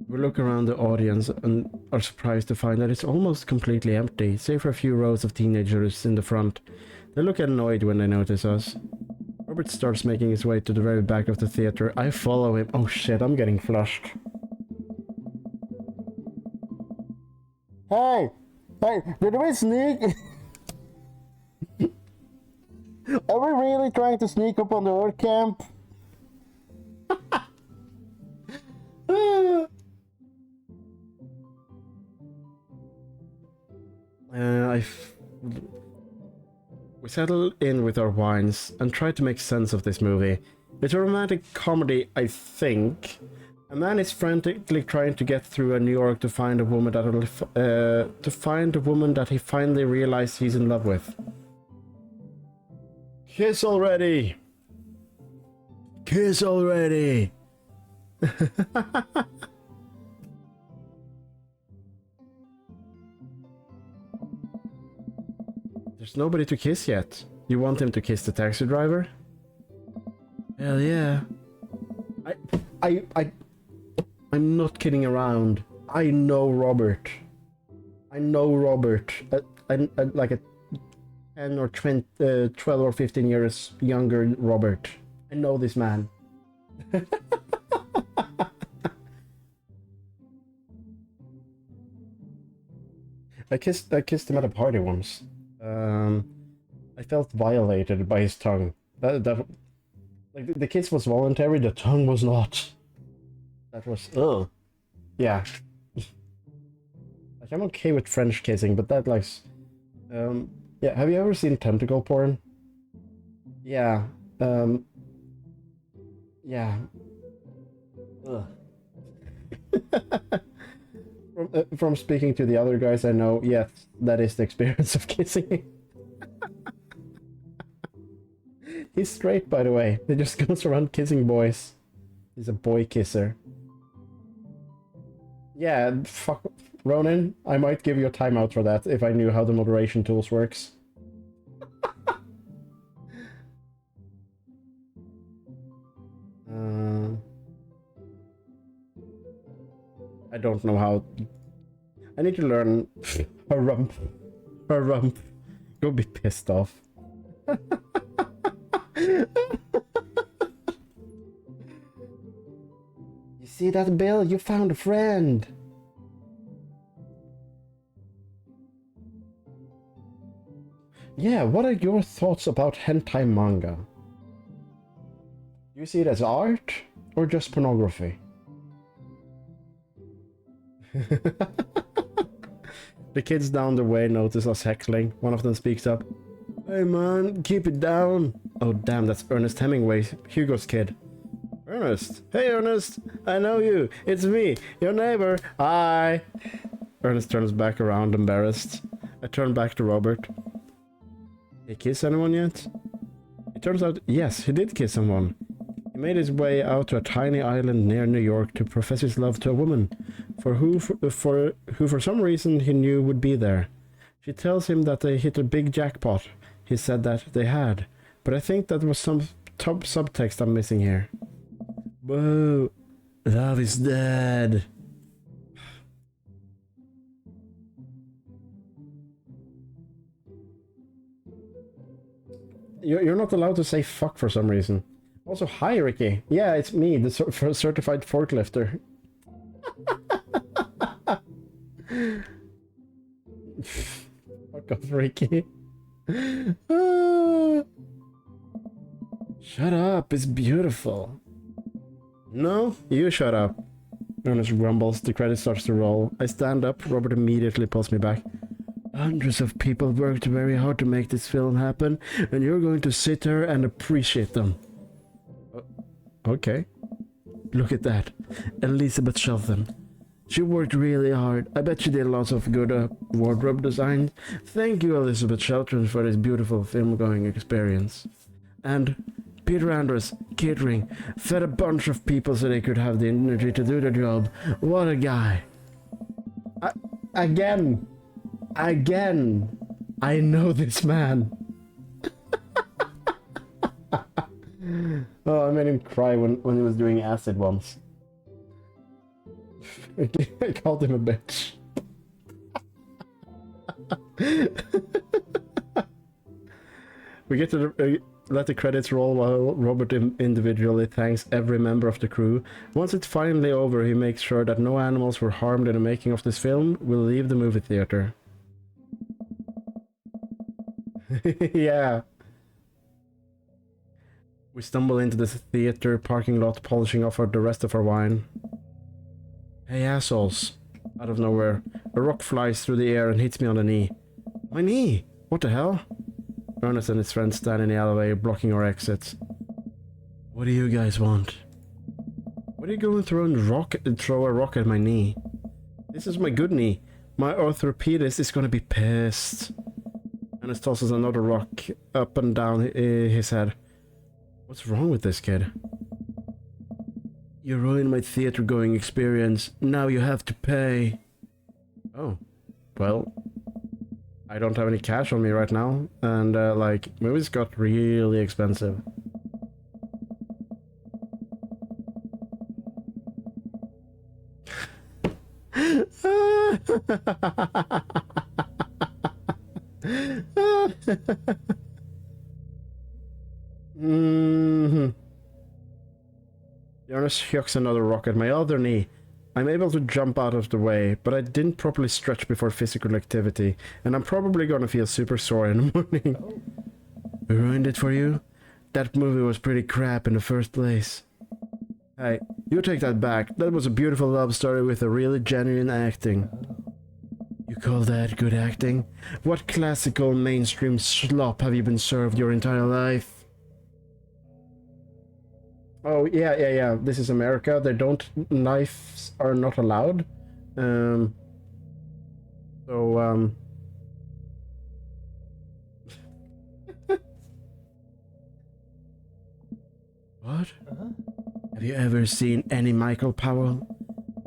We look around the audience and are surprised to find that it's almost completely empty, save for a few rows of teenagers in the front. They look annoyed when they notice us. Robert starts making his way to the very back of the theater. I follow him. Oh shit, I'm getting flushed. Hey! Hey, did we sneak? Are we really trying to sneak up on the Earth camp? We settle in with our wines and try to make sense of this movie. It's a romantic comedy, I think. A man is frantically trying to get through New York to find a woman that he finally realized he's in love with. Kiss already! Kiss already! There's nobody to kiss yet. You want him to kiss the taxi driver? Hell yeah. I'm not kidding around. I know Robert. I know Robert. Like a 10 or 20, 12 or 15 years younger Robert. I know this man. I kissed him at a party once. I felt violated by his tongue. Like the kiss was voluntary, the tongue was not. That was yeah. Like I'm okay with French kissing, but that like yeah, have you ever seen tentacle porn? Yeah. Yeah. Ugh. From speaking to the other guys I know, yes, that is the experience of kissing. He's straight, by the way. He just goes around kissing boys. He's a boy kisser. Yeah, fuck. Ronan, I might give you a timeout for that if I knew how the moderation tools works. I don't know how. I need to learn her rump. Her rump. Go be pissed off. You see that, Bill? You found a friend. Yeah, what are your thoughts about hentai manga? Do you see it as art or just pornography? The kids down the way notice us heckling. One of them speaks up. Hey man, keep it down. Oh damn, that's Ernest Hemingway, Hugo's kid. Ernest! Hey Ernest! I know you! It's me, your neighbor! Hi! Ernest turns back around, embarrassed. I turn back to Robert. He kiss anyone yet? It turns out, yes, he did kiss someone. He made his way out to a tiny island near New York to profess his love to a woman, who for some reason he knew would be there. She tells him that they hit a big jackpot. He said that they had, but I think that was some top subtext I'm missing here. Whoa, love is dead. You're not allowed to say fuck for some reason. Also, hi Ricky. Yeah, it's me, the certified forklifter. Fuck off, Ricky. Shut up, it's beautiful. No, you shut up. Ernest grumbles, the credit starts to roll. I stand up, Robert immediately pulls me back. Hundreds of people worked very hard to make this film happen, and you're going to sit there and appreciate them. Okay. Look at that. Elizabeth Shelton. She worked really hard. I bet she did lots of good wardrobe design. Thank you, Elizabeth Shelton, for this beautiful film-going experience. And Peter Andrews, catering, fed a bunch of people so they could have the energy to do their job. What a guy. Again, I know this man. Oh, I made him cry when he was doing acid once. I called him a bitch. We get to let the credits roll while Robert individually thanks every member of the crew. Once it's finally over, he makes sure that no animals were harmed in the making of this film. We'll leave the movie theater. Yeah. We stumble into the theater parking lot, polishing off the rest of our wine. Hey assholes. Out of nowhere, a rock flies through the air and hits me on the knee. My knee! What the hell? Ernest and his friends stand in the alleyway, blocking our exits. What do you guys want? What are you going to throw a rock at my knee? This is my good knee. My orthopedist is gonna be pissed. Ernest tosses another rock up and down his head. What's wrong with this kid? You ruined my theater-going experience. Now you have to pay. Oh. Well, I don't have any cash on me right now. And, like, movies got really expensive. Mm-hmm. Jonas hucks another rock at my other knee. I'm able to jump out of the way, but I didn't properly stretch before physical activity, and I'm probably gonna feel super sore in the morning. I ruined it for you? That movie was pretty crap in the first place. Hey, you take that back. That was a beautiful love story with a really genuine acting. You call that good acting? What classical mainstream slop have you been served your entire life? Oh, yeah. This is America. They don't... Knives are not allowed. What? Have you ever seen any Michael Powell?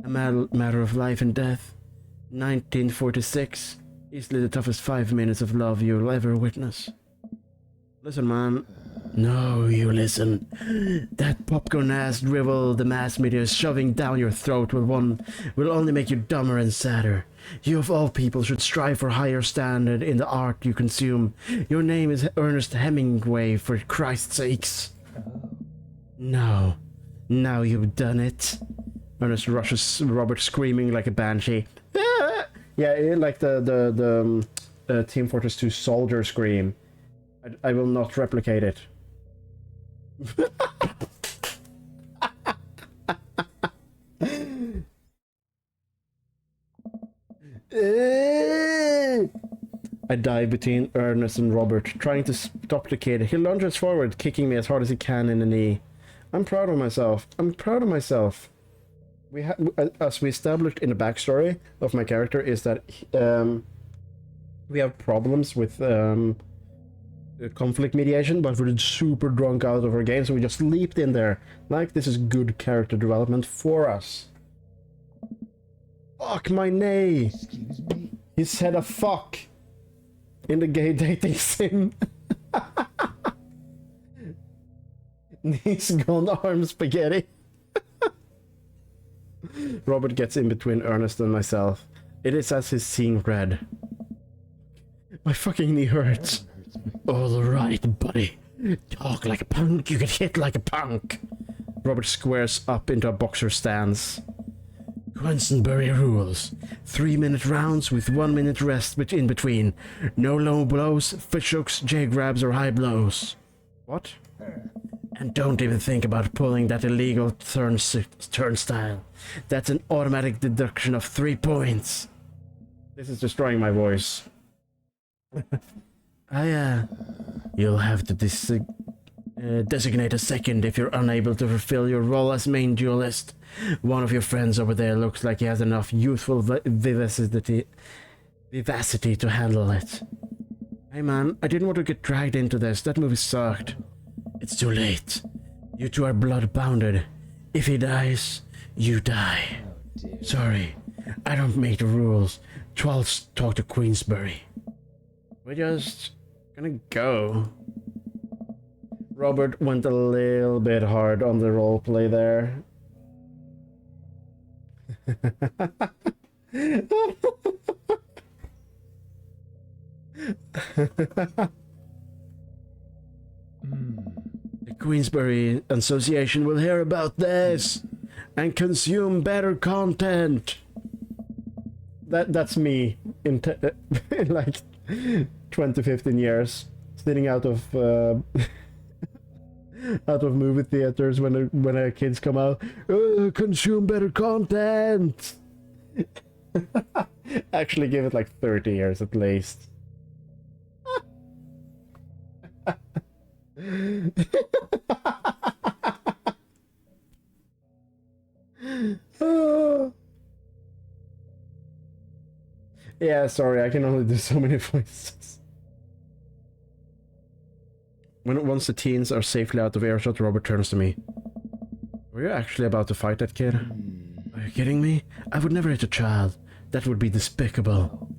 A Matter of Life and Death? 1946? Easily the toughest 5 minutes of love you'll ever witness. Listen, man. No, you listen. That popcorn-ass drivel the mass media is shoving down your throat will only make you dumber and sadder. You of all people should strive for higher standard in the art you consume. Your name is Ernest Hemingway, for Christ's sakes. No. Now you've done it. Ernest rushes Robert screaming like a banshee. Ah! Yeah, like the Team Fortress 2 soldier scream. I will not replicate it. I dive between Ernest and Robert, trying to stop the kid. He lunges forward, kicking me as hard as he can in the knee. I'm proud of myself. As we established in the backstory of my character, is that we have problems with conflict mediation, but we're super drunk out of our game, so we just leaped in there. Like, this is good character development for us. Fuck my nay! Excuse me? He said a fuck in the gay dating sim. Knees gone, arm spaghetti. Robert gets in between Ernest and myself. It is as he's seeing red. My fucking knee hurts. All right, buddy. Talk like a punk, you get hit like a punk. Robert squares up into a boxer stance. Quinsonbury rules. 3-minute rounds with 1 minute rest in between. No low blows, fish hooks, J grabs, or high blows. What? And don't even think about pulling that illegal turnstile. That's an automatic deduction of 3 points. This is destroying my voice. You'll have to designate a second if you're unable to fulfill your role as main duelist. One of your friends over there looks like he has enough youthful vivacity to handle it. Hey man, I didn't want to get dragged into this. That movie sucked. It's too late. You two are blood-bounded. If he dies, you die. Oh, dear. Sorry, I don't make the rules. Twelve talk to Queensbury. We're just gonna go. Robert went a little bit hard on the roleplay there. The Queensbury Association will hear about this and consume better content. That's me in like 20-15 years, sitting out of movie theaters when our kids come out. Consume better content. Actually, give it like 30 years at least. Yeah, sorry, I can only do so many voices. Once the teens are safely out of earshot, Robert turns to me. Were you actually about to fight that kid? Are you kidding me? I would never hit a child. That would be despicable.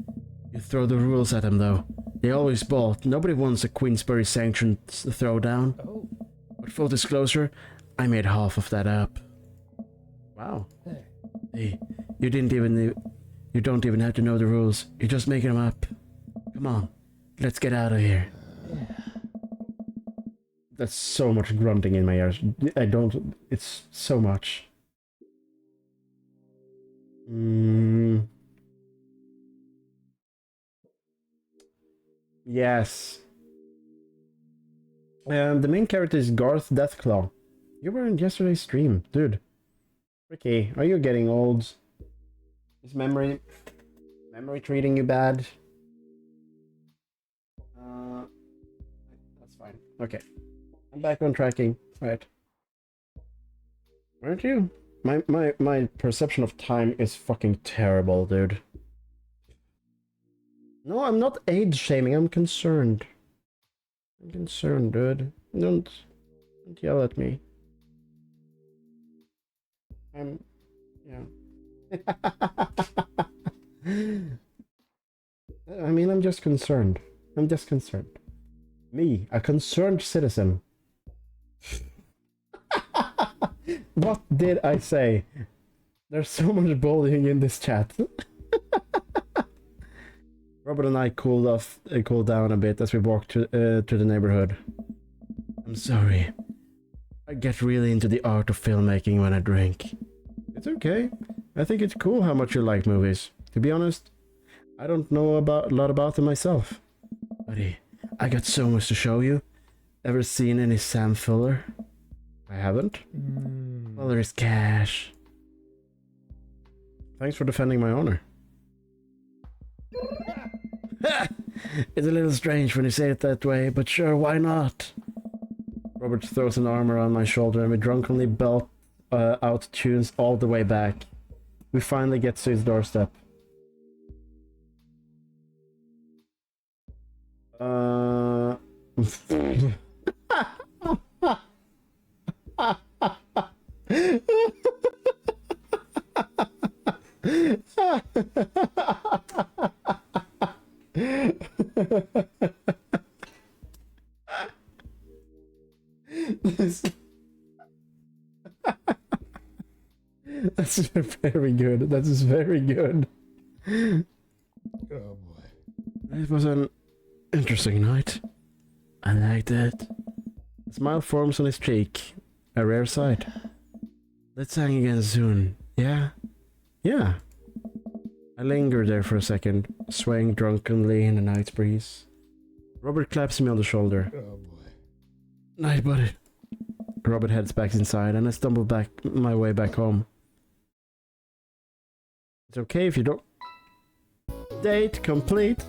You throw the rules at them, though. They always bolt. Nobody wants a Queensbury-sanctioned throwdown. Oh, But full disclosure, I made half of that up. Wow. there. Hey, you don't even have to know the rules. You're just making them up. Come on, let's get out of here. That's so much grunting in my ears. It's so much. Yes. The main character is Garth Deathclaw. You were in yesterday's stream, dude. Ricky, are you getting old? Is memory treating you bad? That's fine. Okay. I'm back on tracking. Right. Aren't you? My perception of time is fucking terrible, dude. No, I'm not age shaming, I'm concerned. I'm concerned, dude. Don't yell at me. Yeah. I mean, I'm just concerned. I'm just concerned. Me, a concerned citizen. What did I say? There's so much bullying in this chat. Robert and I cooled down a bit as we walked to the neighborhood. I'm sorry. I get really into the art of filmmaking when I drink. It's okay. I think it's cool how much you like movies. To be honest, I don't know a lot about them myself. Buddy, I got so much to show you. Ever seen any Sam Fuller? I haven't. Well, there's cash. Thanks for defending my honor. It's a little strange when you say it that way, but sure, why not? Robert throws an arm around my shoulder and we drunkenly belt out tunes all the way back. We finally get to his doorstep. That's very good. That is very good. Oh boy. It was an interesting night. I liked it. A smile forms on his cheek. A rare sight. Let's hang again soon. Yeah? Yeah. I linger there for a second, swaying drunkenly in the night breeze. Robert claps me on the shoulder. Oh boy. Night, buddy. Robert heads back inside and I stumble back my way back home. It's okay if you don't... Date complete.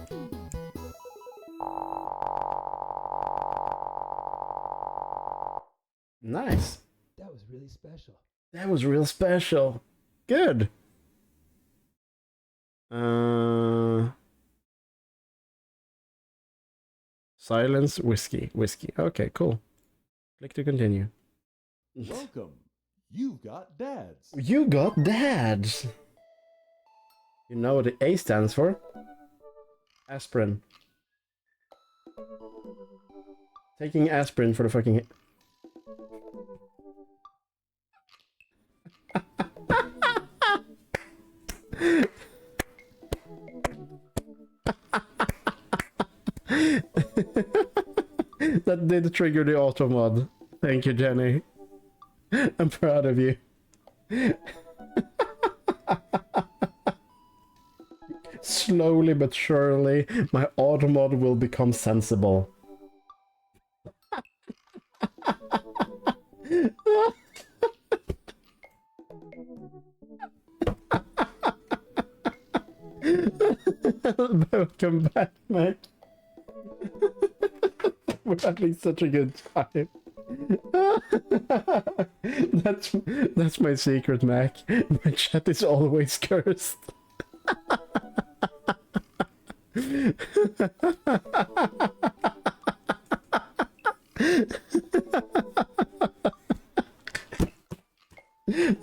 Nice. That was really special. That was real special. Good. Silence, whiskey. Okay, cool. Click to continue. Welcome. You've got dads. You got dads. You know what the A stands for? Aspirin. Taking aspirin for the fucking... That did trigger the auto mod. Thank you, Jenny. I'm proud of you. Slowly but surely, my auto mod will become sensible. Welcome back, mate. We're having such a good time. That's my secret, Mac. My chat is always cursed.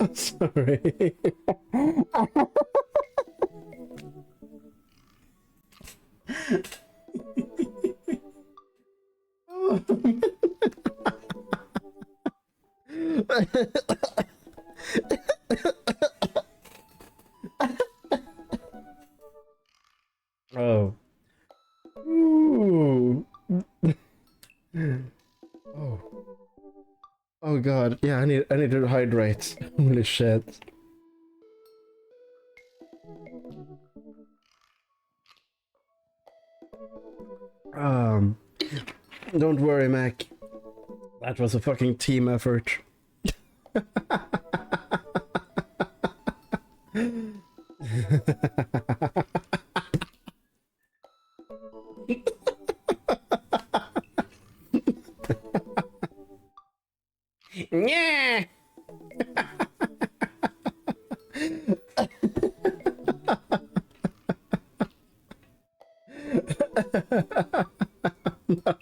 I'm sorry. need to hydrate. Holy shit. Don't worry, Mac. That was a fucking team effort. Yeah. No.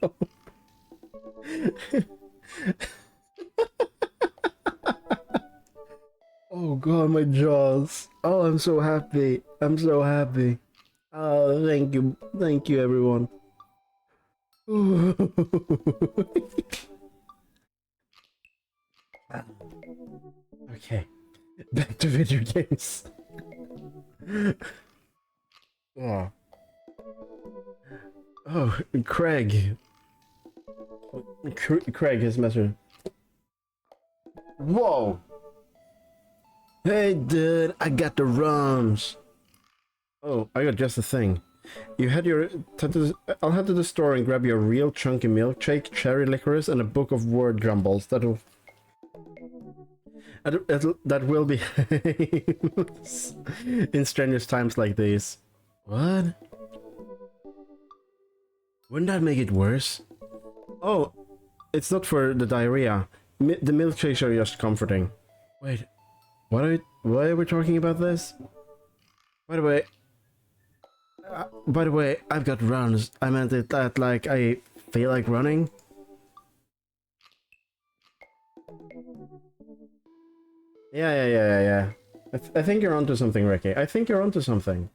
Oh god, my jaws. Oh, I'm so happy. I'm so happy. Oh, thank you. Thank you, everyone. Okay. Back to video games. Oh. Oh, Craig. Craig has messaged. Whoa! Hey dude, I got the ROMs. Oh, I got just the thing. You had your... I'll head to the store and grab your real chunky milkshake, cherry licorice, and a book of word jumbles. That will be in strenuous times like these. What? Wouldn't that make it worse? Oh, it's not for the diarrhea. The milkshakes are just comforting. Wait, why are we talking about this? By the way, I've got runs. I meant it that like I feel like running. Yeah. I think you're onto something, Ricky. I think you're onto something.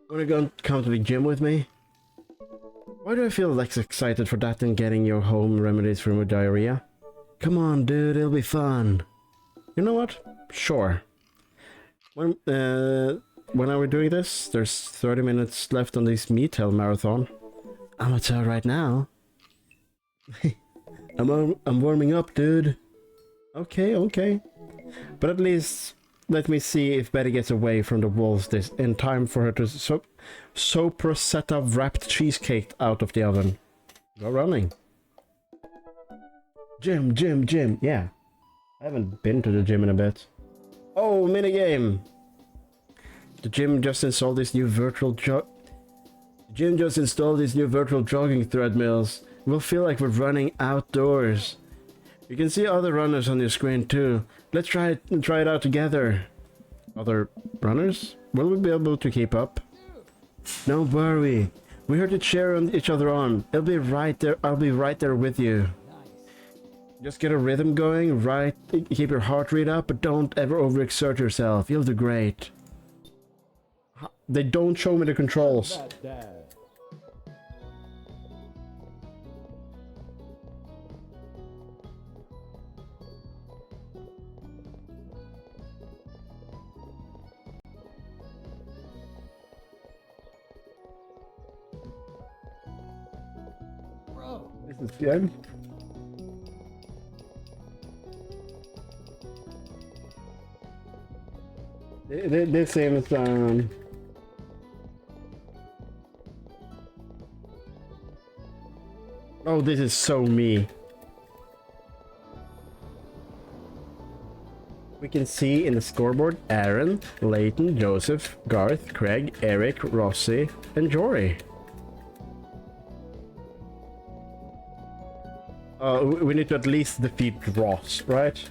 Wanna go come to the gym with me? Why do I feel less excited for that than getting your home remedies for my diarrhea? Come on, dude, it'll be fun. You know what? Sure. When are we doing this? There's 30 minutes left on this Meatel marathon. I'm gonna tell right now. I'm warming up, dude. Okay. But at least let me see if Betty gets away from the wolves this in time for her to Soprasetta wrapped cheesecake out of the oven. Go running. Gym. Yeah. I haven't been to the gym in a bit. Oh, minigame! The gym just installed these new virtual jogging treadmills. We'll feel like we're running outdoors. You can see other runners on your screen too. Let's try it out together. Other runners? Will we be able to keep up? Don't worry. We heard to cheer on each other on. It'll be right there. I'll be right there with you. Just get a rhythm going, right? Keep your heart rate up, but don't ever overexert yourself. You'll do great. They don't show me the controls. That dad. Bro. This is good. This seems oh, this is so me. We can see in the scoreboard Aaron, Leighton, Joseph, Garth, Craig, Eric, Rossi, and Jory. We need to at least defeat Ross, right?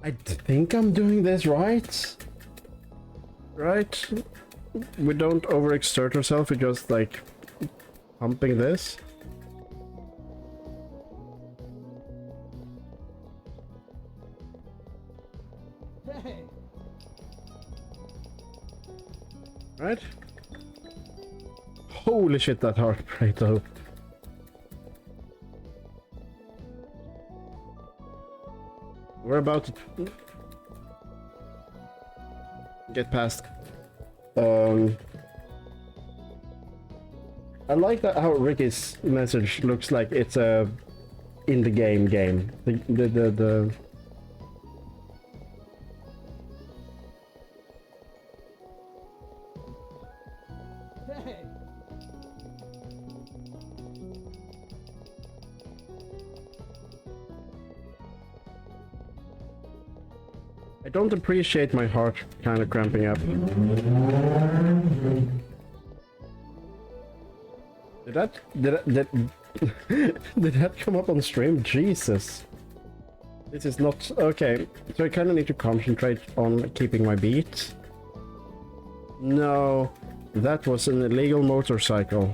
I think I'm doing this right. Right? We don't overexert ourselves, we just like pumping this. Hey. Right? Holy shit, that heart rate though. We're about to get past. I like that how Ricky's message looks like it's a in the game. The Hey! I don't appreciate my heart kind of cramping up. Did that come up on stream? Jesus. This is not okay. So I kind of need to concentrate on keeping my beat. No, that was an illegal motorcycle.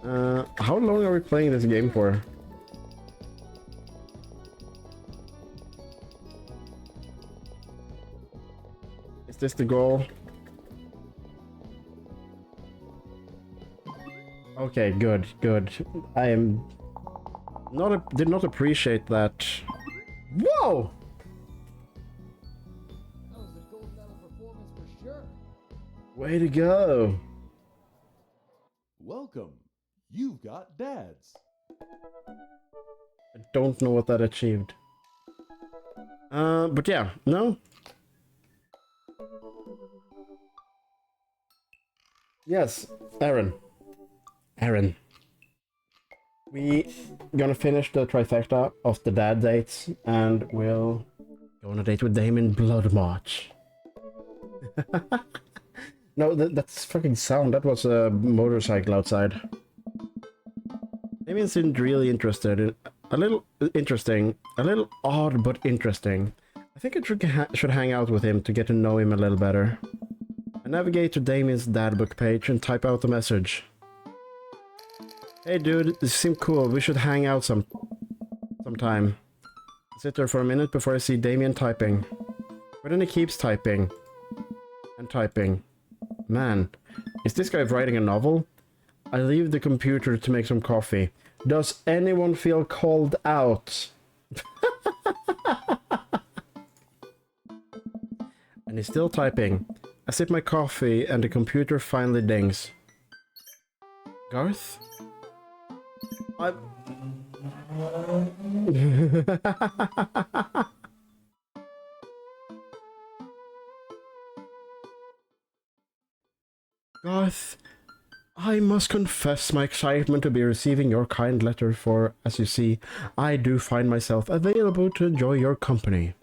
How long are we playing this game for? Is this the goal? Okay, good. I am did not appreciate that. Whoa! That was a gold medal performance for sure. Way to go! Welcome. You've got dads. I don't know what that achieved. But yeah, no? Yes, Aaron. We gonna finish the trifecta of the dad dates and we'll go on a date with Damien Blood March. No, that's fucking sound. That was a motorcycle outside. Damien seemed really interested. A little interesting. A little odd, but interesting. I think I should hang out with him to get to know him a little better. I navigate to Damien's dadbook page and type out the message. Hey dude, this seems cool. We should hang out sometime. Sit there for a minute before I see Damien typing. But then he keeps typing. And typing. Man, is this guy writing a novel? I leave the computer to make some coffee. Does anyone feel called out? And he's still typing. I sip my coffee and the computer finally dings. Garth? Garth, I must confess my excitement to be receiving your kind letter, for, as you see, I do find myself available to enjoy your company.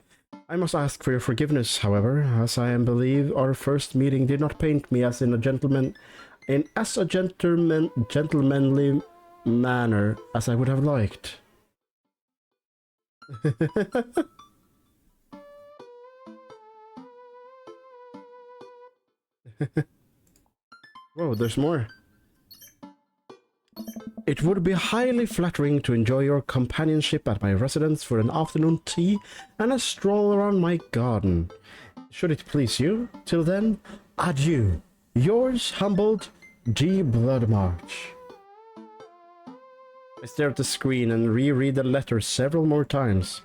I must ask for your forgiveness, however, as I believe our first meeting did not paint me as gentlemanly manner as I would have liked. Whoa, there's more. It would be highly flattering to enjoy your companionship at my residence for an afternoon tea and a stroll around my garden. Should it please you, till then, adieu. Yours humbled, G. Bloodmarch. I stare at the screen and reread the letter several more times.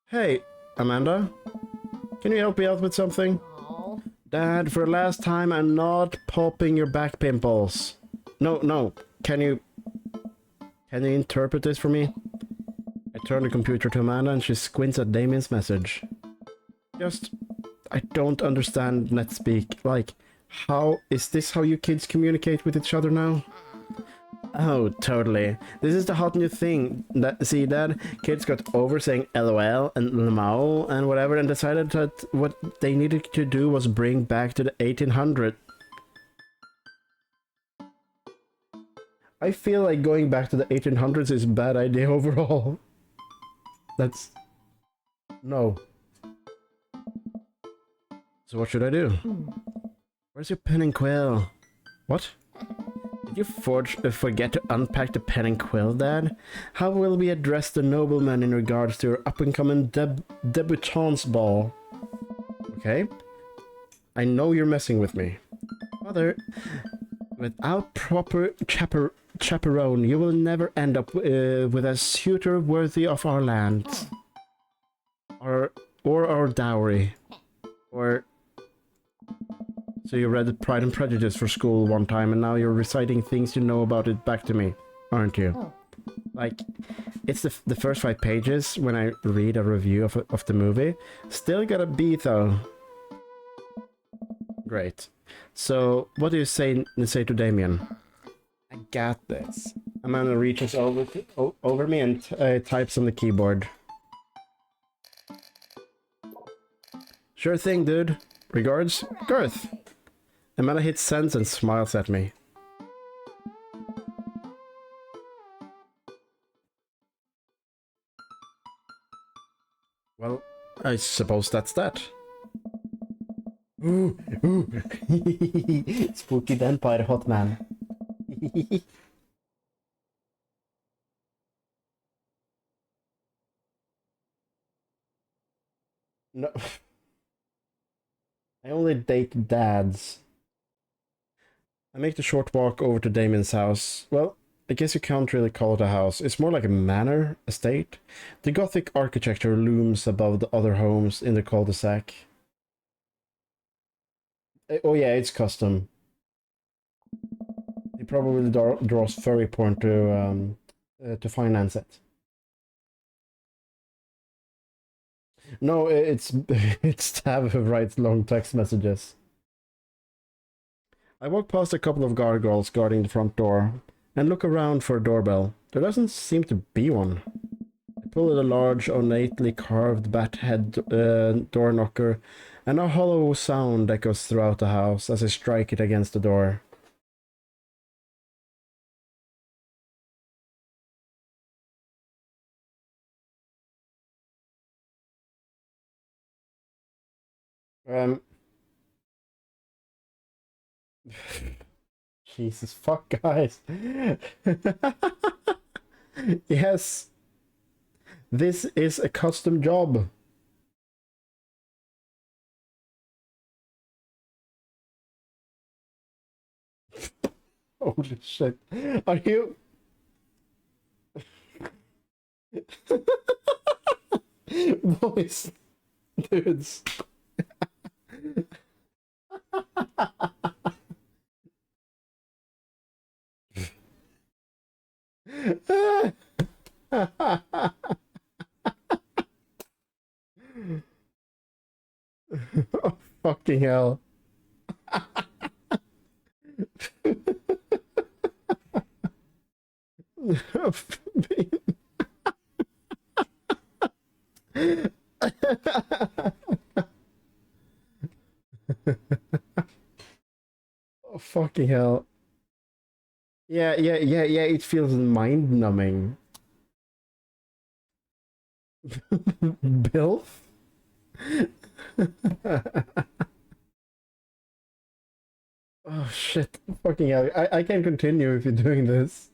Hey, Amanda? Can you help me out with something? Oh. Dad, for the last time, I'm not popping your back pimples. No. Can you interpret this for me? I turn the computer to Amanda and she squints at Damien's message. I don't understand NetSpeak. Like, is this how you kids communicate with each other now? Oh, totally. This is the hot new thing. See, Dad, kids got over saying LOL and LMAO and whatever and decided that what they needed to do was bring back to the 1800s. I feel like going back to the 1800s is a bad idea overall. No. So what should I do? Where's your pen and quill? What? Did you forget to unpack the pen and quill, Dad? How will we address the nobleman in regards to your up-and-coming debutante's ball? Okay. I know you're messing with me. Mother, without proper chaperone, you will never end up with a suitor worthy of our land. Or our dowry. Or... So you read Pride and Prejudice for school one time, and now you're reciting things you know about it back to me, aren't you? Oh. Like, it's the first 5 pages when I read a review of the movie. Still got a B though. Great. So, what do you say to Damien? I got this. Amanda reaches over me and types on the keyboard. Sure thing, dude. Regards, Garth. Amanda hits send and smiles at me. Well, I suppose that's that. Ooh, ooh. Spooky vampire hot man. No. I only date dads. I make the short walk over to Damien's house. Well, I guess you can't really call it a house. It's more like a manor, estate. The Gothic architecture looms above the other homes in the cul-de-sac. Oh yeah, it's custom. He probably draws furry porn to finance it. No, it's Tav who writes long text messages. I walk past a couple of gargoyles guarding the front door and look around for a doorbell. There doesn't seem to be one. I pull at a large, ornately carved bat-head door knocker, and a hollow sound echoes throughout the house as I strike it against the door. Jesus fuck, guys. Yes. This is a custom job. Holy shit. Are you... Boys. Dudes. Oh, fucking hell. Oh, fucking hell. Yeah, it feels mind-numbing. Bill? Oh shit, fucking hell. I can't continue if you're doing this.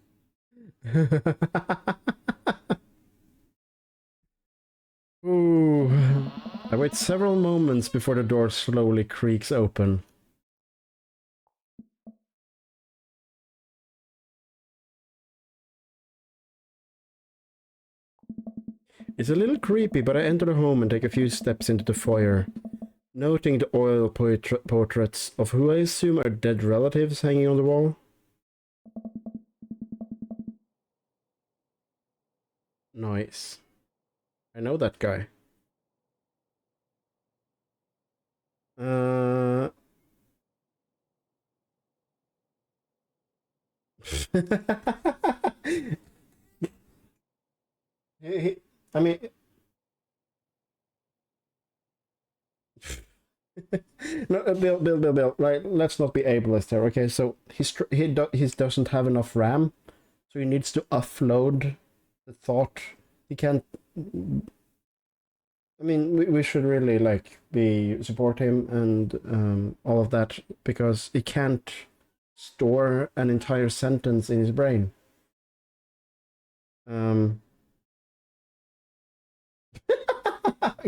Ooh. I wait several moments before the door slowly creaks open. It's a little creepy, but I enter the home and take a few steps into the foyer, noting the oil portraits of who I assume are dead relatives hanging on the wall. Nice. I know that guy. I mean... No, Bill, right, let's not be ableist here, okay? So, he doesn't have enough RAM, so he needs to offload the thought. He can't... I mean, we should really, like, support him and all of that, because he can't store an entire sentence in his brain.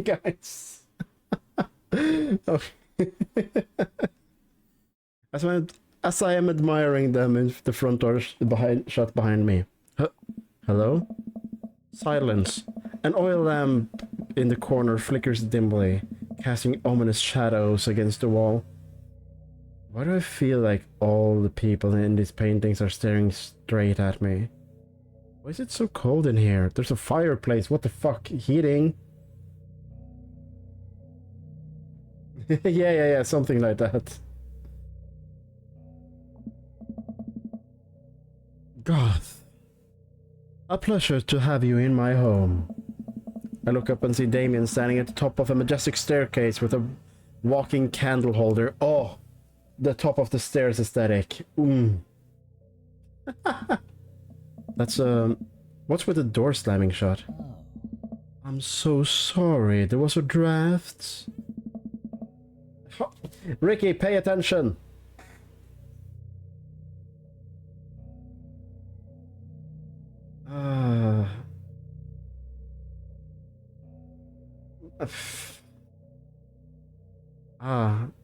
Guys. Oh. as I am admiring them in the front door shut behind me. Hello? Silence. An oil lamp in the corner flickers dimly, casting ominous shadows against the wall. Why do I feel like all the people in these paintings are staring straight at me? Why is it so cold in here? There's a fireplace. What the fuck? Heating? yeah, something like that. Goth. A pleasure to have you in my home. I look up and see Damien standing at the top of a majestic staircase with a walking candle holder. Oh, the top of the stairs aesthetic. That's, what's with the door slamming shut? I'm so sorry, there was a draft. Ricky, pay attention!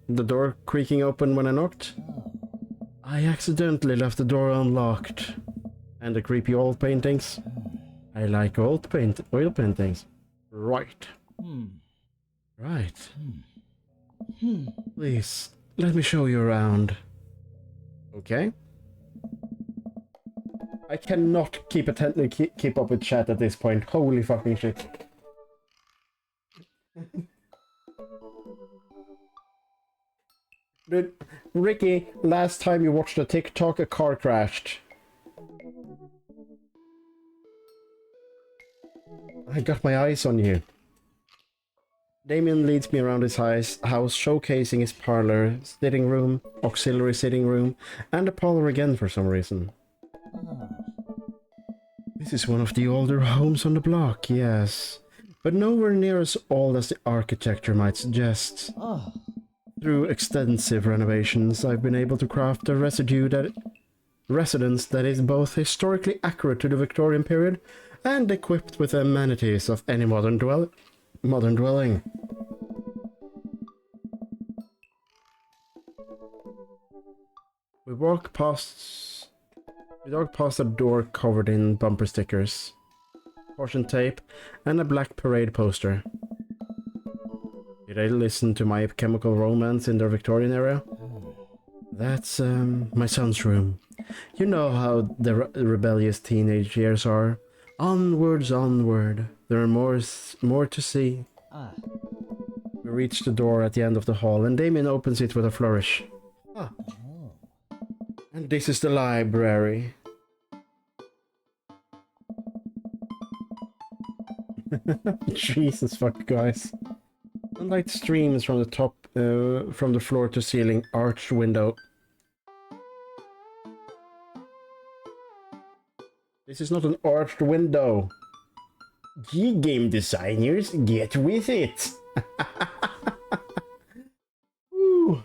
The door creaking open when I knocked? I accidentally left the door unlocked. And the creepy old paintings? I like oil paintings. Right. Right. Please, let me show you around. Okay. I cannot keep up with chat at this point. Holy fucking shit. Dude, Ricky, last time you watched a TikTok, a car crashed. I got my eyes on you. Damien leads me around his house, showcasing his parlor, sitting room, auxiliary sitting room, and a parlor again for some reason. This is one of the older homes on the block, yes. But nowhere near as old as the architecture might suggest. Through extensive renovations, I've been able to craft a residence that is both historically accurate to the Victorian period and equipped with the amenities of any modern dwelling. We walk past a door covered in bumper stickers, caution tape, and a black parade poster. Did I listen to My Chemical Romance in the Victorian era? That's my son's room. You know how the rebellious teenage years are. Onwards, onward. There are more to see. We reach the door at the end of the hall, and Damien opens it with a flourish. And this is the library. Jesus fuck, guys. Sunlight streams from the top, from the floor to ceiling arched window. This is not an arched window. Ye game designers, get with it. Woo.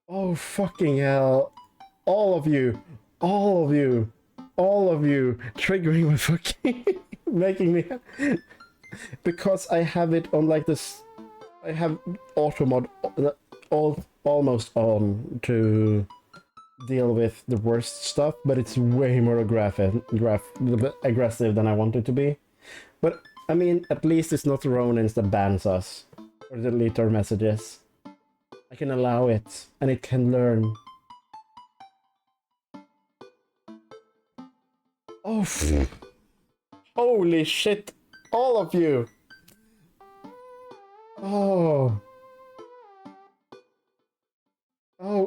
Oh fucking hell. All of you, triggering my fucking making me because I have it on like this. I have auto mod almost on to deal with the worst stuff, but it's way more aggressive than I want it to be. But I mean, at least it's not Ronins that bans us or delete our messages. I can allow it, and it can learn. Oh, holy shit, all of you! Oh,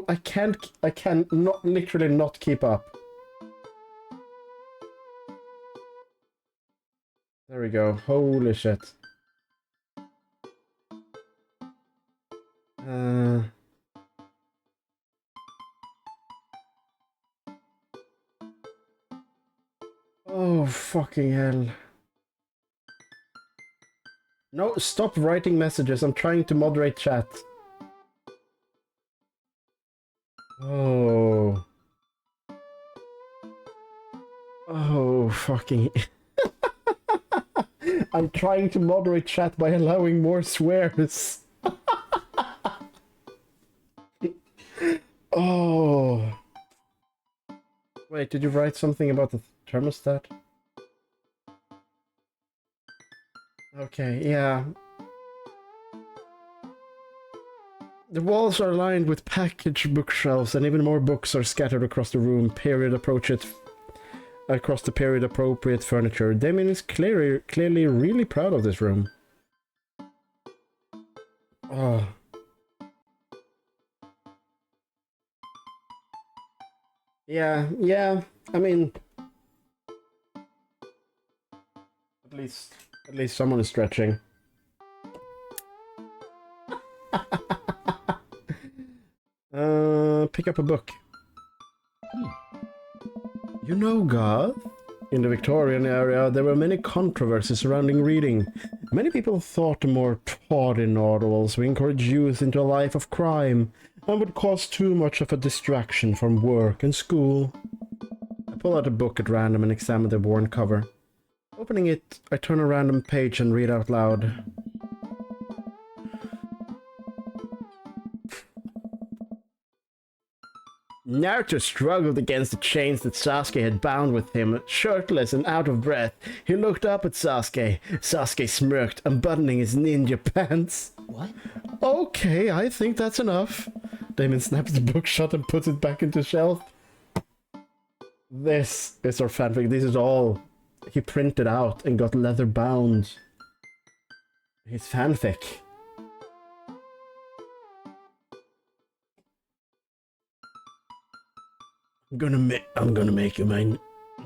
I can not literally not keep up. There we go. Holy shit. Oh, fucking hell. No, stop writing messages. I'm trying to moderate chat. Oh. Oh, fucking... I'm trying to moderate chat by allowing more swears. Oh. Wait, did you write something about the thermostat? Okay, yeah. The walls are lined with packaged bookshelves, and even more books are scattered across the room, across the period-appropriate furniture. Damien is clearly really proud of this room. Oh. Yeah, I mean... At least someone is stretching. Pick up a book. You know, Garth, in the Victorian era, there were many controversies surrounding reading. Many people thought the more tawdry novels would encourage youth into a life of crime and would cause too much of a distraction from work and school. I pull out a book at random and examine the worn cover. Opening it, I turn a random page and read out loud. Naruto struggled against the chains that Sasuke had bound with him. Shirtless and out of breath, he looked up at Sasuke. Sasuke smirked, unbuttoning his ninja pants. What? Okay, I think that's enough. Damon snaps the book shut and puts it back into the shelf. This is our fanfic. This is all he printed out and got leather bound. His fanfic. I'm gonna make you mine.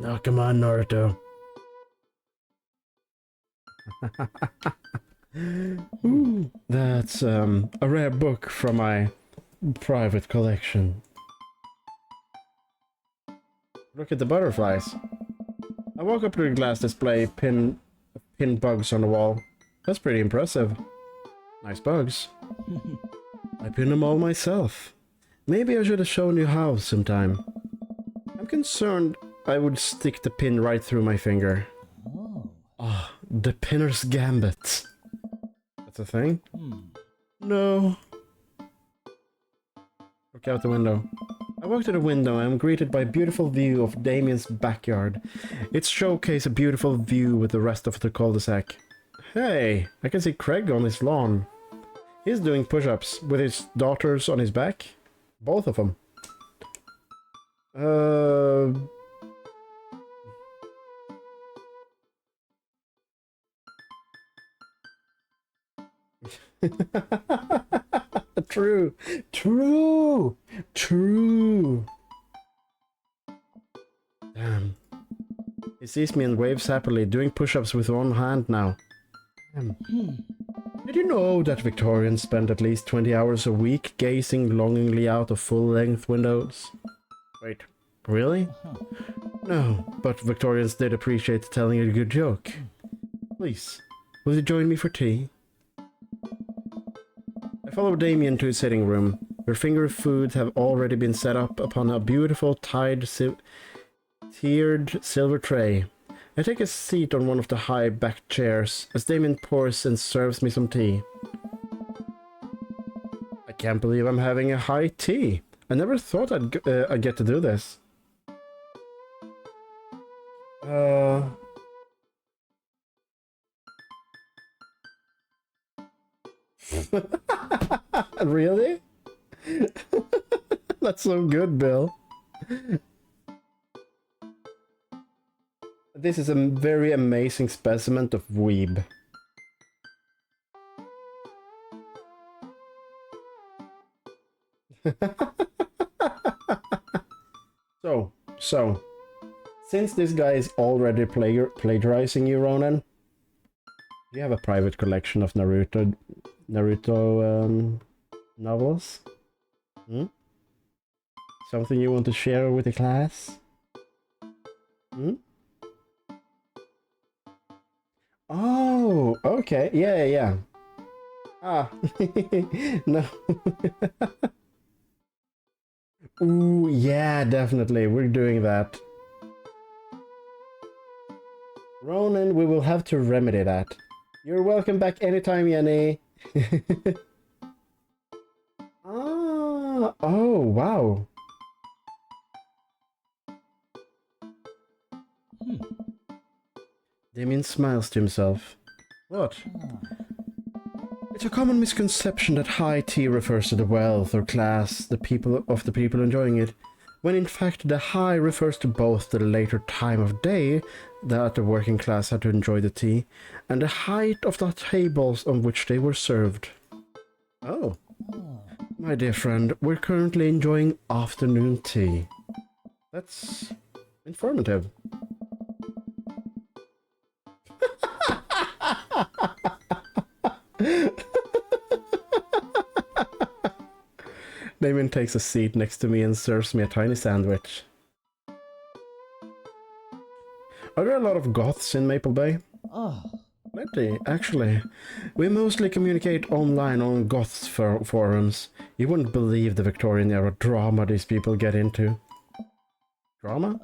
Oh, come on, Naruto. Ooh, that's a rare book from my private collection. Look at the butterflies. I walk up to the glass display, pin bugs on the wall. That's pretty impressive. Nice bugs. I pin them all myself. Maybe I should have shown you how sometime. I'm concerned I would stick the pin right through my finger. Oh. Ah, the pinner's gambit. That's a thing? No. Look out the window. I walk to the window and I'm greeted by a beautiful view of Damien's backyard. It showcases a beautiful view with the rest of the cul-de-sac. Hey, I can see Craig on his lawn. He's doing push-ups with his daughters on his back. Both of them. True. Damn. He sees me and waves happily, doing push-ups with one hand now. Damn. Did you know that Victorians spend at least 20 hours a week gazing longingly out of full-length windows? Wait, really? No, but Victorians did appreciate telling a good joke. Please, will you join me for tea? I follow Damien to his sitting room, where finger foods have already been set up upon a beautiful tiered silver tray. I take a seat on one of the high-backed chairs as Damien pours and serves me some tea. I can't believe I'm having a high tea. I never thought I'd get to do this. Really? That's so good, Bill. This is a very amazing specimen of weeb. So, since this guy is already plagiarizing you, Ronan, do you have a private collection of Naruto novels? Hmm? Something you want to share with the class? Hmm? Oh, okay. Yeah. Ah, no. Ooh, yeah, definitely. We're doing that. Ronan, we will have to remedy that. You're welcome back anytime, Yenny. Ah, oh, wow. Damien smiles to himself. What? It's a common misconception that high tea refers to the wealth or class the people enjoying it, when in fact the high refers to both the later time of day that the working class had to enjoy the tea, and the height of the tables on which they were served. Oh. My dear friend, we're currently enjoying afternoon tea. That's informative. Damien takes a seat next to me and serves me a tiny sandwich. Are there a lot of goths in Maple Bay? Oh, Plenty, actually. We mostly communicate online on goths forums. You wouldn't believe the Victorian era drama these people get into. Drama?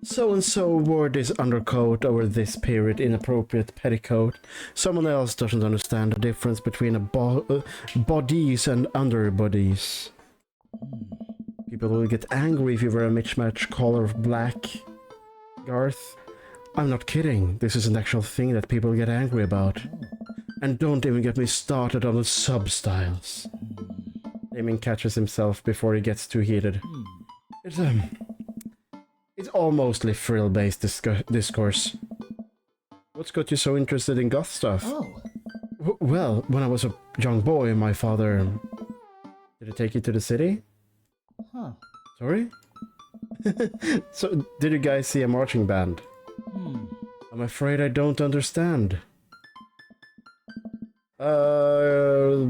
So-and-so wore this undercoat over this period inappropriate petticoat. Someone else doesn't understand the difference between bodies and underbodies. People will get angry if you wear a mismatched color of black. Garth, I'm not kidding. This is an actual thing that people get angry about. And don't even get me started on the sub-styles. Damien catches himself before he gets too heated. It's all mostly frill-based discourse. What's got you so interested in goth stuff? oh. Well, when I was a young boy, my father... Did he take you to the city? Huh. Sorry? So, did you guys see a marching band? Hmm. I'm afraid I don't understand. Are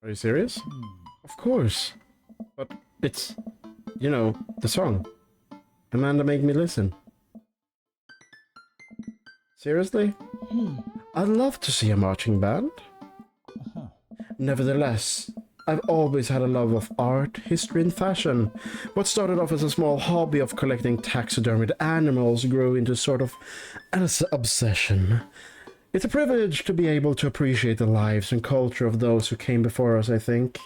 you serious? Of course. But it's, you know, the song. Amanda, make me listen. Seriously? Hmm. I'd love to see a marching band. Uh-huh. Nevertheless, I've always had a love of art, history and fashion. What started off as a small hobby of collecting taxidermied animals grew into sort of an obsession. It's a privilege to be able to appreciate the lives and culture of those who came before us, I think.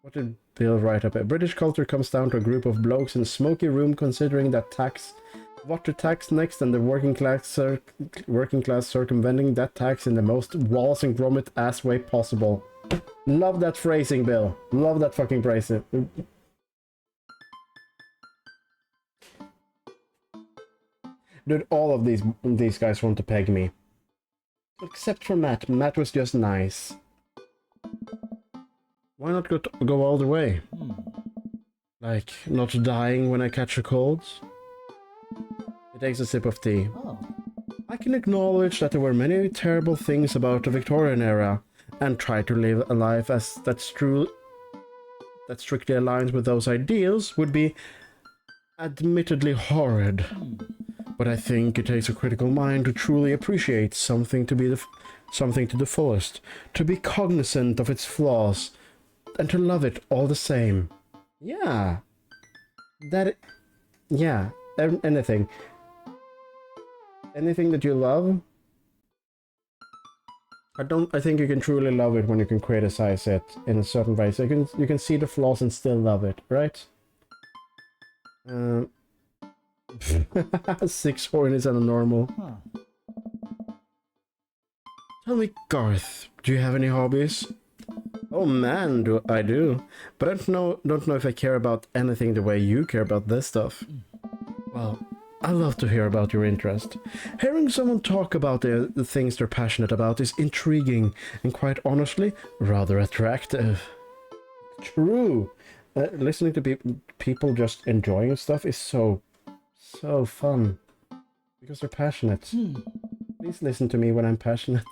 What did Bill write up? British culture comes down to a group of blokes in a smoky room considering what to tax next, and the working class circumventing that tax in the most walls and grommet ass way possible. Love that phrasing, Bill. Love that fucking phrasing. Dude, all of these guys want to peg me. Except for Matt. Matt was just nice. Why not go all the way? Like, not dying when I catch a cold? He takes a sip of tea. Oh. I can acknowledge that there were many terrible things about the Victorian era, and try to live a life that strictly aligns with those ideals would be admittedly horrid. But I think it takes a critical mind to truly appreciate something to the fullest, to be cognizant of its flaws, and to love it all the same. Yeah. Anything. Anything that you love? I think you can truly love it when you can criticize it in a certain way. So you can see the flaws and still love it, right? 6 hornies and a normal. Huh. Tell me, Garth, do you have any hobbies? Oh man, I do. But I don't know if I care about anything the way you care about this stuff. Well, I love to hear about your interest. Hearing someone talk about the things they're passionate about is intriguing and quite honestly, rather attractive. True. Listening to people just enjoying stuff is so fun. Because they're passionate. Please listen to me when I'm passionate.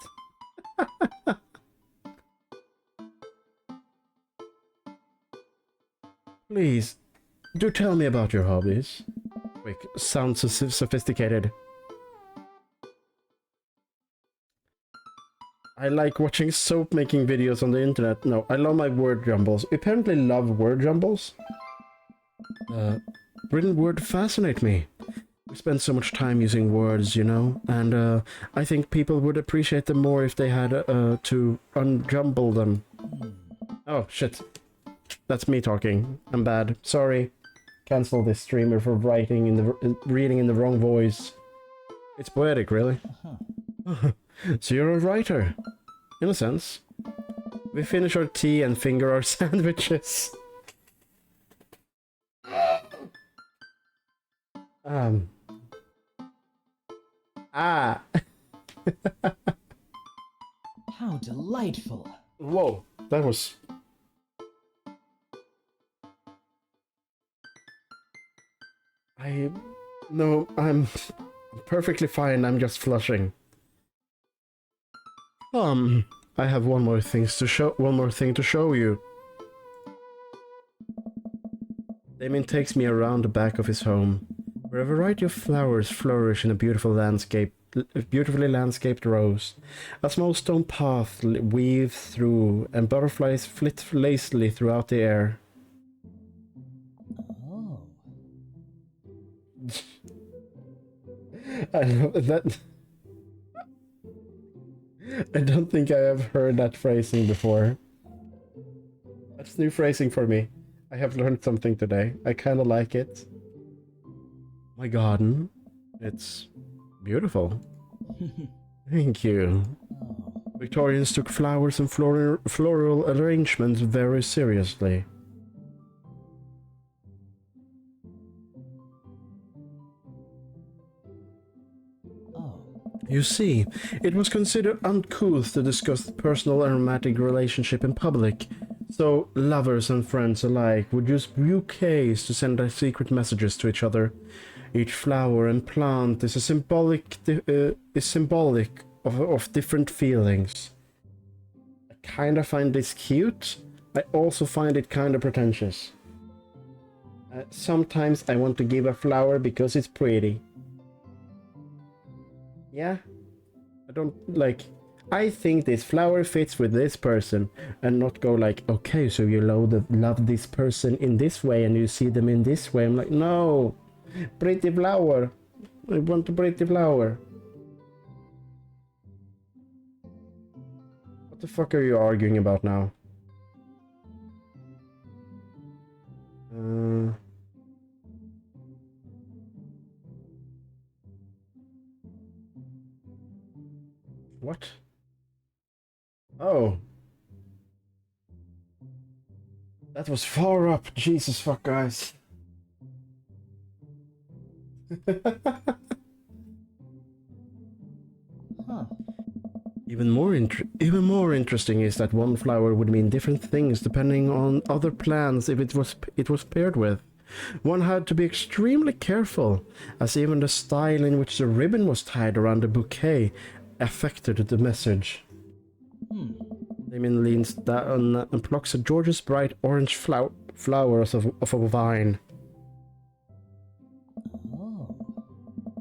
Please, do tell me about your hobbies. Quick, sounds so sophisticated. I like watching soap making videos on the internet. No, I love my word jumbles. Apparently love word jumbles. Written word fascinate me. We spend so much time using words, you know, and I think people would appreciate them more if they had to unjumble them. Oh, shit. That's me talking. I'm bad. Sorry. Cancel this streamer for reading in the wrong voice. It's poetic, really. So you're a writer, in a sense. We finish our tea and finger our sandwiches. Ah. How delightful. Whoa, that was... No, I'm perfectly fine, I'm just flushing. I have one more thing to show you. Damien takes me around the back of his home, where a variety of flowers flourish in a beautifully landscaped rows. A small stone path weaves through, and butterflies flit lazily throughout the air. Oh. I love that. I don't think I have heard that phrasing before. That's new phrasing for me. I have learned something today. I kind of like it. My garden. It's beautiful. Thank you. Oh. Victorians took flowers and floral arrangements very seriously. You see, it was considered uncouth to discuss personal and romantic relationship in public, so lovers and friends alike would use bouquets to send their secret messages to each other. Each flower and plant is symbolic of different feelings. I kinda find this cute. I also find it kinda pretentious. Sometimes I want to give a flower because it's pretty. Yeah, I think this flower fits with this person, and not go like, okay, so you love this person in this way and you see them in this way. I'm like, no, pretty flower. I want a pretty flower. What the fuck are you arguing about now? What? Oh. That was far up. Jesus fuck, guys. Huh. Even more interesting is that one flower would mean different things depending on other plants if it was paired with. One had to be extremely careful, as even the style in which the ribbon was tied around the bouquet affected the message. Damien leans down and plucks a gorgeous bright orange flowers of a vine. Oh.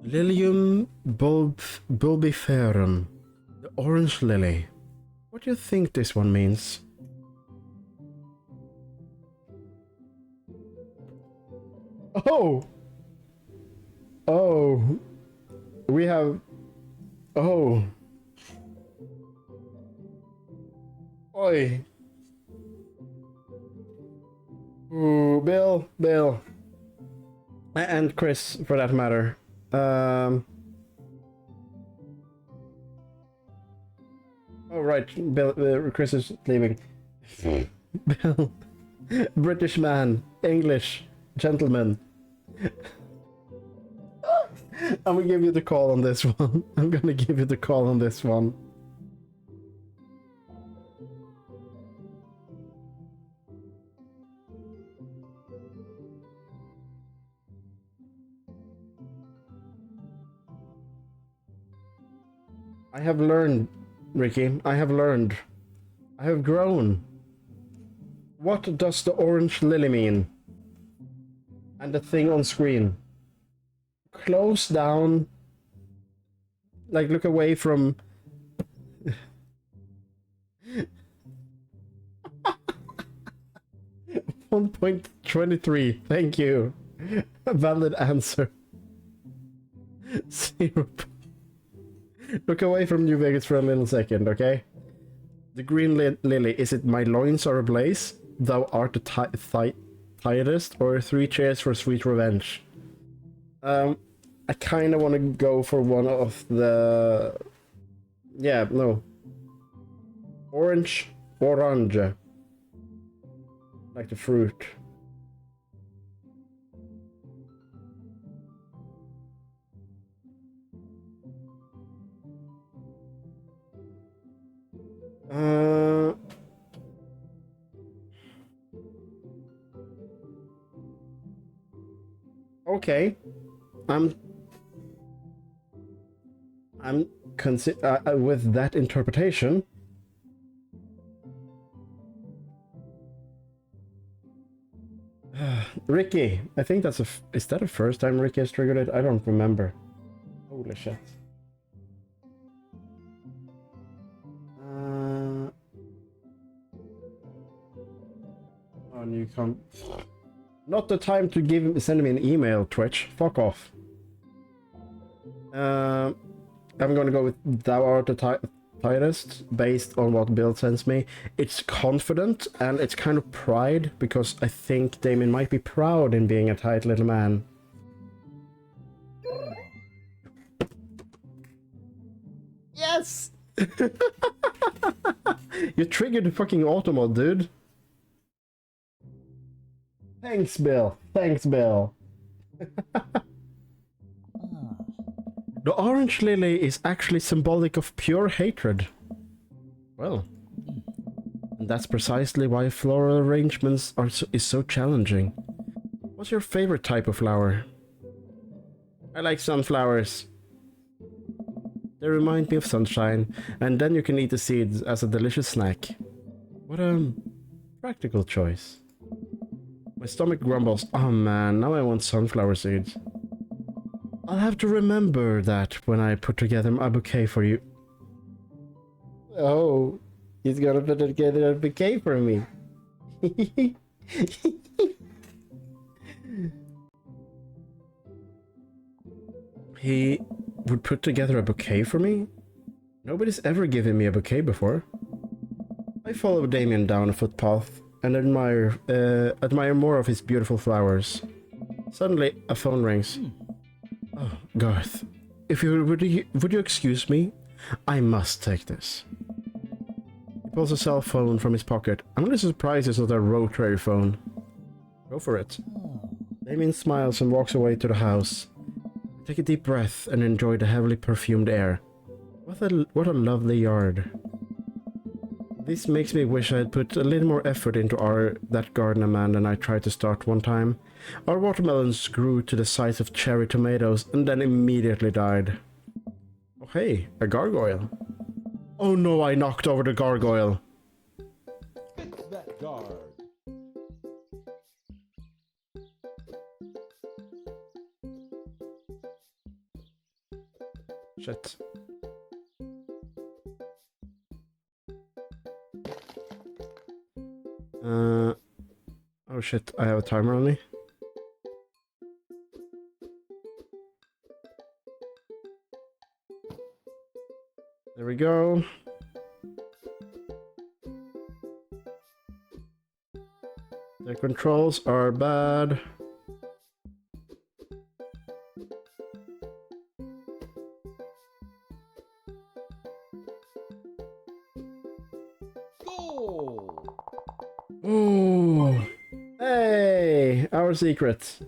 Lilium bulbiferum, the orange lily. What do you think this one means? Oh! Oh! We have... Oh! Oi! Ooh, Bill. And Chris, for that matter. Oh, right, Bill, Chris is leaving. Bill. British man. English. Gentleman. I'm gonna give you the call on this one. I have learned, Ricky. I have learned. I have grown. What does the orange lily mean? And the thing on screen. Close down. Like, look away from... 1.23. Thank you. A valid answer. 0. Look away from New Vegas for a little second, okay? The green lily, is it my loins are ablaze? Thou art the tightest, or 3 cheers for sweet revenge? I kind of want to go for one of the... Yeah, no. Orange. Like the fruit. Okay. With that interpretation, Ricky, I think that's is that the first time Ricky has triggered it? I don't remember. Holy shit. Oh, you can't. Not the time to send me an email, Twitch. Fuck off. I'm gonna go with Thou art the tightest, based on what Bill sends me. It's confident, and it's kind of pride, because I think Damien might be proud in being a tight little man. Yes! You triggered the fucking auto mod, dude. Thanks, Bill. Thanks, Bill. The orange lily is actually symbolic of pure hatred. Well, and that's precisely why floral arrangements is so challenging. What's your favorite type of flower? I like sunflowers. They remind me of sunshine, and then you can eat the seeds as a delicious snack. What a practical choice. My stomach grumbles. Oh man, now I want sunflower seeds. I'll have to remember that when I put together a bouquet for you. Oh, he's gonna put together a bouquet for me. He would put together a bouquet for me? Nobody's ever given me a bouquet before. I follow Damien down a footpath and admire more of his beautiful flowers. Suddenly, a phone rings. Oh, Garth. Would you excuse me? I must take this. He pulls a cell phone from his pocket. I'm really surprised it's not a rotary phone. Go for it. Damien smiles and walks away to the house. I take a deep breath and enjoy the heavily perfumed air. What a lovely yard. This makes me wish I had put a little more effort into that garden of man than I tried to start one time. Our watermelons grew to the size of cherry tomatoes and then immediately died. Oh hey, a gargoyle. Oh no, I knocked over the gargoyle. Fix that guard. Shit. Oh shit, I have a timer on me. There we go. The controls are bad. Goal! Ooh. Hey, our secret.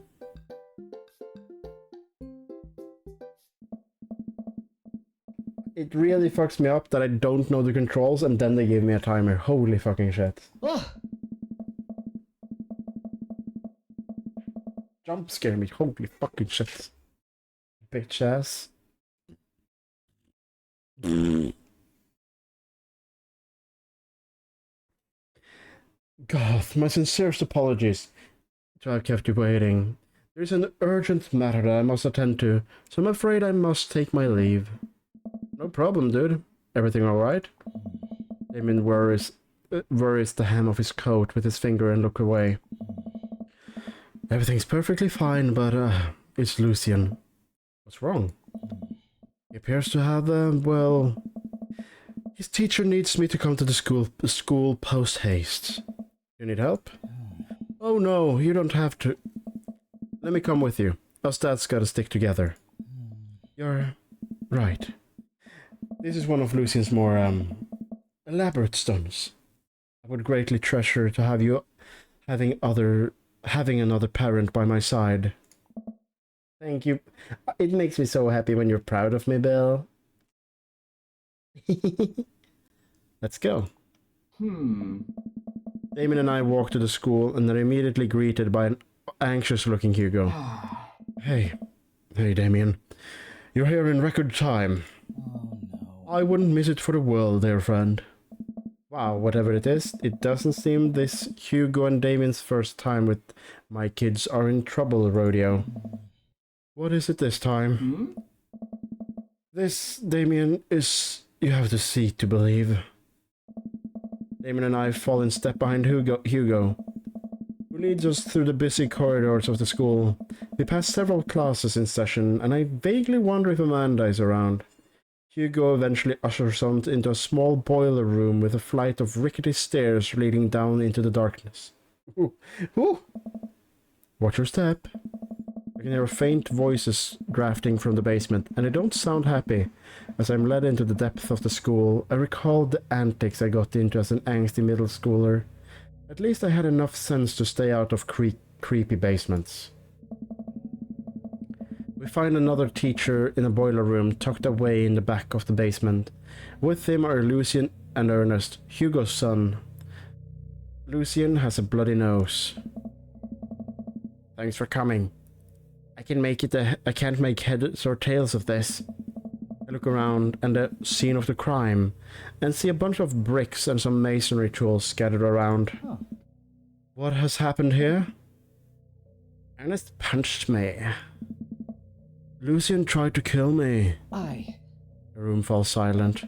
It really fucks me up that I don't know the controls and then they give me a timer. Holy fucking shit. Ugh. Jump scare me. Holy fucking shit. Bitch ass. God, my sincerest apologies to have kept you waiting. There's an urgent matter that I must attend to, so I'm afraid I must take my leave. No problem, dude. Everything alright? Damien worries the hem of his coat with his finger and look away. Everything's perfectly fine, but it's Lucian. What's wrong? He appears to have, well... His teacher needs me to come to the school post-haste. You need help? Oh no, you don't have to. Let me come with you. Us dads gotta stick together. You're right. This is one of Lucian's more, elaborate stunts. I would greatly treasure to have you having another parent by my side. Thank you. It makes me so happy when you're proud of me, Bill. Let's go. Damien and I walk to the school and are immediately greeted by an anxious-looking Hugo. Hey, Damien. You're here in record time. Oh no. I wouldn't miss it for the world, dear friend. Wow, whatever it is, it doesn't seem this Hugo and Damien's first time with my kids are in trouble rodeo. What is it this time? This, Damien, is... You have to see to believe. Damien and I fall in step behind Hugo, who leads us through the busy corridors of the school. We pass several classes in session, and I vaguely wonder if Amanda is around. Hugo eventually ushers us into a small boiler room with a flight of rickety stairs leading down into the darkness. Ooh. Watch your step. I can hear faint voices drafting from the basement, and they don't sound happy. As I'm led into the depth of the school, I recall the antics I got into as an angsty middle schooler. At least I had enough sense to stay out of creepy basements. We find another teacher in a boiler room tucked away in the back of the basement. With him are Lucian and Ernest, Hugo's son. Lucian has a bloody nose. Thanks for coming. I can't make heads or tails of this. I look around and the scene of the crime and see a bunch of bricks and some masonry tools scattered around. Huh. What has happened here? Ernest punched me. Lucian tried to kill me. The room falls silent.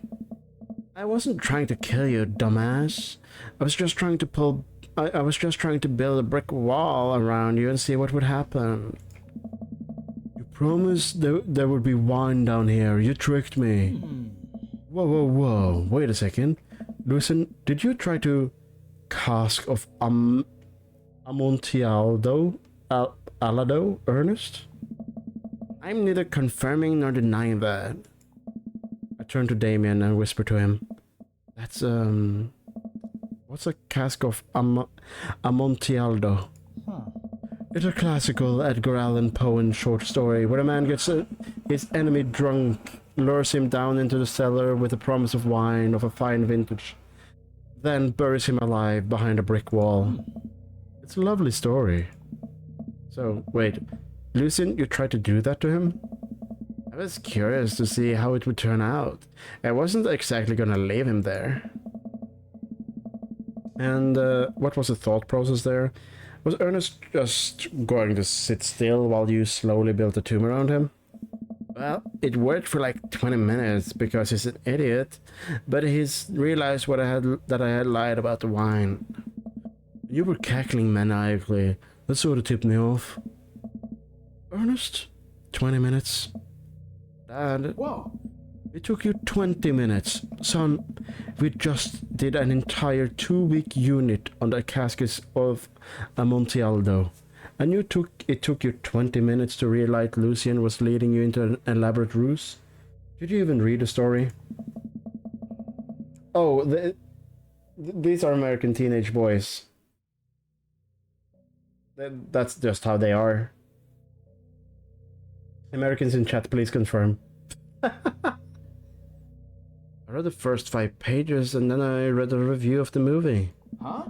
I wasn't trying to kill you, dumbass. I was just trying to build a brick wall around you and see what would happen. You promised there would be wine down here. You tricked me. Whoa. Wait a second. Lucian, did you try to cask of Amontillado, Alado, Ernest? I'm neither confirming nor denying that. I turn to Damien and whisper to him. That's, what's a cask of Amontillado? It's a classical Edgar Allan Poe short story where a man gets his enemy drunk, lures him down into the cellar with a promise of wine of a fine vintage, then buries him alive behind a brick wall. It's a lovely story. So, wait, Lucian, you tried to do that to him? I was curious to see how it would turn out. I wasn't exactly gonna leave him there. And what was the thought process there? Was Ernest just going to sit still while you slowly built a tomb around him? Well, it worked for like 20 minutes because he's an idiot, but he's realized that I had lied about the wine. You were cackling maniacally. That sort of tipped me off. Ernest? 20 minutes? Dad? Whoa. It took you 20 minutes. Son, we just did an entire 2-week unit on the cascades of Amontillado. And it took you 20 minutes to realize Lucian was leading you into an elaborate ruse? Did you even read the story? Oh, these are American teenage boys. That's just how they are. Americans in chat, please confirm. I read the first 5 pages and then I read a review of the movie. Huh?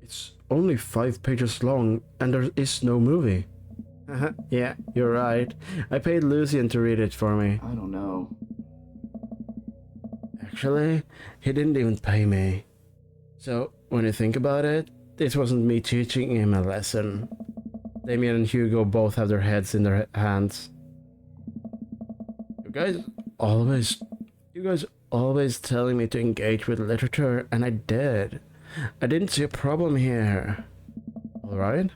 It's only 5 pages long and there is no movie. Yeah, you're right. I paid Lucian to read it for me. I don't know. Actually, he didn't even pay me. So, when you think about it, this wasn't me teaching him a lesson. Damien and Hugo both have their heads in their hands. You guys always telling me to engage with literature, and I did. I didn't see a problem here. Alright.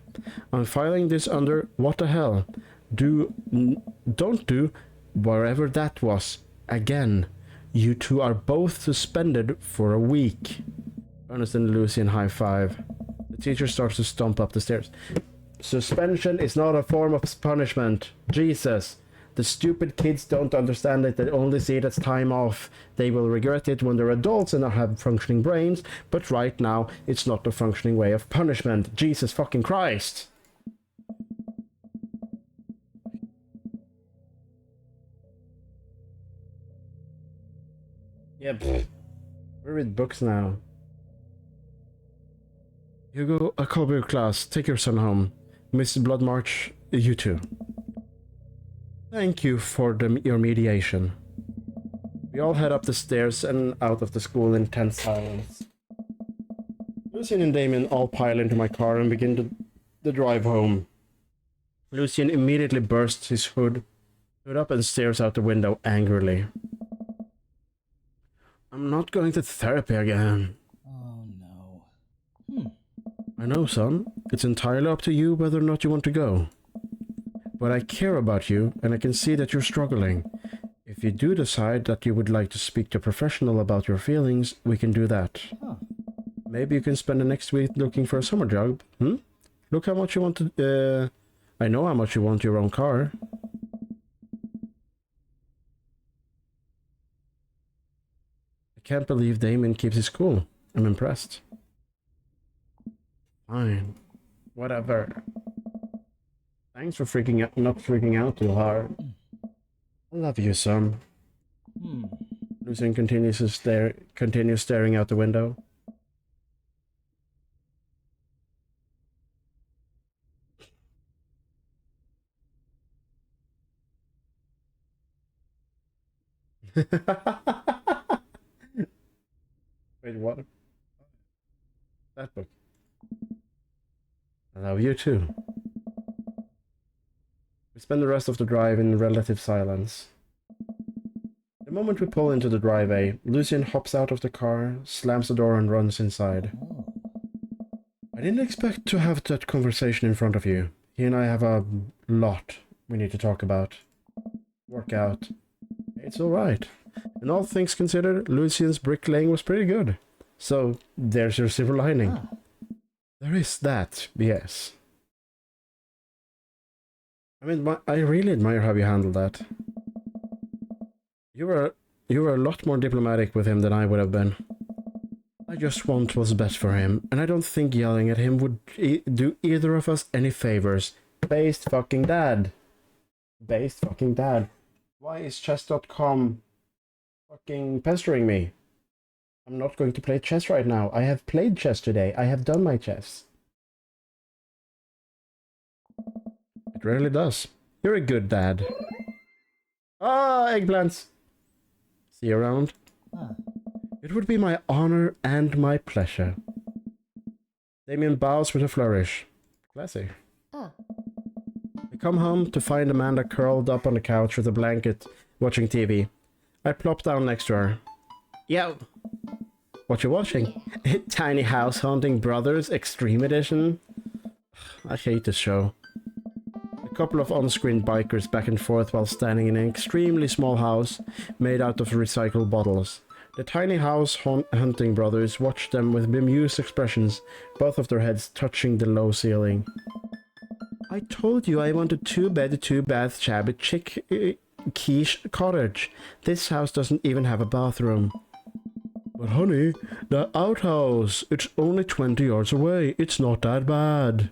I'm filing this under what the hell. Don't do wherever that was. Again. You two are both suspended for a week. Ernest and Lucian high five. The teacher starts to stomp up the stairs. Suspension is not a form of punishment. Jesus. The stupid kids don't understand it. They only see it as time off. They will regret it when they're adults and have functioning brains. But right now, it's not a functioning way of punishment. Jesus fucking Christ. Yeah, pfft. We read books now. Hugo, a call your class. Take your son home. Miss Bloodmarch, you too. Thank you for your mediation. We all head up the stairs and out of the school in tense silence. Lucian and Damien all pile into my car and begin the drive home. Lucian immediately bursts his hood up and stares out the window angrily. I'm not going to therapy again. Oh no. I know, son. It's entirely up to you whether or not you want to go. But I care about you, and I can see that you're struggling. If you do decide that you would like to speak to a professional about your feelings, we can do that. Huh. Maybe you can spend the next week looking for a summer job, Look how much you want to, I know how much you want your own car. I can't believe Damien keeps his cool. I'm impressed. Fine. Whatever. Thanks for not freaking out too hard. I love you, son. Lucian continues staring out the window. Wait, what? That book. I love you too. We spend the rest of the drive in relative silence. The moment we pull into the driveway, Lucian hops out of the car, slams the door and runs inside. Oh. I didn't expect to have that conversation in front of you. He and I have a lot we need to talk about. Work out. It's alright. And all things considered, Lucian's bricklaying was pretty good. So, there's your silver lining. Ah. There is that, yes. I mean, I really admire how you handled that. You were a lot more diplomatic with him than I would have been. I just want what's best for him, and I don't think yelling at him would do either of us any favors. Based fucking dad. Based fucking dad. Why is chess.com fucking pestering me? I'm not going to play chess right now. I have played chess today. I have done my chess. It rarely does. You're a good dad. Ah, eggplants. See you around. Ah. It would be my honor and my pleasure. Damien bows with a flourish. Classy. Ah. I come home to find Amanda curled up on the couch with a blanket, watching TV. I plop down next to her. Yo! What you watching? Tiny House Hunting Brothers Extreme Edition? I hate this show. A couple of on-screen bikers back and forth while standing in an extremely small house made out of recycled bottles. The Tiny House Hunting Brothers watch them with bemused expressions, both of their heads touching the low ceiling. I told you I wanted 2-bed, 2-bath, shabby chic quiche cottage. This house doesn't even have a bathroom. But honey, the outhouse, it's only 20 yards away. It's not that bad.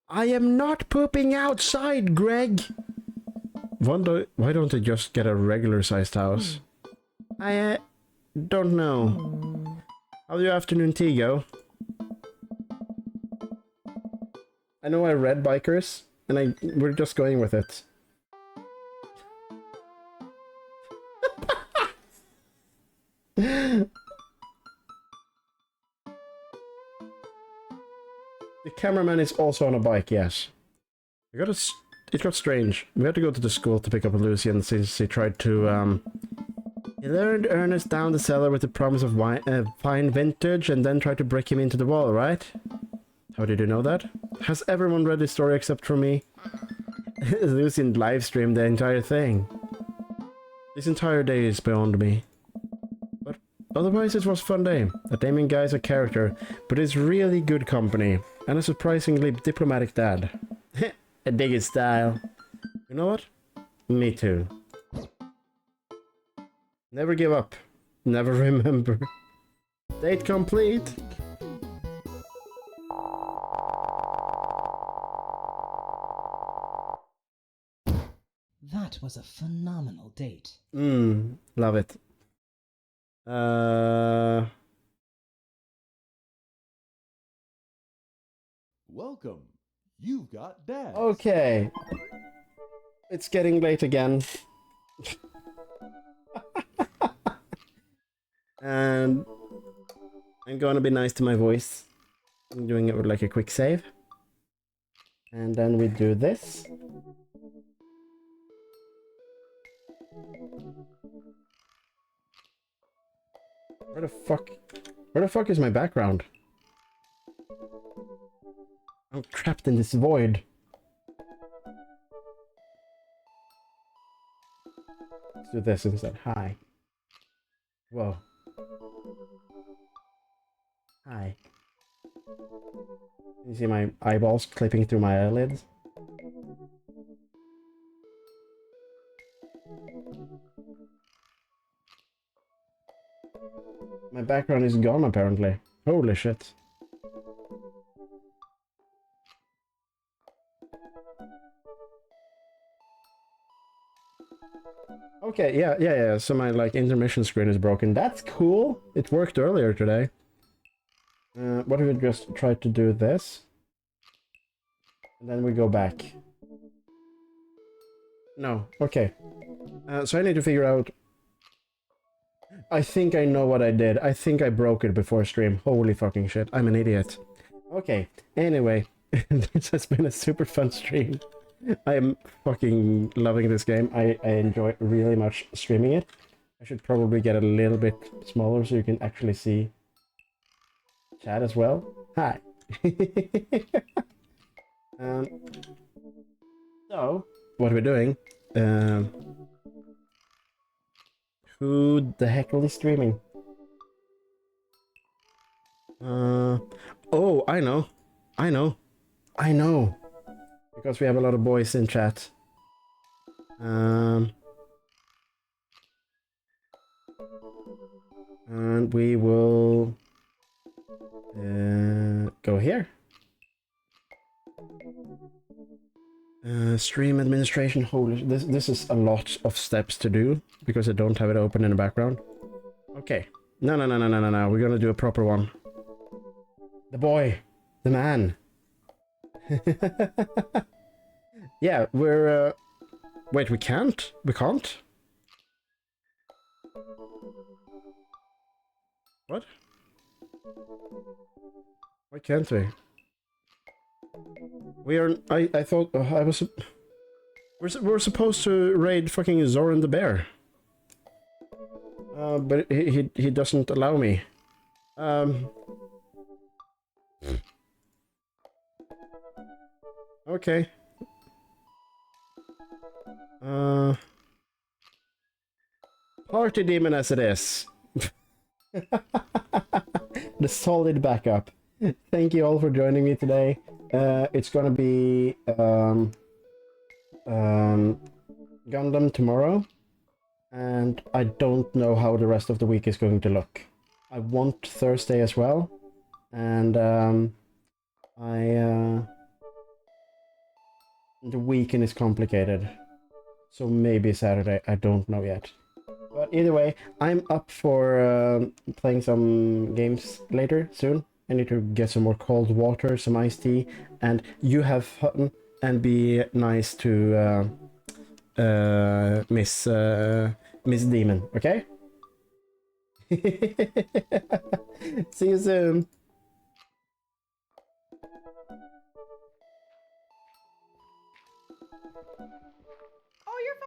I am not pooping outside, Greg. Why don't they just get a regular-sized house? I don't know. How's your afternoon tea go? I know I read Bikers, and we're just going with it. The cameraman is also on a bike, yes. It got strange. We had to go to the school to pick up Lucian since he tried to, he lured Ernest down the cellar with the promise of fine vintage and then tried to break him into the wall, right? How did you know that? Has everyone read this story except for me? Lucian live streamed the entire thing. This entire day is beyond me. But otherwise it was a fun day. That Damien guy is a character, but is really good company. And a surprisingly diplomatic dad. I dig his style. You know what? Me too. Never give up. Never remember. Date complete. That was a phenomenal date. Love it. Welcome. You've got Dad. Okay. It's getting late again. And I'm gonna be nice to my voice. I'm doing it with like a quick save. And then we do this. Where the fuck is my background? I'm trapped in this void. Let's do this instead. Hi. Whoa. Hi. You see my eyeballs clipping through my eyelids? My background is gone apparently. Holy shit. Okay, yeah. So my like intermission screen is broken. That's cool. It worked earlier today. What if we just try to do this? And then we go back. No, okay. So I need to figure out... I think I know what I did. I think I broke it before stream. Holy fucking shit, I'm an idiot. Okay, anyway. This has been a super fun stream. I am fucking loving this game. I enjoy really much streaming it. I should probably get a little bit smaller so you can actually see chat as well. Hi. So, what are we doing? Who the heck is streaming? Oh, I know. Because we have a lot of boys in chat. And we will go here. Stream administration. Holy, this is a lot of steps to do because I don't have it open in the background. Okay. No. We're gonna do a proper one. The boy, the man. Yeah, we're wait, we can't? We can't? What? Why can't we? We are... I thought... I was... We're supposed to raid fucking Zoran the Bear. But he doesn't allow me. Okay. Party demon as it is. The solid backup. Thank you all for joining me today. It's gonna be Gundam tomorrow, and I don't know how the rest of the week is going to look. I want Thursday as well, and the weekend is complicated, so maybe Saturday. I don't know yet. But either way, I'm up for playing some games later soon. I need to get some more cold water, some iced tea, and you have fun and be nice to Miss Demon, okay? See you soon. Oh, you're